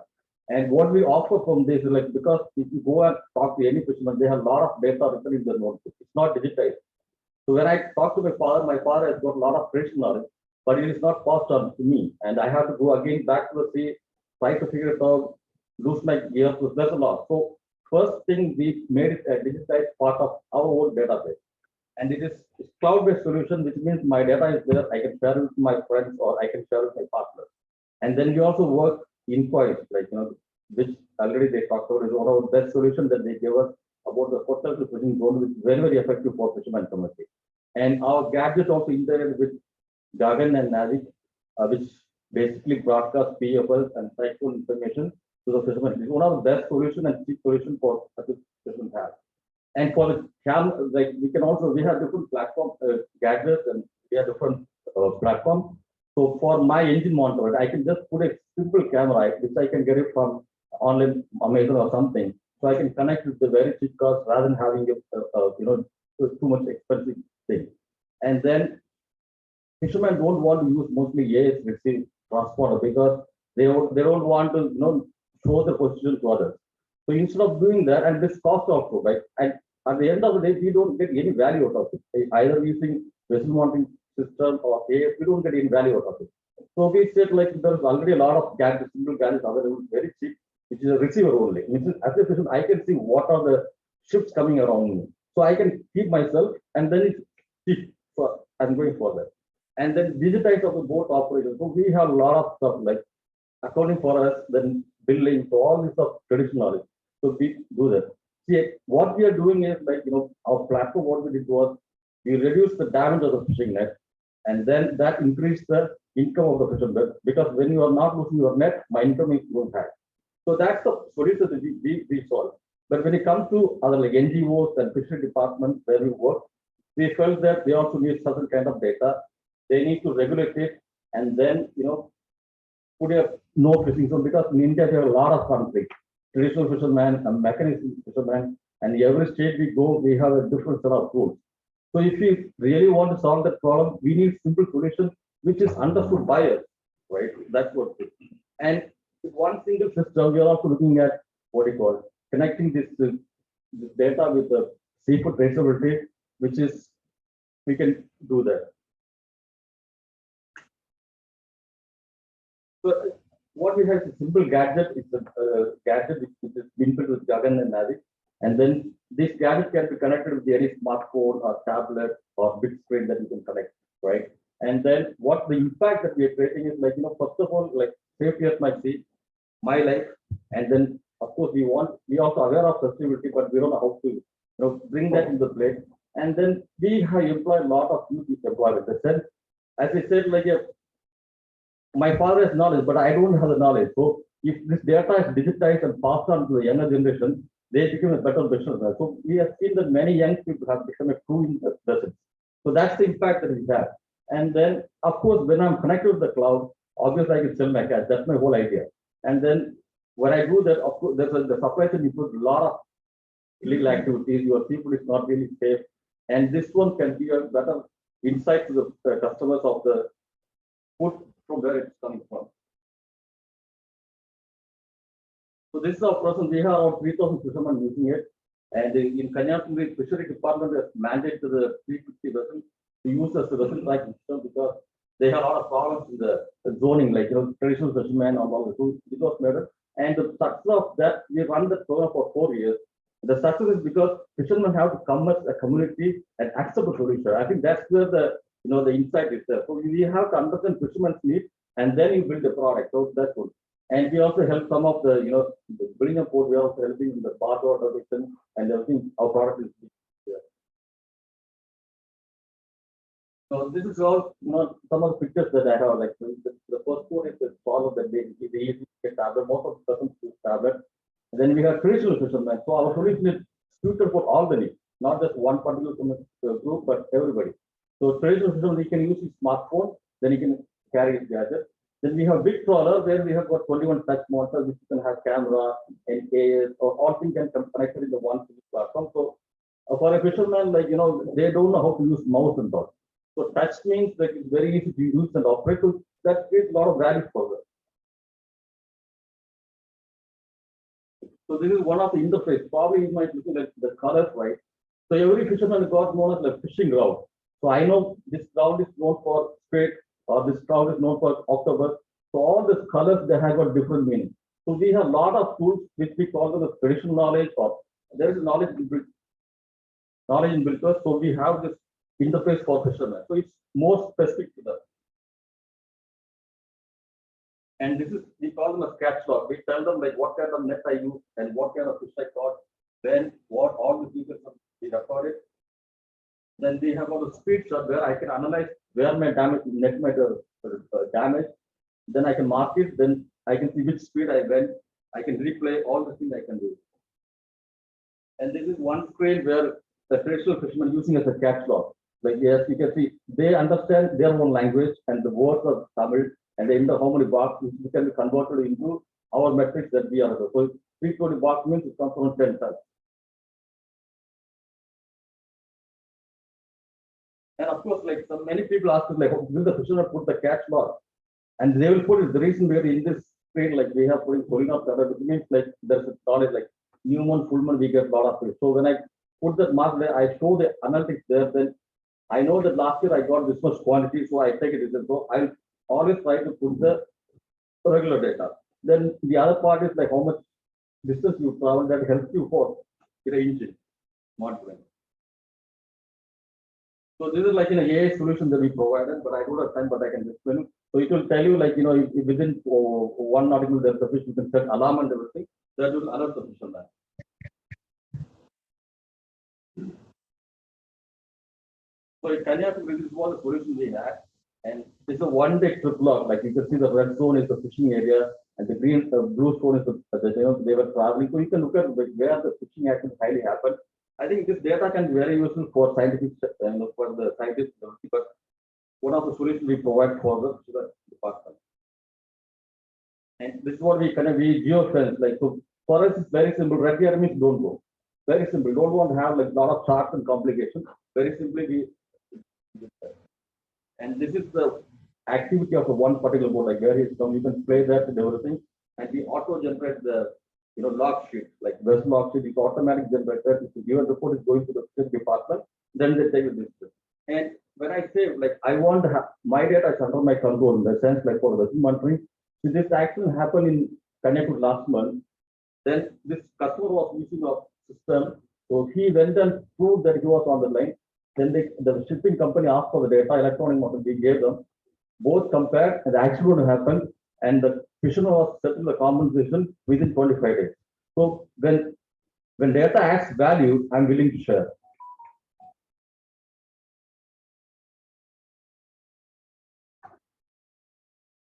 And what we offer from this is because if you go and talk to any fisherman, they have a lot of data written in their notebook. It's not digitized. So when I talk to my father has got a lot of traditional knowledge, but it is not passed on to me. And I have to go again back to the sea, try to figure it out, lose my gear. So there's a lot. So first thing, we made it a digitized part of our own database. And it is a cloud-based solution, which means my data is there. I can share it with my friends or I can share it with my partners. And then we also work inquiries, which already they talked about is one of the best solutions that they gave us about the hotel to fishing zone, which is very, very effective for fisherman community. And our gadget also integrated with Gagan and Navic, which basically broadcast PFS and cycle information to the fisherman. It's one of the best solution and cheap solution for fishermen have. And for the we have different platform gadgets and we have different platforms. So for my engine monitor, I can just put a simple camera, which I can get it from online Amazon or something. So I can connect with the very cheap cost rather than having too much expensive thing. And then fishermen don't want to use mostly AIS receive transponder because they don't want to show the position to others. So instead of doing that, and this cost also, right? And at the end of the day, we don't get any value out of it. Either using vessel mounting system or AIS, we don't get any value out of it. So we said there's already a lot of gadgets, simple gadgets available, very cheap, which is a receiver only. As a fisherman, I can see what are the ships coming around me. So I can keep myself and then it's cheap. So I'm going for that. And then digitize of the boat operation. So we have a lot of stuff like accounting for us, then billing, so all this stuff traditional. So we do that. See, what we are doing is our platform, what we did was we reduce the damage of the fishing net, and then that increased the income of the fisherman because when you are not losing your net, my income is going high. So that's the solution that we solve. But when it comes to other NGOs and fishery departments where we work, we felt that they also need certain kind of data. They need to regulate it and then put a no fishing zone because in India we have a lot of conflict. Traditional fishermen and mechanical fishermen, and every state we go, we have a different set of rules. So if we really want to solve that problem, we need simple solution which is understood by us, right? That's what it is. And with one single system, we are also looking at what you call connecting this data with the seafood traceability, which is we can do that. So what we have is a simple gadget. It's a gadget which is been built with Gagan and Navic. And then this gadget can be connected with any smartphone or tablet or big screen that you can connect, right? And then what the impact that we are creating is like, first of all, like safety at my seat, my life, and then of course we also aware of sustainability, but we don't know how to bring that into play. And then we have employed a lot of youth employment. The sense, as I said, like my father has knowledge, but I don't have the knowledge. So if this data is digitized and passed on to the younger generation, they become a better businessman. So we have seen that many young people have become a true investors. So that's the impact that we have. And then, of course, when I'm connected with the cloud, obviously I can sell my cash. That's my whole idea. And then when I do that, of course, the supply chain includes a lot of illegal activities. Your people is not really safe. And this one can give a better insight to the customers of the food from where it's coming from. So this is our process. We have around 3,000 fishermen using it. And in Kanyakumari, Fishery Department has mandated the 350 vessels to use as a vessel tracking system because they have a lot of problems in the zoning, like traditional fishermen and all the tools. It was made. And the success of that, we run the program for 4 years. The success is because fishermen have to come as a community and accept the solution. I think that's where the the insight is there. So we have to understand fishermen's needs and then you build the product. So that's good. And we also help some of the the building a port. We are also helping in the bath water addiction and everything. Our product is there. So this is all some of the pictures that I have. Like the first one is the follow that they usually get tablet. Most of the persons use tablet. And then we have traditional fishermen. So our solution is suited for all the needs, not just one particular group, but everybody. So traditional fishermen, they can use his smartphone, then he can carry his gadget. Then we have big trawler where we have got 21 touch motors, which can have camera and AS, or all things can come connected in the one platform. So for a fisherman, like they don't know how to use mouse and all. So touch means like it's very easy to use and operate. So that creates a lot of value for them. So this is one of the interface. Probably you might look at the colors, right? So every fisherman got known as like fishing ground. So I know this ground is known for straight, or this ground is known for octopus. So all these colors, they have got different meaning. So we have a lot of tools which we call them the traditional knowledge, or there is knowledge inbuilt. So we have this interface for fishermen. So it's more specific to that. And this is, we call them a sketch log. We tell them like what kind of net I use and what kind of fish I caught, then what all the details we recorded. Then we have all the speed shot where I can analyze where my net might damage. Then I can mark it. Then I can see which speed I went. I can replay all the things I can do. And this is one screen where the traditional fishermen using as a catch log. Like yes, you can see they understand their own language and the words of Tamil, and they know how many boxes which can be converted into our metrics that we are. So 320 box means it comes from 10 tons. And of course, like many people ask us, like, will the fisherman put the catch log? And they will put it. The reason we are in this screen, like we have putting of color, which means like there's a knowledge like new moon, full moon, we get a lot of fish. So when I put that mark there, I show the analytics there, then I know that last year I got this much quantity, so I take it. So I'll always try to put the regular data. Then the other part is like how much distance you travel that helps you for engine monitoring. So this is like an AI solution that we provided, but I don't have time, but I can explain it. So it will tell you like, if within one article there's a fish, you can set alarm and everything, that will alert the fisherman. So in Kanyakumari, this is one of the solutions we had. And it's a one-day trip log. Like you can see the red zone is the fishing area and the green, blue zone is they were traveling. So you can look at where the fishing action highly happened. I think this data can be very useful for scientific, for the scientists, but one of the solutions we provide for the department. And this is what we geofence. Like so for us, it's very simple. Red here means don't go. Very simple. Don't want to have like a lot of charts and complications. Very simply, we. And this is the activity of one particular board, like where he's come, you can play that and everything, and we auto generate the log sheet, like West log sheet, it's automatic generated. If you give a report is going to the Fisheries department, then they take this. And when I say like I want to have my data is under my control in the sense like for the vessel monitoring, if this action happened in Kanyakumari last month, then this customer was using a system. So he went and proved that he was on the line. Then the shipping company asked for the data, electronic model, we gave them. Both compared, and the accident happened, and the fisherman was settled the compensation within 25 days. So when data adds value, I'm willing to share.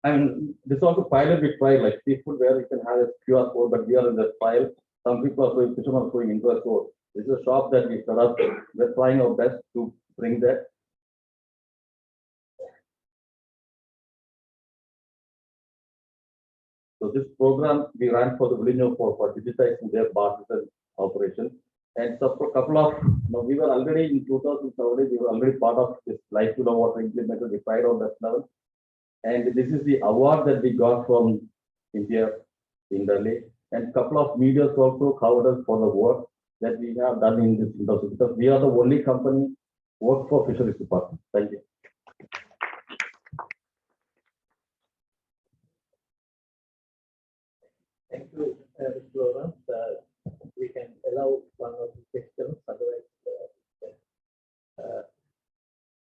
And this also pilot we try like seafood where you can have a QR code, but we are in the file. Some people are showing, fishermen are showing interest. So this is a shop that we set up. We're trying our best to bring that. So this program we ran for the village for digitizing their partisan operation. And so for a couple of, we were already in 2007, we were already part of this life to the water implemented, we tried on that level. And this is the award that we got from India in Delhi. And a couple of media also covered us for the work that we have done in this industry, because we are the only company work for Fisheries Department. Thank you. Thank you, Mr. Lawrence. We can allow one or two questions, otherwise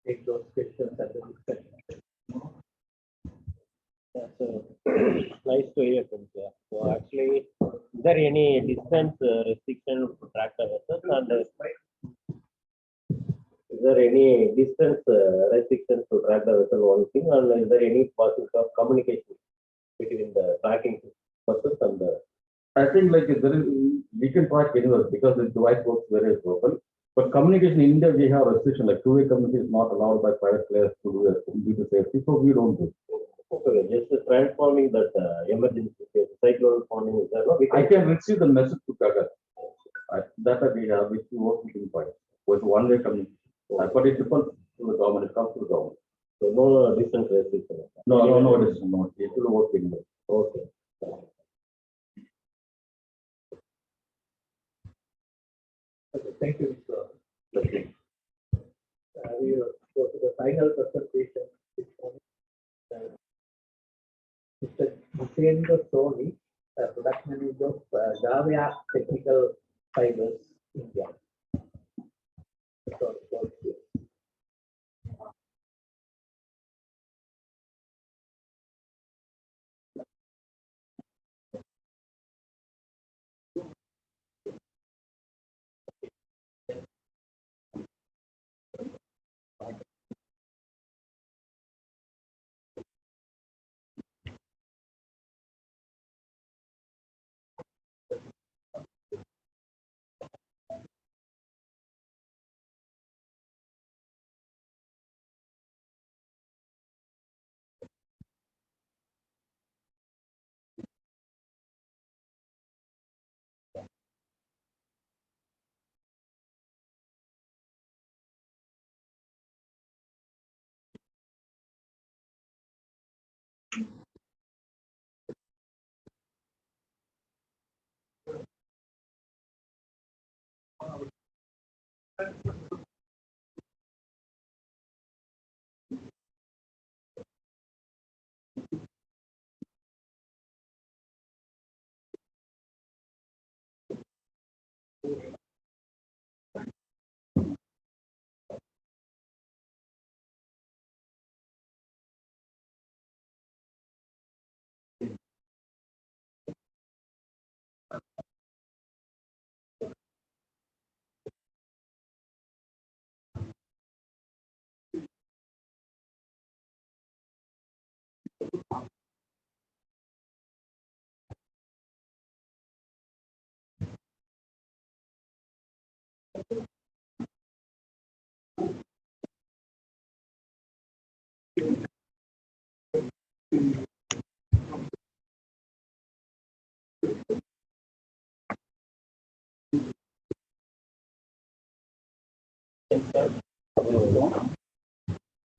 take those questions at the discussion. Yeah, so nice to hear from you. So actually, is there any distance restriction for tractor vessels, and is there any distance restrictions to tractor vessel? One thing, and is there any possibility of communication between the tracking vessels and the? I think like there is, we can track anywhere because the device works very global. But communication in India, we have restriction like two-way communication is not allowed by private players to do that due to safety, so we don't do. Okay, just transforming that emergency cyclone forming is there. No? I can receive the message to Gaga. That we have, which we work with point with one-way communication. But it depends to the government. It comes to the government. So no distance restriction. No distance. No, it will work in there. Okay. Thank you, Mr. We will go to the final presentation. Mr. Jitendra Soni, production manager of Gavia Technical Fibers, India.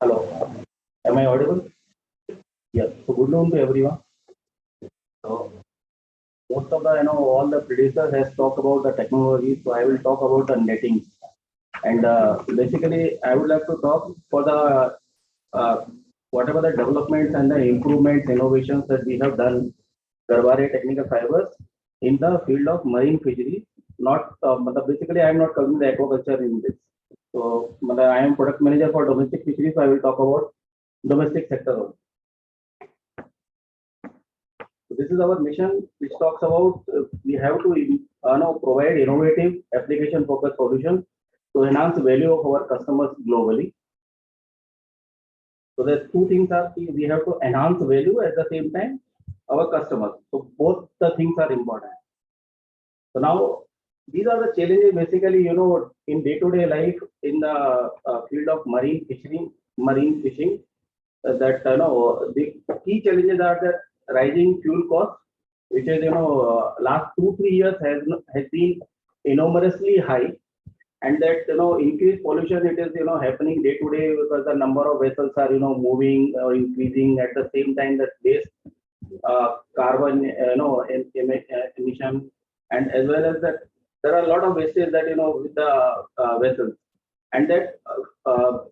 Hello, am I audible? Yes. So good noon to everyone. So most of the all the producers has talked about the technology, so I will talk about the netting. And basically, I would like to talk for the whatever the developments and the improvements, innovations that we have done, Garbhare Technical Fibers in the field of marine fisheries not, basically I am not covering the aquaculture in this. So I am product manager for domestic fisheries, so I will talk about domestic sector also. So this is our mission, which talks about we have to provide innovative application-focused solutions to enhance the value of our customers globally. So the two things are we have to enhance value at the same time our customers. So both the things are important. So now these are the challenges basically in day-to-day life in the field of marine fishing. That the key challenges are that rising fuel costs, which is last 2-3 years has been enormously high, and that increased pollution, it is happening day to day because the number of vessels are moving or increasing. At the same time, that waste carbon emission, and as well as that there are a lot of wastage that with the vessels, and that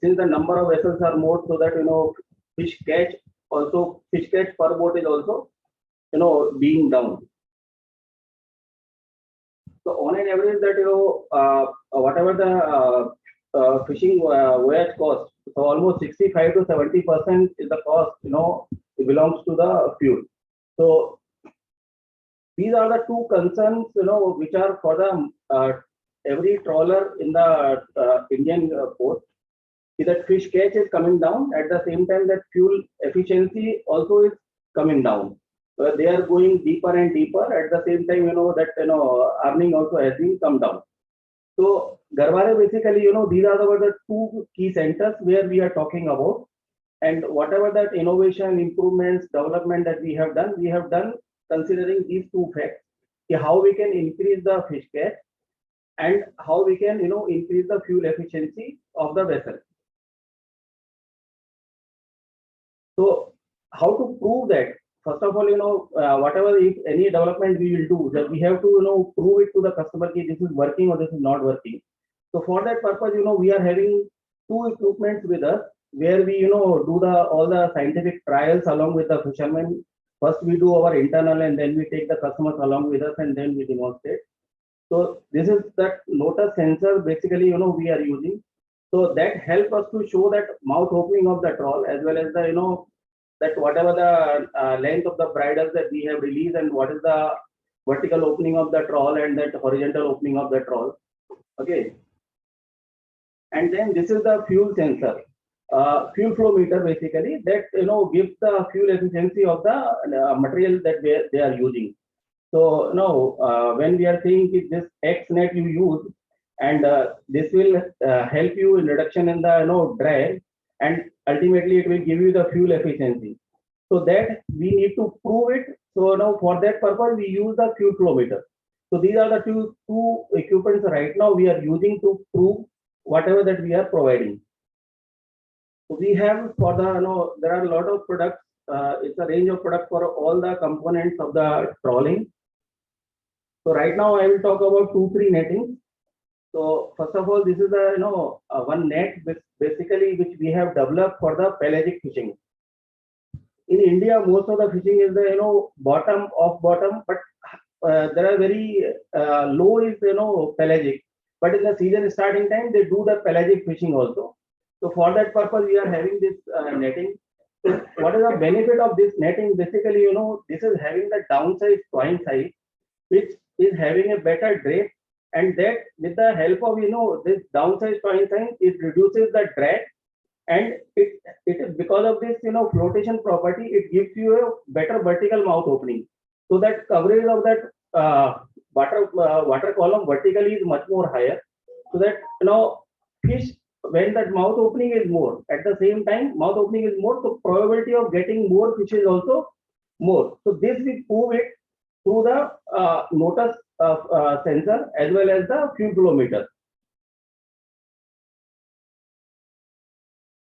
since the number of vessels are more, so that fish catch per boat is also being down. So on an average, that whatever the fishing voyage cost, so almost 65 to 70% is the cost. It belongs to the fuel. So these are the two concerns, which are for the every trawler in the Indian port. Is that fish catch is coming down, at the same time that fuel efficiency also is coming down. They are going deeper and deeper. At the same time, that earning also has been come down. So Garware basically, these are the two key centers where we are talking about, and whatever that innovation, improvements, development that we have done considering these two facts: how we can increase the fish catch and how we can increase the fuel efficiency of the vessel. So how to prove that? First of all, whatever if any development we will do, that we have to prove it to the customer that this is working or this is not working. So for that purpose, we are having two equipments with us where we do all the scientific trials along with the fishermen. First we do our internal, and then we take the customers along with us, and then we demonstrate. So this is that Lotus sensor basically we are using. So that helps us to show that mouth opening of the trawl, as well as the that whatever the length of the bridles that we have released, and what is the vertical opening of the trawl and that horizontal opening of the trawl. Okay. And then this is the fuel sensor, fuel flow meter basically, that gives the fuel efficiency of the material that they are using. So now when we are saying this X net you use, and this will help you in reduction in the drag, and ultimately it will give you the fuel efficiency. So that we need to prove it. So now for that purpose we use the fuel flow meter. So these are the two equipments right now we are using to prove whatever that we are providing. So we have for the there are a lot of products. It's a range of products for all the components of the trawling. So right now I will talk about 2-3 netting. So first of all, this is a one net basically which we have developed for the pelagic fishing. In India, most of the fishing is the bottom, but there are very low is pelagic. But in the season starting time, they do the pelagic fishing also. So for that purpose, we are having this netting. So what is the benefit of this netting? Basically, this is having the downside twine size, which is having a better drape. And that with the help of this downside twine size, it reduces the drag, and it is because of this flotation property, it gives you a better vertical mouth opening. So that coverage of that water column vertically is much more higher. So that fish, when that mouth opening is more, at the same time mouth opening is more, so probability of getting more fish is also more. So this we prove it through the Lotus sensor as well as the fuel flow meter.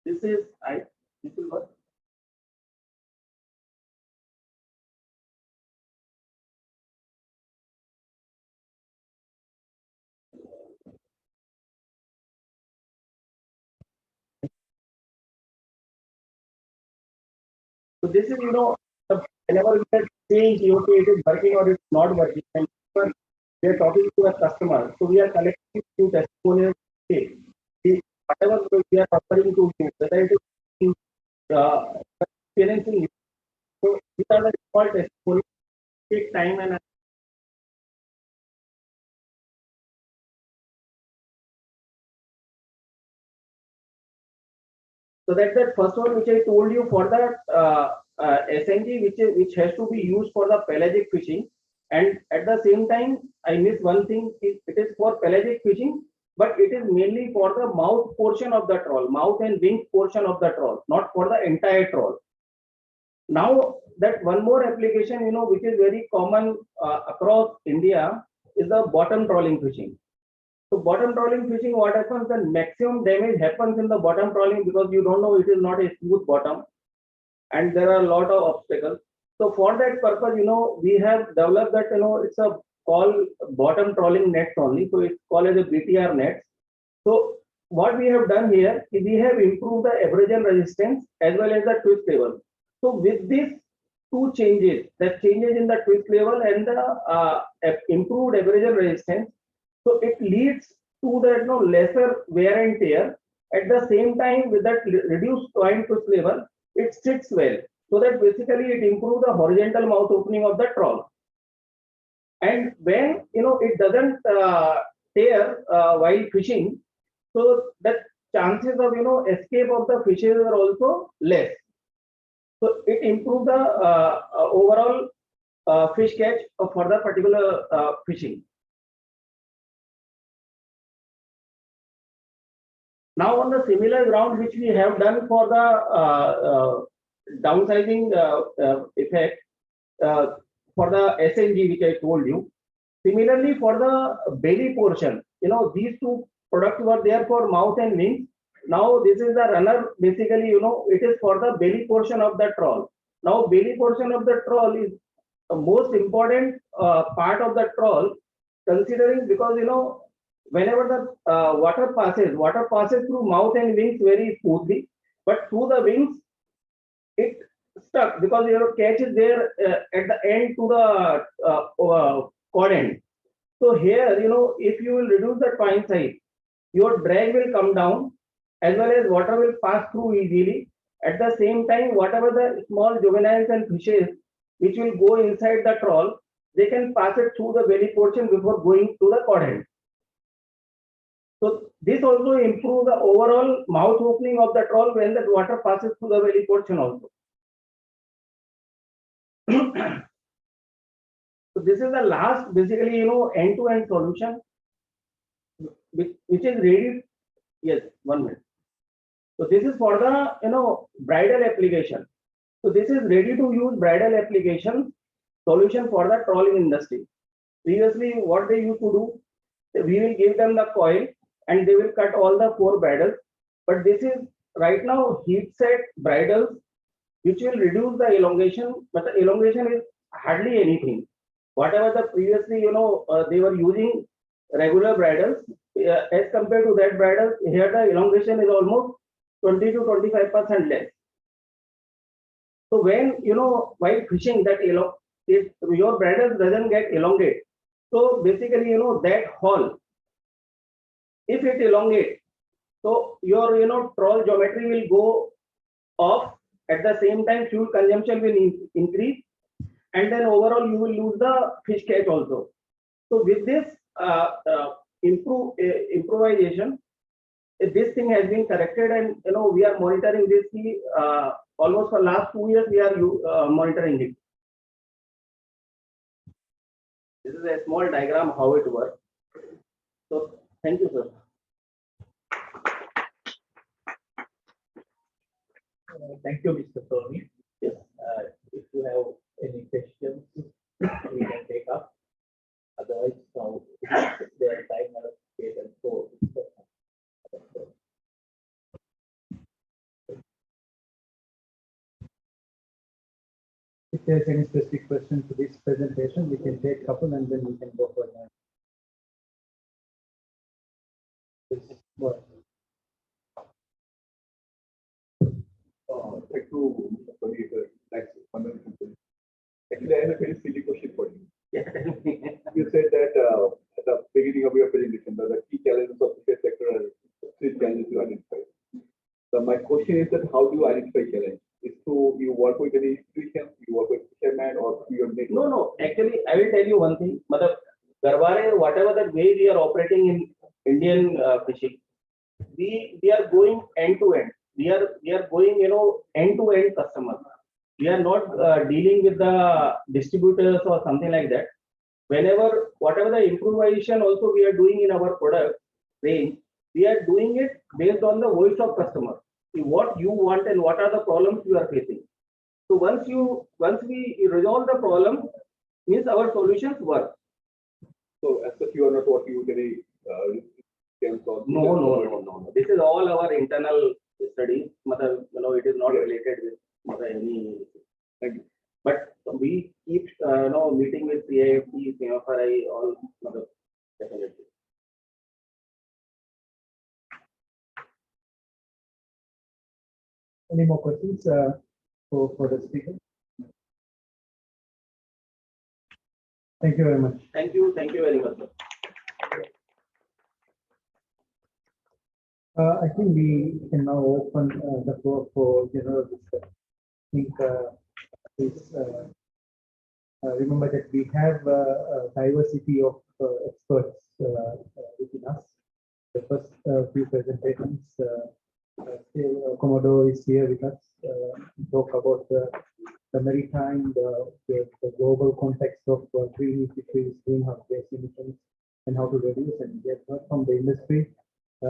This is this will work. So this is whenever we are saying okay, it is working or it's not working. we are talking to a customer, so we are collecting few testimonials. Okay, whatever we are offering to you, whether it is experiencing, so these are the small testimonials. Take time and so that's the first one which I told you for the SNG, which has to be used for the pelagic fishing, and at the same time I missed one thing. It is for pelagic fishing, but it is mainly for the mouth portion of the trawl, mouth and wing portion of the trawl, not for the entire trawl. Now that one more application, which is very common across India, is the bottom trawling fishing. So bottom trawling fishing, what happens? The maximum damage happens in the bottom trawling because you don't know, it is not a smooth bottom, and there are a lot of obstacles. So for that purpose, we have developed that, it's a called bottom trawling nets only. So it's called as a BTR nets. So what we have done here is we have improved the abrasion resistance as well as the twist level. So with these two changes, the changes in the twist level and the improved abrasion resistance, so it leads to the lesser wear and tear. At the same time, with that reduced point twist level, it sits well. So that basically it improves the horizontal mouth opening of the trawl. And when it doesn't tear while fishing, so the chances of escape of the fishes are also less. So it improves the overall fish catch for the particular fishing. Now on the similar ground which we have done for the downsizing effect for the SNG which I told you. Similarly for the belly portion, these two products were there for mouth and wings. Now this is the runner, basically, it is for the belly portion of the trawl. Now belly portion of the trawl is the most important part of the trawl, considering because whenever the water passes through mouth and wings very smoothly, but through the wings it stuck because your catch is there at the end to the cord end. So here, if you will reduce the twine size, your drag will come down as well as water will pass through easily. At the same time, whatever the small juveniles and fishes which will go inside the trawl, they can pass it through the belly portion before going to the cord end. So this also improves the overall mouth opening of the trawl when the water passes through the belly portion also. So this is the last, basically, end-to-end solution, which is ready. Yes, 1 minute. So this is for the bridal application. So this is ready to use bridal application solution for the trawling industry. Previously, what they used to do, we will give them the coil and they will cut all the 4 bridles. But this is right now heat set bridles, which will reduce the elongation, but the elongation is hardly anything. Whatever the previously, they were using regular bridles, as compared to that bridle, here the elongation is almost 20 to 25% less. So when, while fishing that, if your bridle doesn't get elongate, so basically, that haul, if it elongates, so your, trawl geometry will go off. At the same time, fuel consumption will increase, and then overall you will lose the fish catch also. So with this improvisation, this thing has been corrected, and we are monitoring this almost for last 2 years. We are monitoring it. This is a small diagram how it works. So thank you, sir. Thank you, Mr. Tony. Yes. If you have any questions, we can take up. Otherwise, now their time allocated and so. If there's any specific question to this presentation, we can take a couple and then we can go for that. Thank you, Mr. Tony. Thanks. Actually, I have a very silly question for you. You said that question is that how do you identify challenge? Is to you work with any institution, you work with fisherman, or you make No, no. Actually, I will tell you one thing. Matlab, Garware, whatever that way we are operating in Indian fishing, we are going end to end. We are going end to end customer. We are not dealing with the distributors or something like that. Whenever whatever the improvisation also we are doing in our product range, we are doing it based on the voice of customer. What you want and what are the problems you are facing. So once we resolve the problem, means our solutions work. so as such you are not working with any No. This is all our internal studies. It is not related with any. Thank you. But we keep meeting with CIFT, CMFRI, all definitely. Any more questions for the speaker? Thank you very much. Thank you very much, sir. I think we can now open the floor for general discussion. I think remember that we have a diversity of experts within us. The first few presentations, Commodore is here with us to talk about the maritime, the global context of green fisheries, greenhouse gas emissions, and how to reduce. And we have heard from the industry a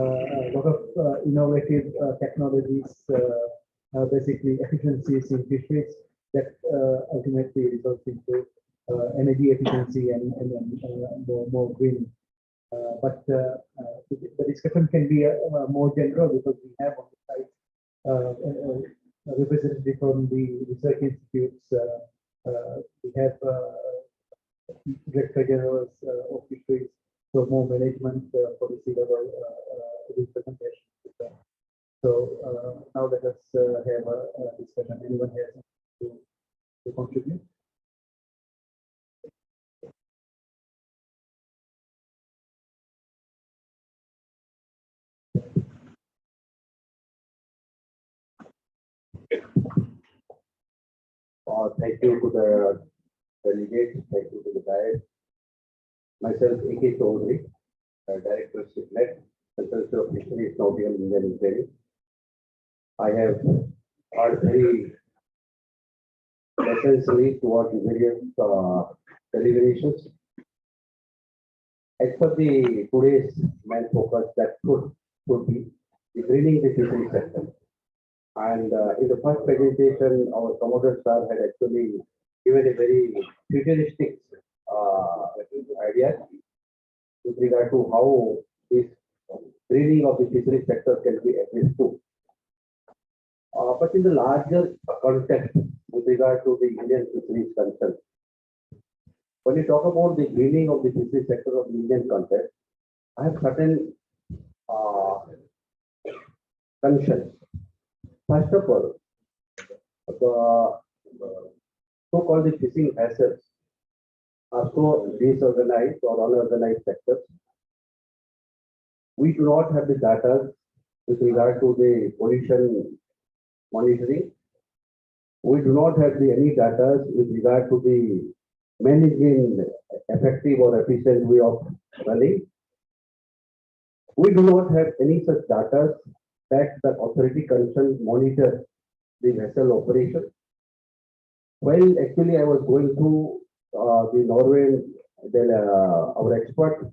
lot of innovative technologies, basically efficiencies in fisheries that ultimately results into energy efficiency and more green. But the discussion can be more general because we have on the side a representative from the research institutes. We have director generals of fisheries, so more management policy level representation. So now let us have a discussion. Anyone has to contribute? Thank you to the delegates, thank you to the diet. Myself, A.K. Chaudhary, Director SIPNET, Consultant of Fisheries, Nautical Engineering Training. I have heard very essentially towards various deliberations. As per the today's main focus, that could be the greening the fishery sector. And in the first presentation, our Commodore sir had actually given a very futuristic idea with regard to how this greening of the fishery sector can be addressed to. But in the larger context with regard to the Indian fisheries concern, when you talk about the greening of the fishery sector of the Indian context, I have certain concerns. First of all, the so-called the fishing assets are so disorganized or unorganized sectors. We do not have the data with regard to the pollution monitoring. We do not have any data with regard to the managing effective or efficient way of running. We do not have any such data that the authority concerned monitor the vessel operation. Well, actually, I was going through the Norway, our expert.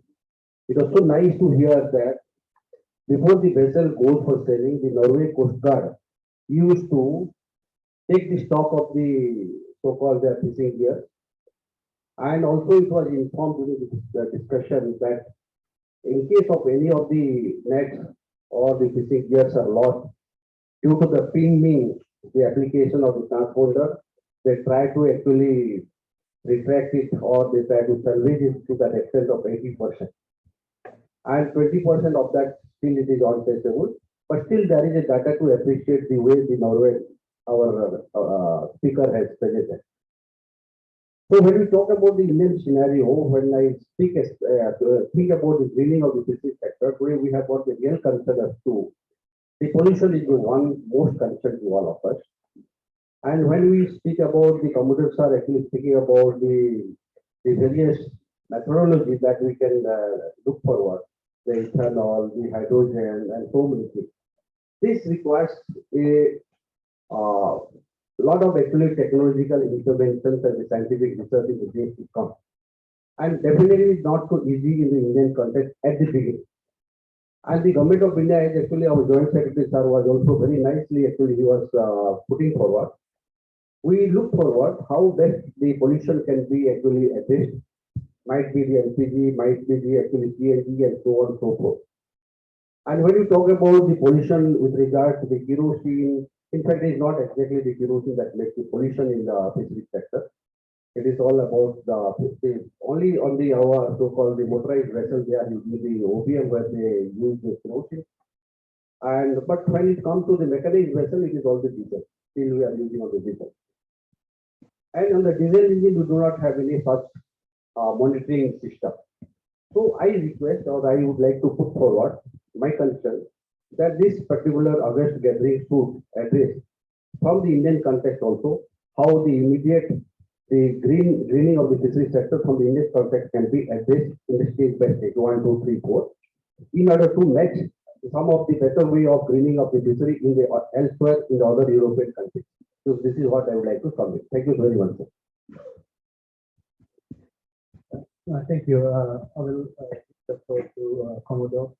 It was so nice to hear that before the vessel goes for sailing, the Norway Coast Guard used to take the stock of the so-called fishing gear. And also it was informed during the discussion that in case of any of the nets or the fishing gears are lost due to the pinging, the application of the transponder, they try to actually retract it or they try to salvage it to that extent of 80%. And 20% of that still it is untraceable. But still there is a data to appreciate the way the Norway, our speaker has presented. So when we talk about the Indian scenario, when I think about the greening of the fisheries sector, today we have got the real concern as to The pollution is the one most concern to all of us. And when we speak about the commuters are actually speaking about the various methodologies that we can look forward, the ethanol, the hydrogen, and so many things. This requires a lot of actually technological interventions and the scientific research in the days to come. And definitely not so easy in the Indian context at the beginning. And the government of India is actually our joint secretary sir was also very nicely actually he was putting forward. We look forward how best the pollution can be actually addressed. Might be the LPG, might be the actually CNG and so on and so forth. And when you talk about the pollution with regard to the kerosene, in fact, it is not exactly the kerosene that makes the pollution in the fisheries sector. It is all about the only on the our so-called the motorized vessels they are using the OPM where they use the kerosene. And but when it comes to the mechanized vessel, it is all the diesel. Still we are using on the diesel. And on the diesel engine, we do not have any such monitoring system. So I request or I would like to put forward my concern that this particular August gathering should address from the Indian context also how the immediate the greening of the fisheries sector from the Indian context can be addressed in the stage by stage 1, 2, 3, 4 in order to match some of the better way of greening of the fishery in the elsewhere in the other European countries. So this is what I would like to comment. Thank you very much, sir. Thank you. I will give the floor to Commodore.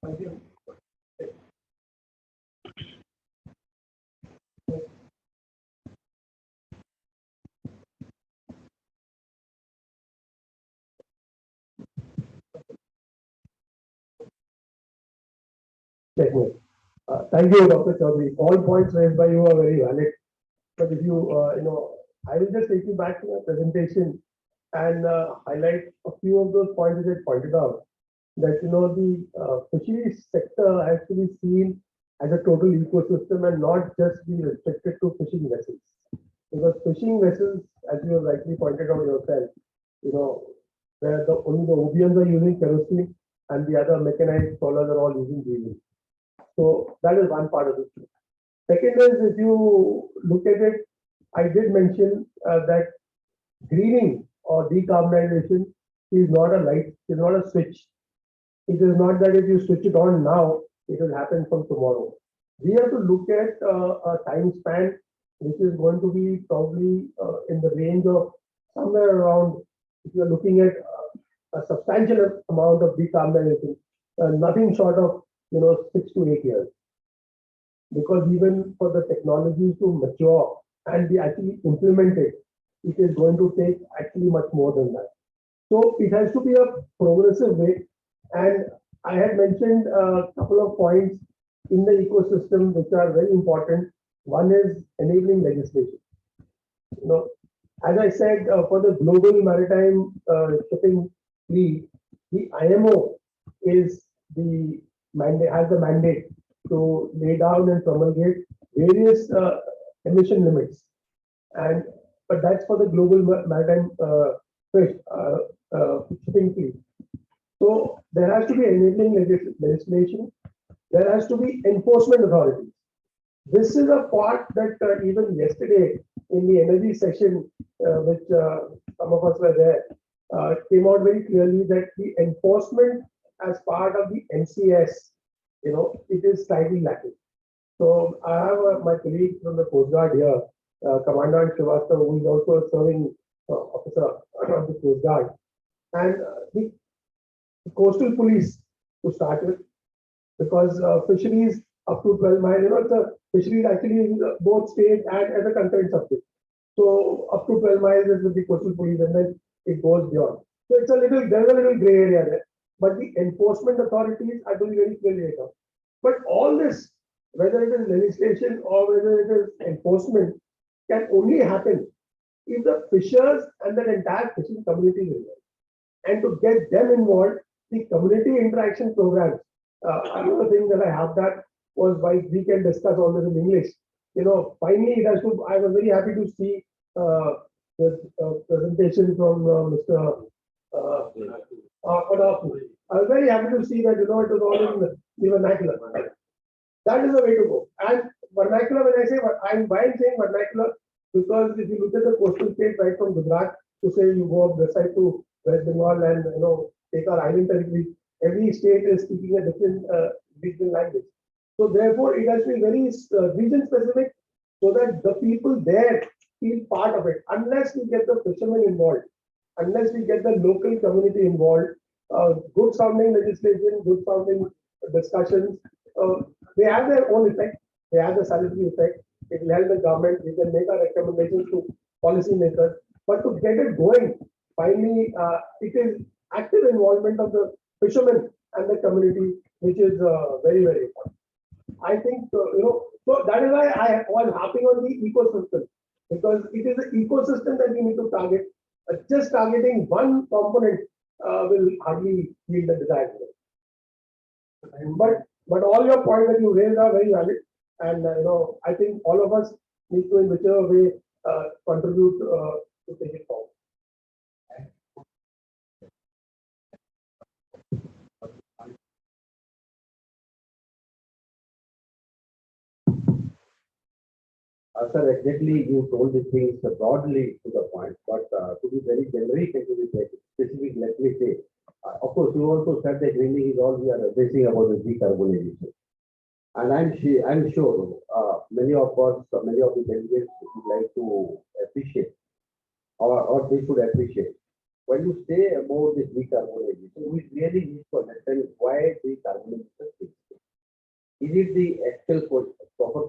Thank you. Thank you, Dr. Chaudhary. All points raised by you are very valid. But if you, I will just take you back to the presentation and highlight a few of those points that I pointed out. That the fisheries sector has to be seen as a total ecosystem and not just be restricted to fishing vessels. Because fishing vessels, as you have rightly pointed out yourself, where only the OBMs are using kerosene and the other mechanized trawlers are all using diesel. So that is one part of it. Second is, if you look at it, I did mention that greening or decarbonization is not a light, is not a switch. It is not that if you switch it on now, it will happen from tomorrow. We have to look at a time span which is going to be probably in the range of somewhere around, if you are looking at a substantial amount of decarbonization, nothing short of 6 to 8 years. Because even for the technology to mature and be actually implemented, it is going to take actually much more than that. So it has to be a progressive way. And I had mentioned a couple of points in the ecosystem which are very important. One is enabling legislation. As I said, for the global maritime shipping fleet, the IMO is the mandate, has the mandate to lay down and promulgate various emission limits. But that's for the global maritime shipping fleet. So there has to be enabling legislation. There has to be enforcement authorities. This is a part that even yesterday in the energy session, which some of us were there, came out very clearly that the enforcement as part of the NCS, it is slightly lacking. So I have my colleague from the Coast Guard here, Commandant Srivastava, who is also a serving officer of the Coast Guard. And the coastal police to start with, because fisheries up to 12 miles, it's a fisheries actually is both state and as a concurrent subject. So up to 12 miles is with the coastal police and then it goes beyond. So there's a little gray area there. But the enforcement authorities are doing very clearly right now. But all this, whether it is legislation or whether it is enforcement, can only happen if the fishers and the entire fishing community is involved. And to get them involved, the community interaction programs. Another thing that I have that was why we can discuss all this in English. Finally, it has to. I was very happy to see the presentation from Mr. I was very happy to see that, it was all in the vernacular. That is the way to go. And vernacular, when I say, why I'm saying vernacular, because if you look at the coastal states right from Gujarat to say you go up the side to West Bengal and, take our island territory, every state is speaking a different regional language. So therefore, it has to be very region specific so that the people there feel part of it. Unless we get the fishermen involved, unless we get the local community involved, good sounding legislation, good sounding discussions, they have their own effect. They have the salutary effect. It will help the government. We can make our recommendations to policymakers. But to get it going, finally, it is active involvement of the fishermen and the community, which is very, very important. I think, so that is why I was harping on the ecosystem, because it is the ecosystem that we need to target. Just targeting one component will hardly yield the desired result. But all your points that you raised are very valid, and I think all of us need to, in whichever way, contribute to take it forward. Sir, exactly, you told the things broadly to the point, but to be very generic and to be very specific, let me say, of course, you also said that greening is all we are addressing about the decarbonization. And I'm sure many of us, many of the delegates would like to appreciate, or they should appreciate. When you say about this decarbonization, we really need to understand why decarbonization is. Is it the actual proper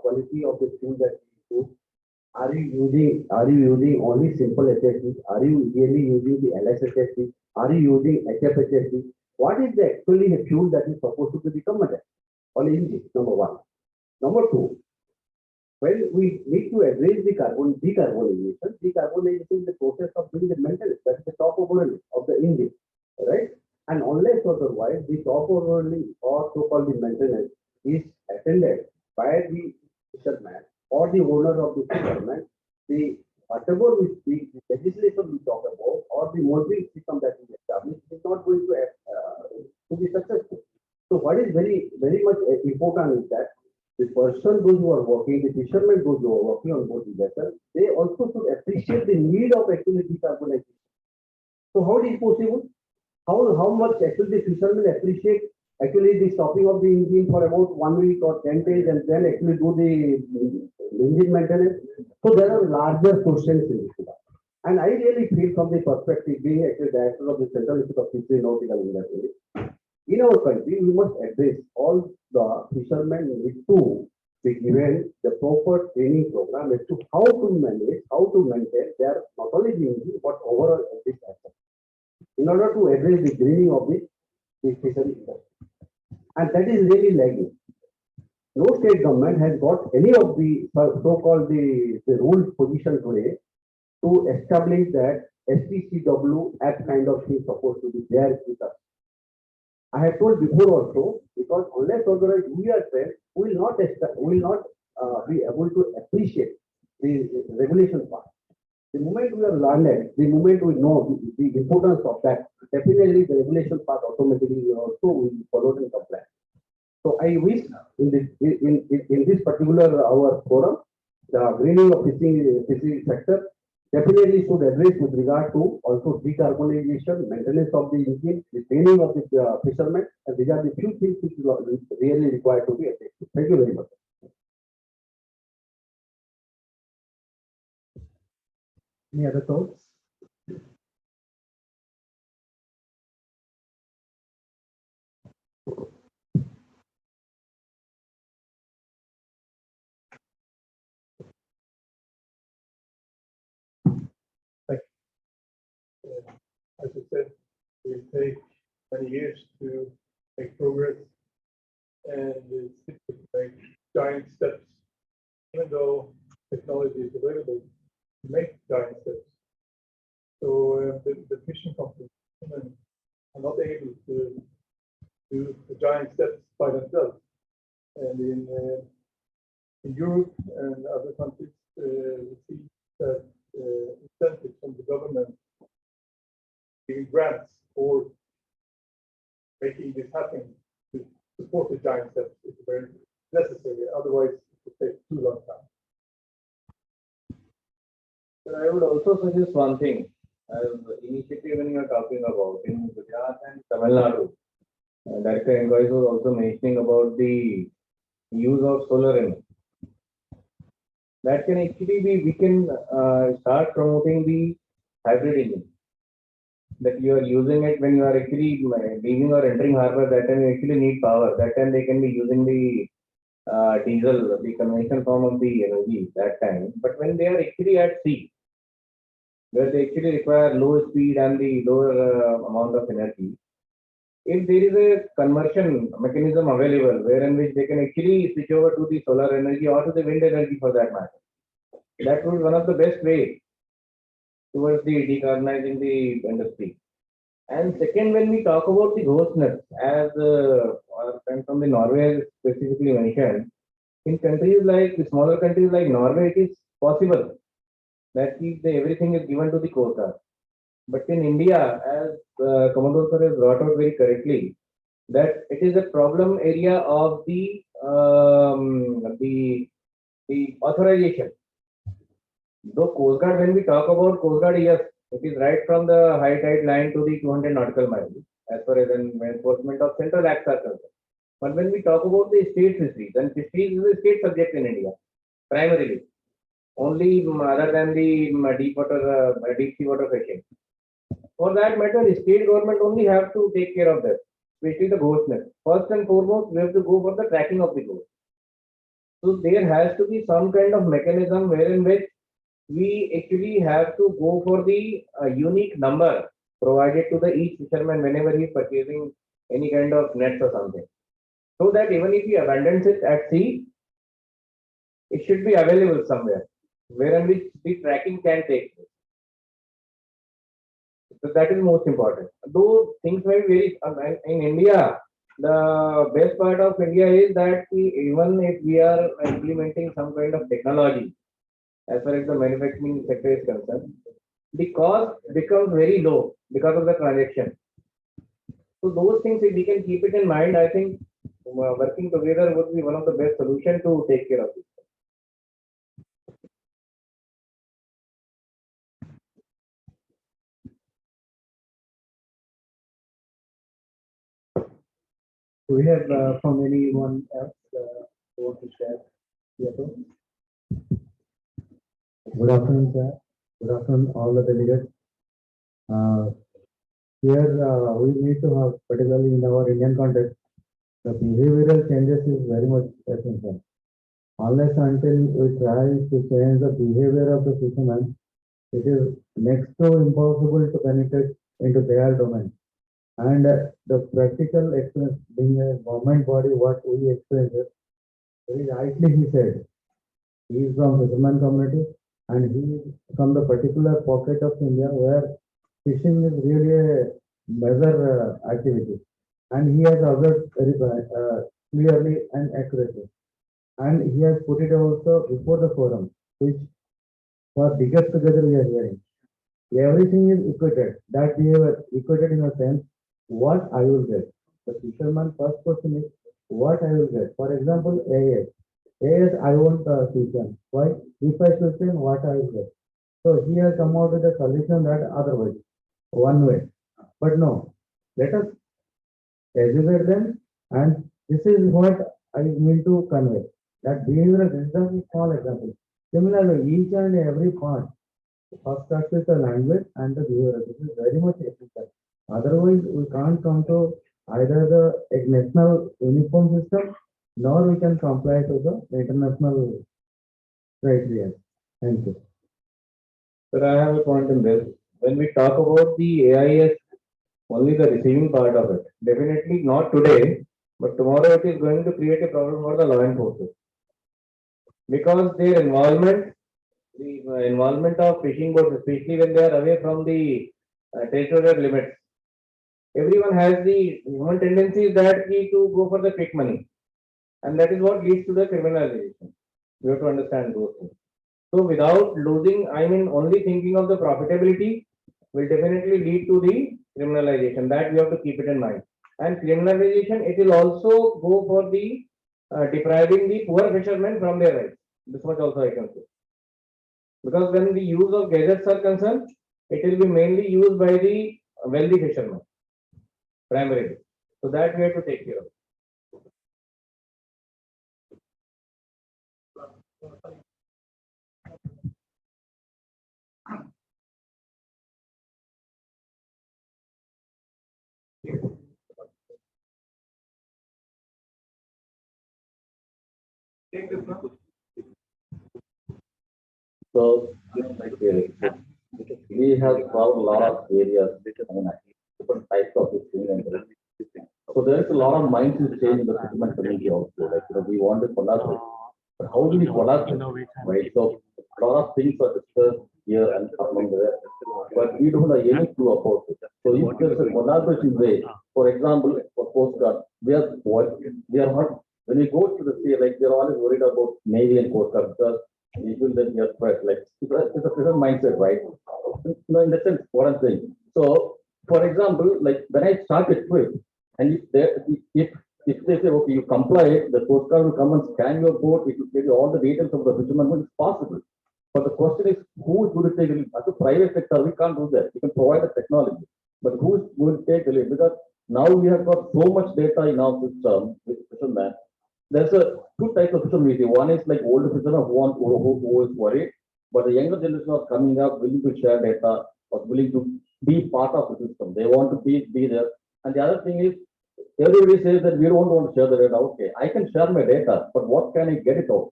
quality of the fuel that we use? Are you using only simple HSD? Are you really using the LSHSD? Are you using HFHSD? What is the actually a fuel that is supposed to become on engine? Number one. Number two, when we need to address the decarbonization is the process of doing the maintenance. That is the top overhauling of the engine, right? And unless otherwise, the top overhauling or so-called the maintenance is attended by the fisherman or the owner of the fisherman, the whatever we speak, the legislation we talk about, or the monitoring system that we establish is not going to be successful. So what is very, very much important is that the person those who are working, the fishermen those who are working on board the vessel, they also should appreciate the need of actually decarbonization. So how it is possible? How much actually the fishermen appreciate actually the stopping of the engine for about 1 week or 10 days and then actually do the engine maintenance? So there are larger questions in this regard. And I really feel from the perspective being actually director of the Central Institute of Fisheries Nautical Industry, in our country, we must address all the fishermen need to be given the proper training program as to how to manage, how to maintain their not only the engine but overall this aspect, in order to address the greening of the fishery industry. And that is really lagging. No state government has got any of the so-called the rule position today to establish that STCW Act kind of thing supposed to be there with us. I have told before also, because unless organized we are trained, we will not be able to appreciate the regulation part. The moment we are learned, the moment we know the importance of that, definitely the regulation part automatically also will be followed and compliant. So I wish in this particular our forum, the greening of fishing sector definitely should address with regard to also decarbonization, maintenance of the engine, the training of the fishermen, and these are the few things which are really required to be addressed. Thank you very much. Any other thoughts? As I said, it will take many years to make progress, and it's to make giant steps, even though technology is available to make giant steps. So the fishing companies are not able to do the giant steps by themselves. And in Europe and other countries, we see that incentives from the government giving grants for making this happen to support the giant steps is very necessary. Otherwise, it would take too long time. So I would also suggest one thing. Initiative when you are talking about in Gujarat and Tamil Nadu, Director Enquiries was also mentioning about the use of solar energy. That can actually be, we can start promoting the hybrid engine. That you are using it when you are actually leaving or entering harbor, that time you actually need power. That time they can be using the diesel, the conventional form of the energy that time. But when they are actually at sea, where they actually require low speed and the lower amount of energy, if there is a conversion mechanism available wherein which they can actually switch over to the solar energy or to the wind energy for that matter, that would be one of the best ways towards the decarbonizing the industry. And second, when we talk about the ghost nets, as our friend from the Norway has specifically mentioned, in countries like the smaller countries like Norway, it is possible that everything is given to the Coast Guard. But in India, as Commodore Sir has brought out very correctly, that it is a problem area of the authorization. Though Coast Guard, when we talk about Coast Guard, yes, it is right from the high tide line to the 200 nautical miles, as far as enforcement of central acts are concerned. But when we talk about the state fisheries, and fisheries is a state subject in India, primarily, only other than the deep sea water fishing. For that matter, the state government only have to take care of that, especially the ghost net. First and foremost, we have to go for the tracking of the ghost. So there has to be some kind of mechanism wherein which we actually have to go for the unique number provided to the each fisherman whenever he is purchasing any kind of nets or something. So that even if he abandons it at sea, it should be available somewhere, wherein which the tracking can take place. So that is most important. Though things may vary in India, the best part of India is that even if we are implementing some kind of technology, as far as the manufacturing sector is concerned, the cost becomes very low because of the transaction. So those things, if we can keep it in mind, I think working together would be one of the best solutions to take care of this. Do we have from anyone else who want to share their thoughts? Good afternoon, sir. Good afternoon, all the delegates. Here we need to have, particularly in our Indian context, the behavioral changes is very much essential. Unless until we try to change the behavior of the fishermen, it is next to impossible to penetrate into their domain. And the practical experience, being a government body, what we experience, very rightly he said, he is from fisherman community and he is from the particular pocket of India where fishing is really a major activity. And he has observed very clearly and accurately. And he has put it also before the forum, which for biggest together we are hearing. Everything is equated. That behavior equated in a sense, what I will get. The fisherman first question is what I will get. For example, AS. AS I want a solution. Why? If I solution, what I will get. So he has come out with a solution that otherwise, one way. But no, let us educate them, and this is what I mean to convey. That behavioral wisdom is small example. Similarly, each and every part, first starts with the language and the behavior. This is very much essential. Otherwise, we can't come to either the national uniform system, nor we can comply to the international criteria. Thank you. Sir, I have a point in this. When we talk about the AIS, only the receiving part of it, definitely not today, but tomorrow it is going to create a problem for the law enforcement. Because their involvement, the involvement of fishing boats, especially when they are away from the territorial limits, everyone has the human tendency that to go for the quick money. And that is what leads to the criminalization. You have to understand those things. So without losing, I mean, only thinking of the profitability will definitely lead to the criminalization. That we have to keep it in mind. And criminalization, it will also go for the depriving the poor fishermen from their rights. This much also I can say. Because when the use of gadgets are concerned, it will be mainly used by the wealthy fishermen, primarily. So that we have to take care of. So, like, we have covered a lot of areas, different types of fishing and everything. So there is a lot of mindset change in the fisherman community also. Like, we want to collaborate, but how do we collaborate, right? So a lot of things are discussed here and among there, but we don't have any clue about it. So if there's a collaboration way, for example, for Coast Guard, we are not, when we go to the sea, like we are always worried about Navy and Coast Guard because even then we are threat, like it's a different mindset, right? In that sense, what I'm saying. So, for example, like when I start a trip, and if they say, okay, you comply, the Coast Guard will come and scan your boat, it will give you all the details of the fisherman, it's possible. But the question is, who is going to take the lead? As a private sector, we can't do that. We can provide the technology, but who is going to take the lead? Because now we have got so much data in our system with fishermen. There's a two types of fishermen. One is like older fishermen who is worried, but the younger generation are coming up willing to share data or willing to be part of the system. They want to be there. And the other thing is, everybody says that we don't want to share the data. Okay, I can share my data, but what can I get it out?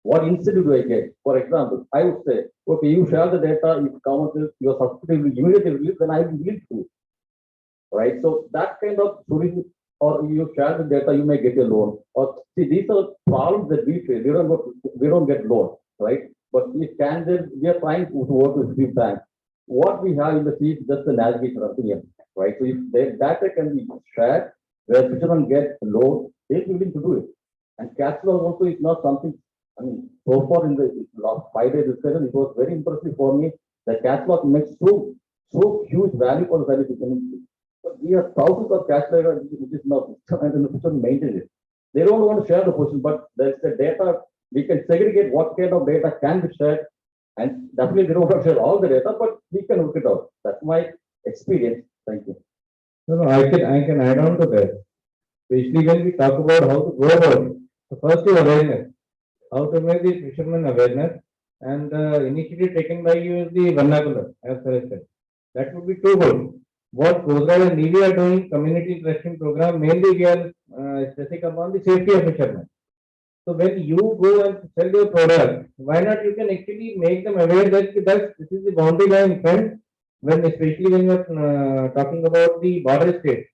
What incentive do I get? For example, I would say, okay, you share the data, if commercial, your subscription immediately release, then I will release to it. Right? So that kind of solution, or you share the data, you may get a loan. Or see, these are problems that we face. We don't get loan, right? But we are trying to work with few banks. What we have in the sea is just the navigation of the right? So if the data can be shared, where fishermen get a loan, they're willing to do it. And cash flow also is not something. I mean, so far in the last 5 days discussion, it was very impressive for me. The cash flow makes so huge value for the value community. But we have thousands of cash flow which is not, and the system maintain it. They don't want to share the position, but there's the data. We can segregate what kind of data can be shared, and definitely they don't want to share all the data, but we can work it out. That's my experience. Thank you. No, I can add on to that. Especially when we talk about how to go about it. So first is awareness. How to make the fishermen awareness, and the initiative taken by you is the vernacular, as I said. That would be twofold. What Coast Guard and Navy are doing, community testing program, mainly we are stressing upon the safety of fishermen. So when you go and sell your product, why not you can actually make them aware that this is the boundary line fence, when especially when you are talking about the border states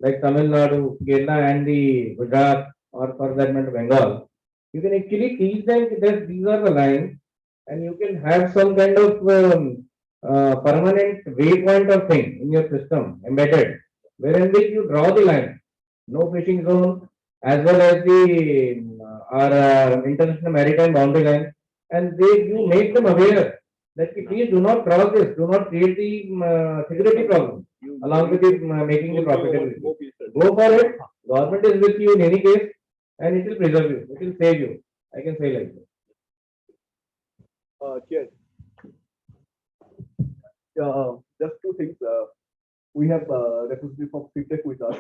like Tamil Nadu, Kerala and the Gujarat, or for that matter Bengal. You can actually teach them that these are the lines, and you can have some kind of permanent waypoint of thing in your system embedded, wherein which you draw the line, no fishing zone, as well as the our international maritime boundary line, and you make them aware that please do not cross this, do not create the security problem along with the making the profitability. Go for it. Government is with you in any case, and it will preserve you. It will save you. I can say like that. Chair. Just two things. We have a representative from FinTech with us.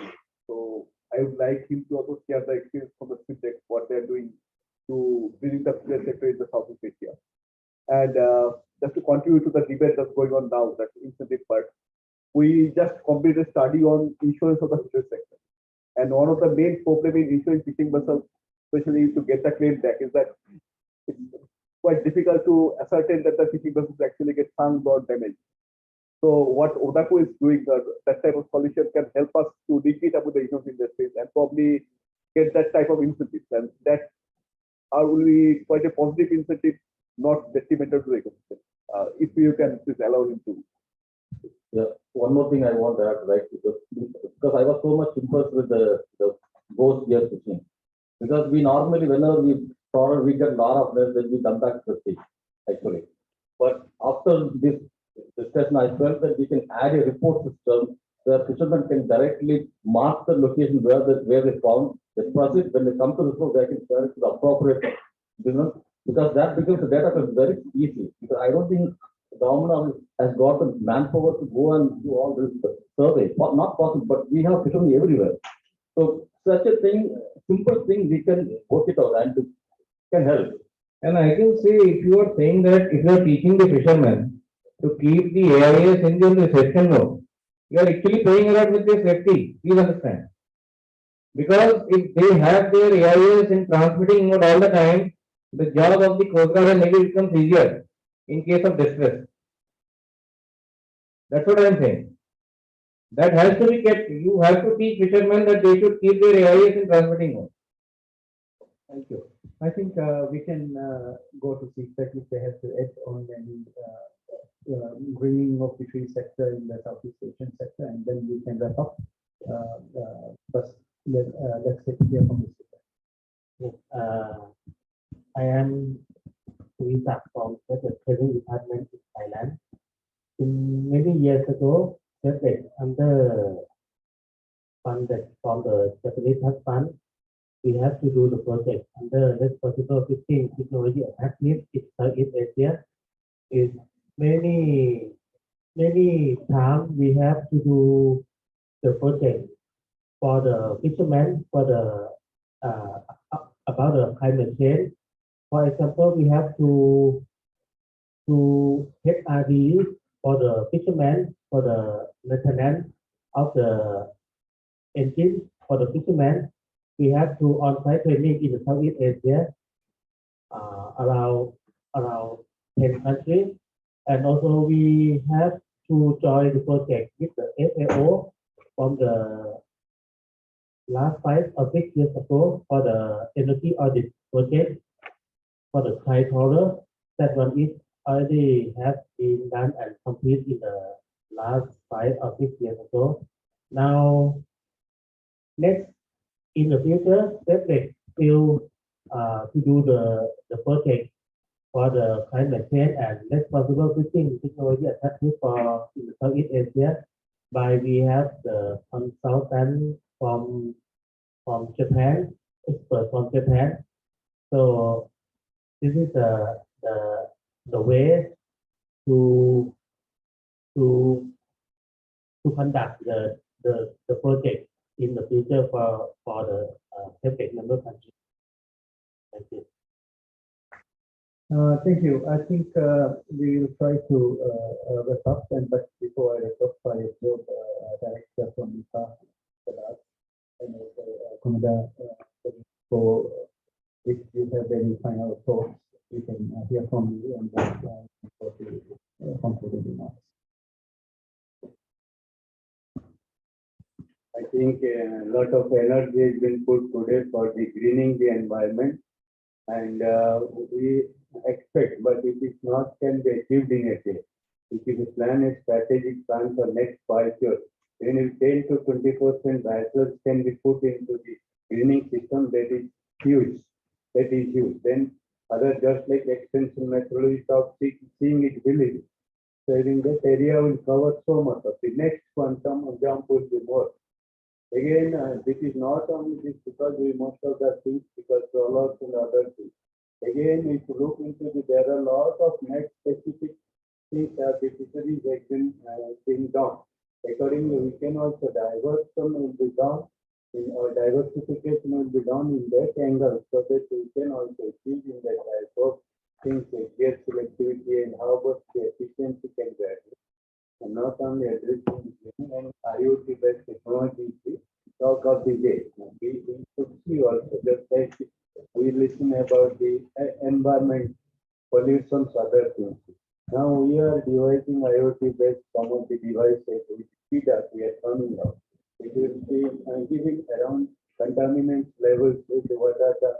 So I would like him to also share the experience from the FinTech, what they're doing to building the FinTech sector in the Southeast Asia. And just to contribute to the debate that's going on now, that's incentive part, we just completed a study on insurance of the fisheries sector. And one of the main problems in insuring fishing vessels, especially to get the claim back, is that it's quite difficult to ascertain that the fishing vessels actually get sunk or damaged. So what Odaku is doing, that type of solution can help us to link it up with the insurance industries and probably get that type of incentives. And that will be quite a positive incentive, not detrimental to the ecosystem. If you can please allow him to. Yeah, one more thing I want to add, right? Because I was so much impressed with the ghost gear fishing. Because we normally, whenever we get a lot of nets, then we come back to the sea, actually. But after this discussion, I felt that we can add a report system where fishermen can directly mark the location where they found the deposit. When they come to the report, they can share it to the appropriate business, because that becomes the data is very easy. Because I don't think the government has got the manpower to go and do all this survey. Not possible, but we have fishermen everywhere. So such a thing, simple thing, we can work it out and can help. And I can say, if you are saying that if you are teaching the fishermen to keep the AIS in the reception mode, you are actually playing around with their safety. Please understand. Because if they have their AIS in transmitting mode all the time, the job of the Coast Guard and Navy becomes easier in case of distress. That's what I am saying. That has to be kept. You have to teach fishermen that they should keep their AIS in transmitting mode. Thank you. I think we can go to CPEC if they have to add on any greening of the fisheries sector in the Southeast Asian sector, and then we can wrap up. First, let's take it here from the I am Visa from the Trading Department in Thailand. In many years ago, under funded from the Japanese fund, we have to do the project under this particular 15 technology attachment in Southeast Asia. Is many times we have to do the project for the fishermen for the about the climate change. For example, we have to HRD for the fishermen for the maintenance of the engine for the fishermen. We have to on-site training in the Southeast Asia, around 10 countries, and also we have to join the project with the FAO from the last 5 or 6 years ago for the energy audit project for the Thai trawler. That one is already have been done and complete in the last 5 or 6 years ago. Now, next in the future, SafeLink will to do the project for the climate change and responsible fishing technology attachment for in the Southeast Asia. By we have the consultant from Japan, expert from Japan. So this is the way to conduct the project in the future for the SafeLink member countries. Thank you. Thank you. I think we will try to wrap up, but before I wrap up, I observe Director from IFA, and Canada. So if you have any final thoughts, we can hear from you and then go to concluding remarks. I think a lot of energy has been put today for the greening the environment, and we expect, but it is not can be achieved in a day. If you plan a strategic plan for next 5 years, then if 10 to 20% vessels can be put into the greening system, that is huge. That is huge. Then other just like extension metrology of seeing it village. So in that area will cover so much of the next quantum jump will be more. Again, this is not only this because we most of the things because dollars and other things. Again, if you look into there are a lot of net specific things that the fisheries have been done. Accordingly, we can also diversion will be done in our diversification will be done in that angle so that we can also achieve in that type of things like gas selectivity and how much the efficiency can be addressed. And not only addressing and IoT-based technology talk of the day. We should see also just like we listen about the environment, pollution, other things. Now we are devising IoT-based some of the devices with speed that we are turning out. It will be giving around contaminant levels with what are the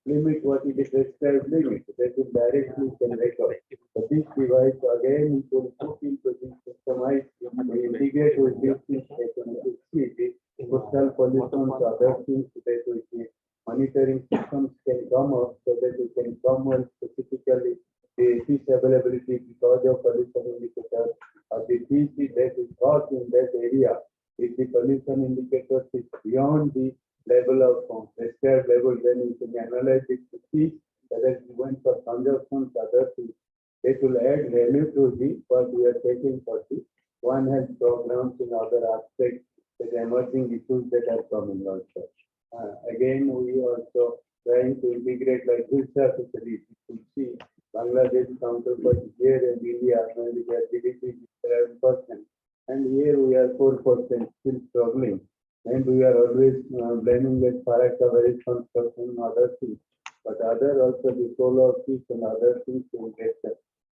limit, what is the prescribed limit that will directly can record. So this device again it will put into this systemized, we integrate with this system to see the coastal pollution, other things that we see. Monitoring systems can come up so that we can come on specifically the fish availability because of pollution indicators, sees the death is caused in that area, if the pollution indicators is beyond the level of prescribed level, then you can analyze it to see whether it's going for consumption, other things. It will add value to the what we are taking for the One Health programs in other aspects, the emerging issues that are coming also. Again, we also trying to integrate like research facilities. You see Bangladesh counterpart here in India, when we have GDP 7%, and here we are 4%, still struggling. And we are always blaming that Farak very construction and other things. But other also the solar fish and other things will get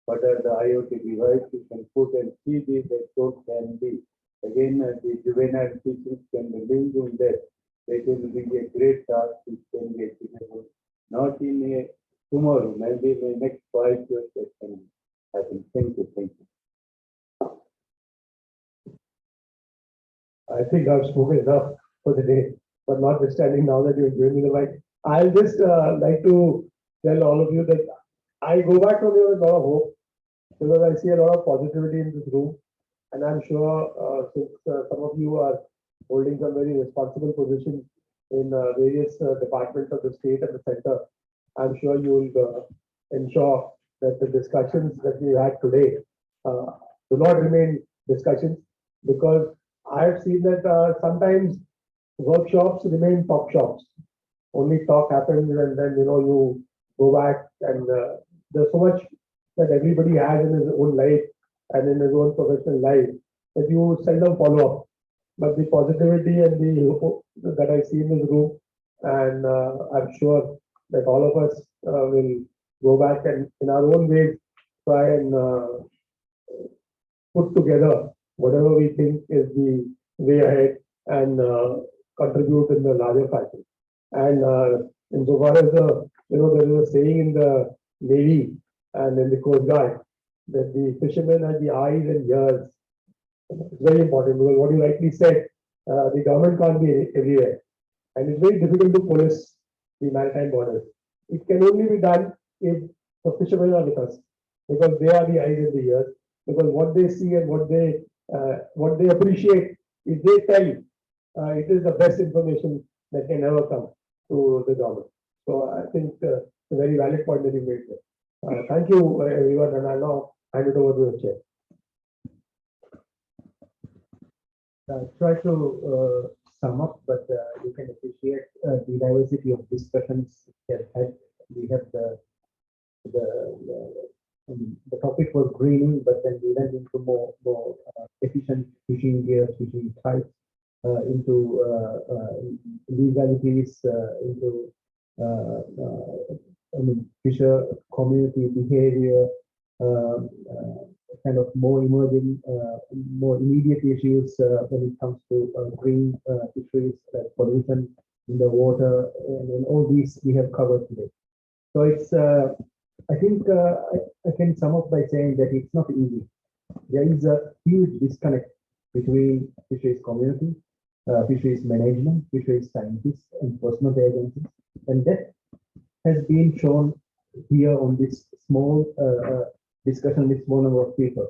what are the IoT devices you can put and see the source can be. Again, the juvenile fishes can be linked in that. It will be a great task which can get enabled. Not in a tomorrow, maybe in the next 5 years that can happen. Thank you. Thank you. I think I've spoken enough for the day, but notwithstanding now that you've given me the mic, I'll just like to tell all of you that I go back from here with a lot of hope because I see a lot of positivity in this room. And I'm sure since some of you are holding some very responsible positions in various departments of the state and the center, I'm sure you will ensure that the discussions that we had today do not remain discussions, because I have seen that sometimes workshops remain talk shops. Only talk happens and then you go back and there's so much that everybody has in his own life and in his own professional life that you seldom follow up. But the positivity and the that I see in this room, and I'm sure that all of us will go back and in our own ways try and put together whatever we think is the way ahead and contribute in the larger fashion. And insofar as there is a saying in the Navy and in the Coast Guard that the fishermen are the eyes and ears. It's very important because what you rightly said, the government can't be everywhere, and it's very difficult to police the maritime borders. It can only be done if the fishermen are with us, because they are the eyes and the ears. Because what they see and what they appreciate, if they tell, it is the best information that can ever come to the government. So I think it's a very valid point that you made there. Thank you, everyone, and I'll now hand it over to the chair. Try to sum up, but you can appreciate the diversity of discussions we have had. We have the topic was greening, but then we went into more efficient fishing gear, fishing types, into legalities, into fisher community behavior, kind of more emerging, more immediate issues when it comes to green fisheries, like pollution in the water, and all these we have covered today. So it's, I think I can sum up by saying that it's not easy. There is a huge disconnect between fisheries community, fisheries management, fisheries scientists, enforcement agencies, and that has been shown here on this small discussion with small number of people.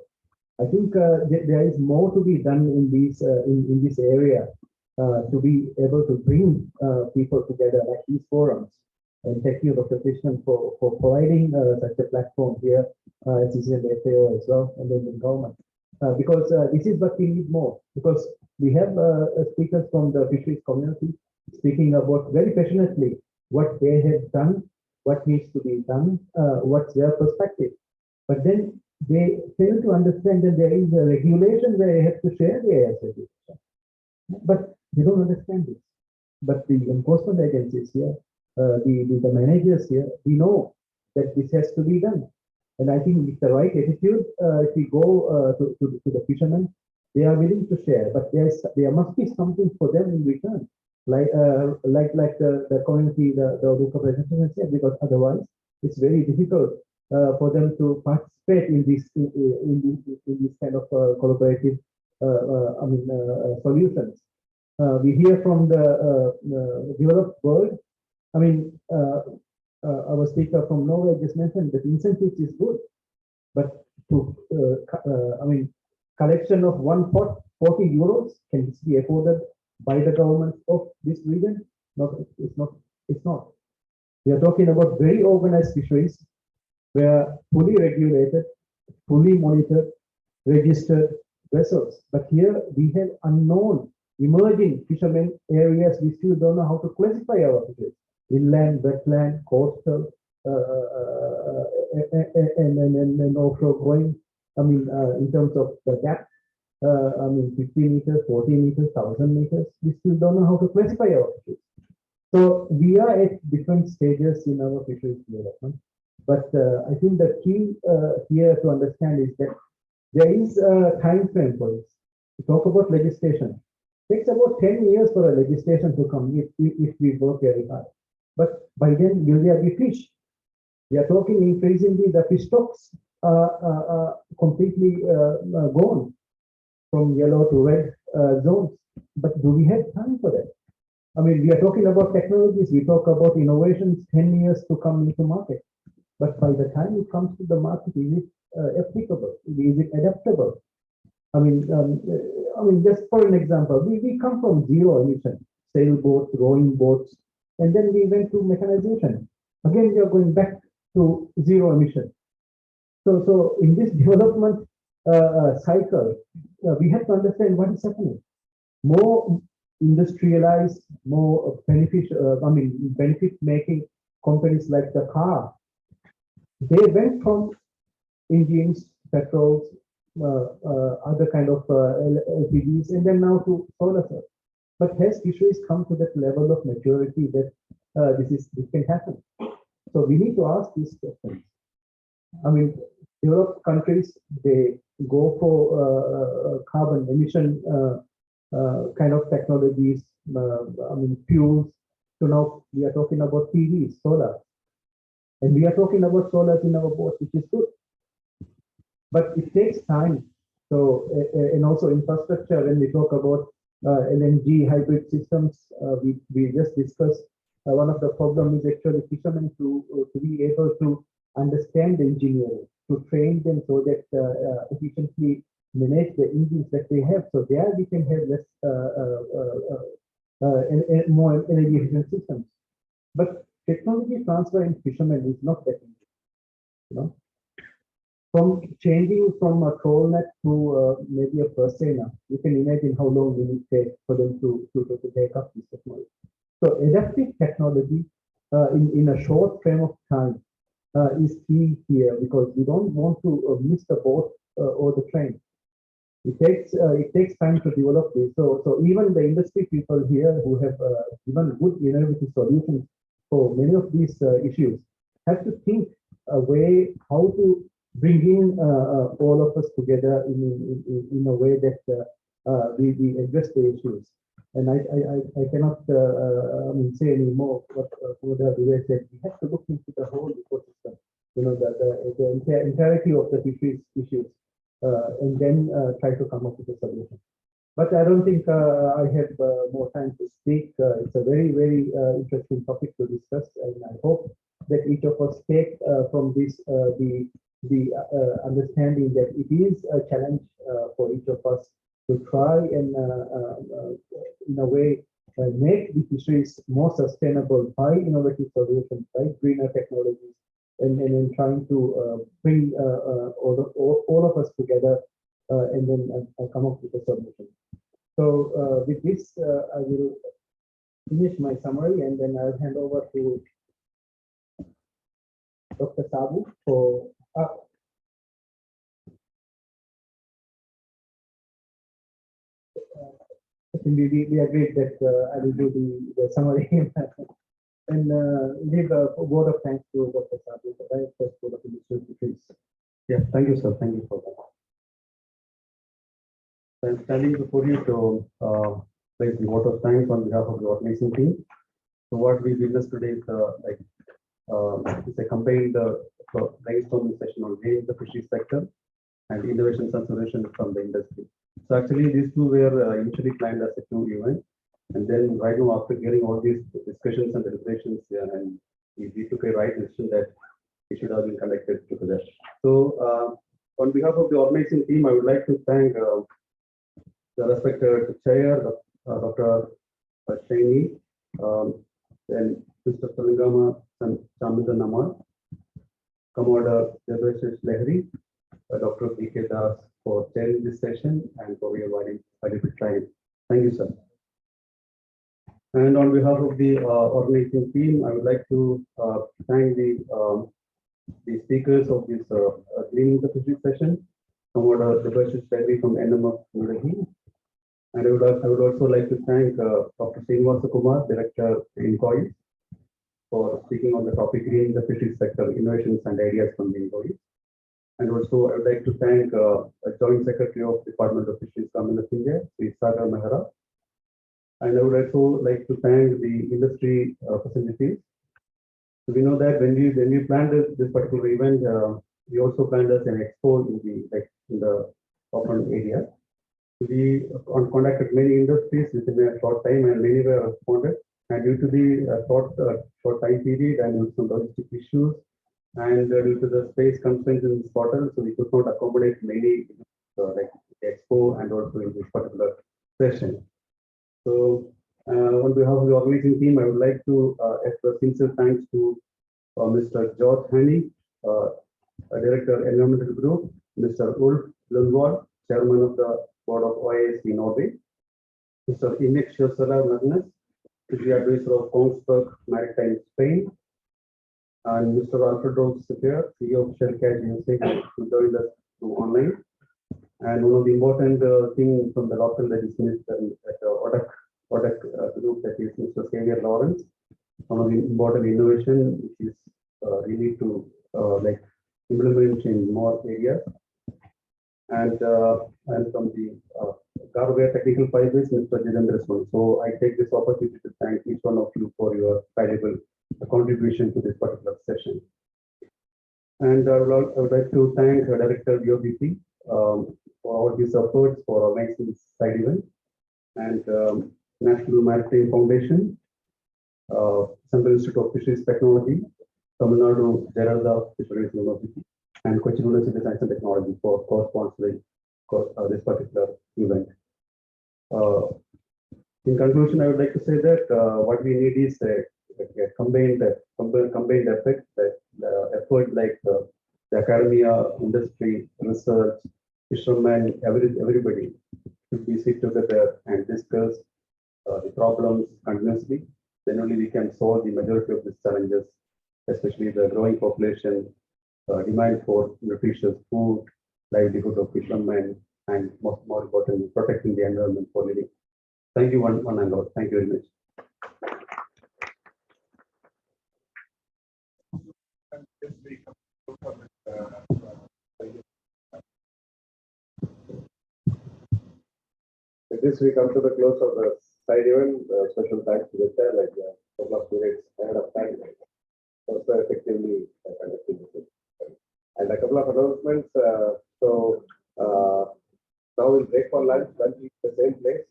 I think there is more to be done in this area to be able to bring people together like these forums. And thank you, Dr. Krishnan, for providing such a platform here, as is in the FAO as well, and then the government. Because this is what we need more. Because we have speakers from the fisheries community speaking about very passionately what they have done, what needs to be done, what's their perspective. But then they fail to understand that there is a regulation where they have to share their assets. But they don't understand this. But the enforcement agencies here, the managers here, we know that this has to be done. And I think with the right attitude, if we go to the fishermen, they are willing to share. But there must be something for them in return, like the community, the representative said, because otherwise it's very difficult for them to participate in this kind of collaborative solutions. We hear from the developed world. I mean, our speaker from Norway just mentioned that incentives is good, but to collection of 140 euros, can this be afforded by the government of this region? No, it's not. It's not. We are talking about very organized fisheries where fully regulated, fully monitored, registered vessels. But here we have unknown emerging fishermen areas. We still don't know how to classify our fisheries: inland, wetland, coastal, and offshore going. I mean, in terms of the depth, I mean, 50 meters, 40 meters, 1,000 meters. We still don't know how to classify our fisheries. So we are at different stages in our fisheries development. But I think the key here to understand is that there is a time frame for this. To talk about legislation, it takes about 10 years for a legislation to come if we work very hard. But by then, will there be fish? We are talking increasingly the fish stocks are completely gone from yellow to red zones. But do we have time for that? I mean, we are talking about technologies, we talk about innovations, 10 years to come into market. But by the time it comes to the market, is it applicable? Is it adaptable? I mean, just for an example, we come from zero emission, sailboats, rowing boats, and then we went to mechanization. Again, we are going back to zero emission. So in this development cycle, we have to understand what is happening. More industrialized, more benefit-making companies like the car, they went from engines, petrols, other kind of LPGs, and then now to solar cells. But has fisheries come to that level of maturity that this can happen? So we need to ask these questions. I mean, developed countries, they go for carbon emission kind of technologies, fuels. So now we are talking about PV, solar. And we are talking about solar in our boat, which is good. But it takes time. So, and also infrastructure, when we talk about LNG hybrid systems, we just discussed one of the problems is actually fishermen to be able to understand the engineering, to train them so that efficiently manage the engines that they have. So there we can have less more energy efficient systems. But technology transfer in fishermen is not that easy. You know, from changing from a troll net to maybe a persona, you can imagine how long it will take for them to take up this technology. So adaptive technology in a short frame of time is key here, because we don't want to miss the boat or the train. It takes time to develop this. So even the industry people here who have given good innovative solutions for many of these issues have to think a way how to bring in all of us together in a way that we address the issues. And I cannot say any more what Vivek said. We have to look into the whole ecosystem, you know, the entirety of the fisheries issues, and then try to come up with a solution. But I don't think I have more time to speak. It's a very, very interesting topic to discuss, and I hope that each of us take from this the understanding that it is a challenge for each of us to try and in a way make the fisheries more sustainable by innovative solutions, by greener technologies, and trying to bring all of us together and then come up with a solution. So with this, I will finish my summary, and then I'll hand over to Dr. Sabu for. We agreed that I will do the summary and leave a word of thanks to Dr. Sabu, the Director for the Fisheries. Yeah, thank you, sir. Thank you for that. I'm standing before you to place the vote of thanks on behalf of the organizing team. So what we witnessed today is it's a combined brainstorming session on the fisheries sector and innovations and solutions from the industry. So actually these two were initially planned as a two event, and then right now after hearing all these discussions and deliberations, and we took a right decision that it should have been conducted together. So On behalf of the organizing team, I would like to thank the respected chair, Dr. Shaini, then Mr. Salingama and Chamita Namar, Commodore Debashish Lehri, Dr. D.K. Das for chairing this session and for your valuable time. Thank you, sir. And on behalf of the organizing team, I would like to thank the speakers of this Greening the Fisheries session, Commodore Debashish Lehri from NMF New Delhi. And I would also like to thank Dr. Srinivasa Kumar, Director in COIS, for speaking on the topic Greening the Fisheries sector, innovations and ideas from the employees. And also, I would like to thank a Joint Secretary of Department of Fisheries, Government of India, Sri Sagar Mehra. And I would also like to thank the industry representatives. So we know that when we planned this particular event, we also planned as an expo in the open area. We contacted many industries within a short time, and many were responded. And due to the short time period and due to some logistic issues, and due to the space constraints in this portal, so we could not accommodate many like the expo and also in this particular session. So on behalf of the organizing team, I would like to express sincere thanks to Mr. George Haney, Director Environmental Group, Mr. Ulf Lundwall, Chairman of the Board of OISC Norway, Mr. Inek Shorsala Nagnas, Fishery Advisor of Kongsberg Maritime Spain, and Mr. Alfredo Sepier, CEO of Shell Catch USA, who joined us through online. And one of the important things from the local legislation at the ODAC group, that is Mr. Xavier Lawrence. One of the important innovation which is really to implement in more areas. And from the Garware Technical Fibers, Mr. Jitendra Soni. So I take this opportunity to thank each one of you for your valuable contribution to this particular session. And I would like to thank Director VOBP for all his efforts for organizing this side event, and National Maritime Foundation, Central Institute of Fisheries Technology, Tamil Nadu Geralda Fisheries University, and Cochin University of Science and Technology for co-sponsoring this particular event. In conclusion, I would like to say that what we need is a combined effect, that effort like the academia, industry, research, fishermen, everybody should be sit together and discuss the problems continuously. Then only we can solve the majority of these challenges, especially the growing population, demand for nutritious food, livelihood of fishermen, and more importantly, protecting the environment for living. Thank you, one and all. Thank you very much. With this, we come to the close of the side event. Special thanks to the chair, like a couple of minutes ahead of time. So effectively conducting this. And a couple of announcements. Now we'll break for lunch. Lunch is the same place.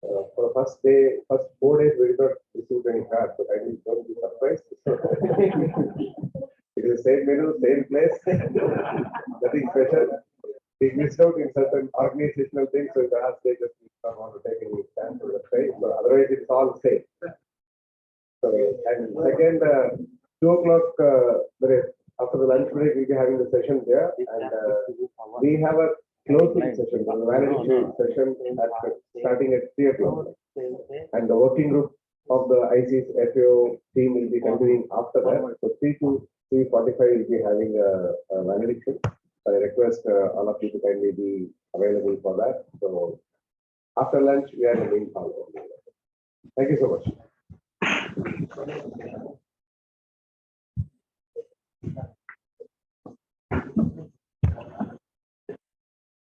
For the first 4 days, we did not receive any cards, so I didn't don't be surprised. It is the same menu, same place, nothing special. We missed out in certain organizational things, so perhaps they just don't want to take any stand for the same. So otherwise, it's all same. So, and second, 2 o'clock, after the lunch break, we'll be having the session there, and we have a closing session, the validation session starting at 3 o'clock. And the working group of the IC's FAO team will be continuing after that. So 3 to 3:45 will be having a validation. I request all of you to kindly be available for that. So after lunch, we are in the main hall. Thank you so much.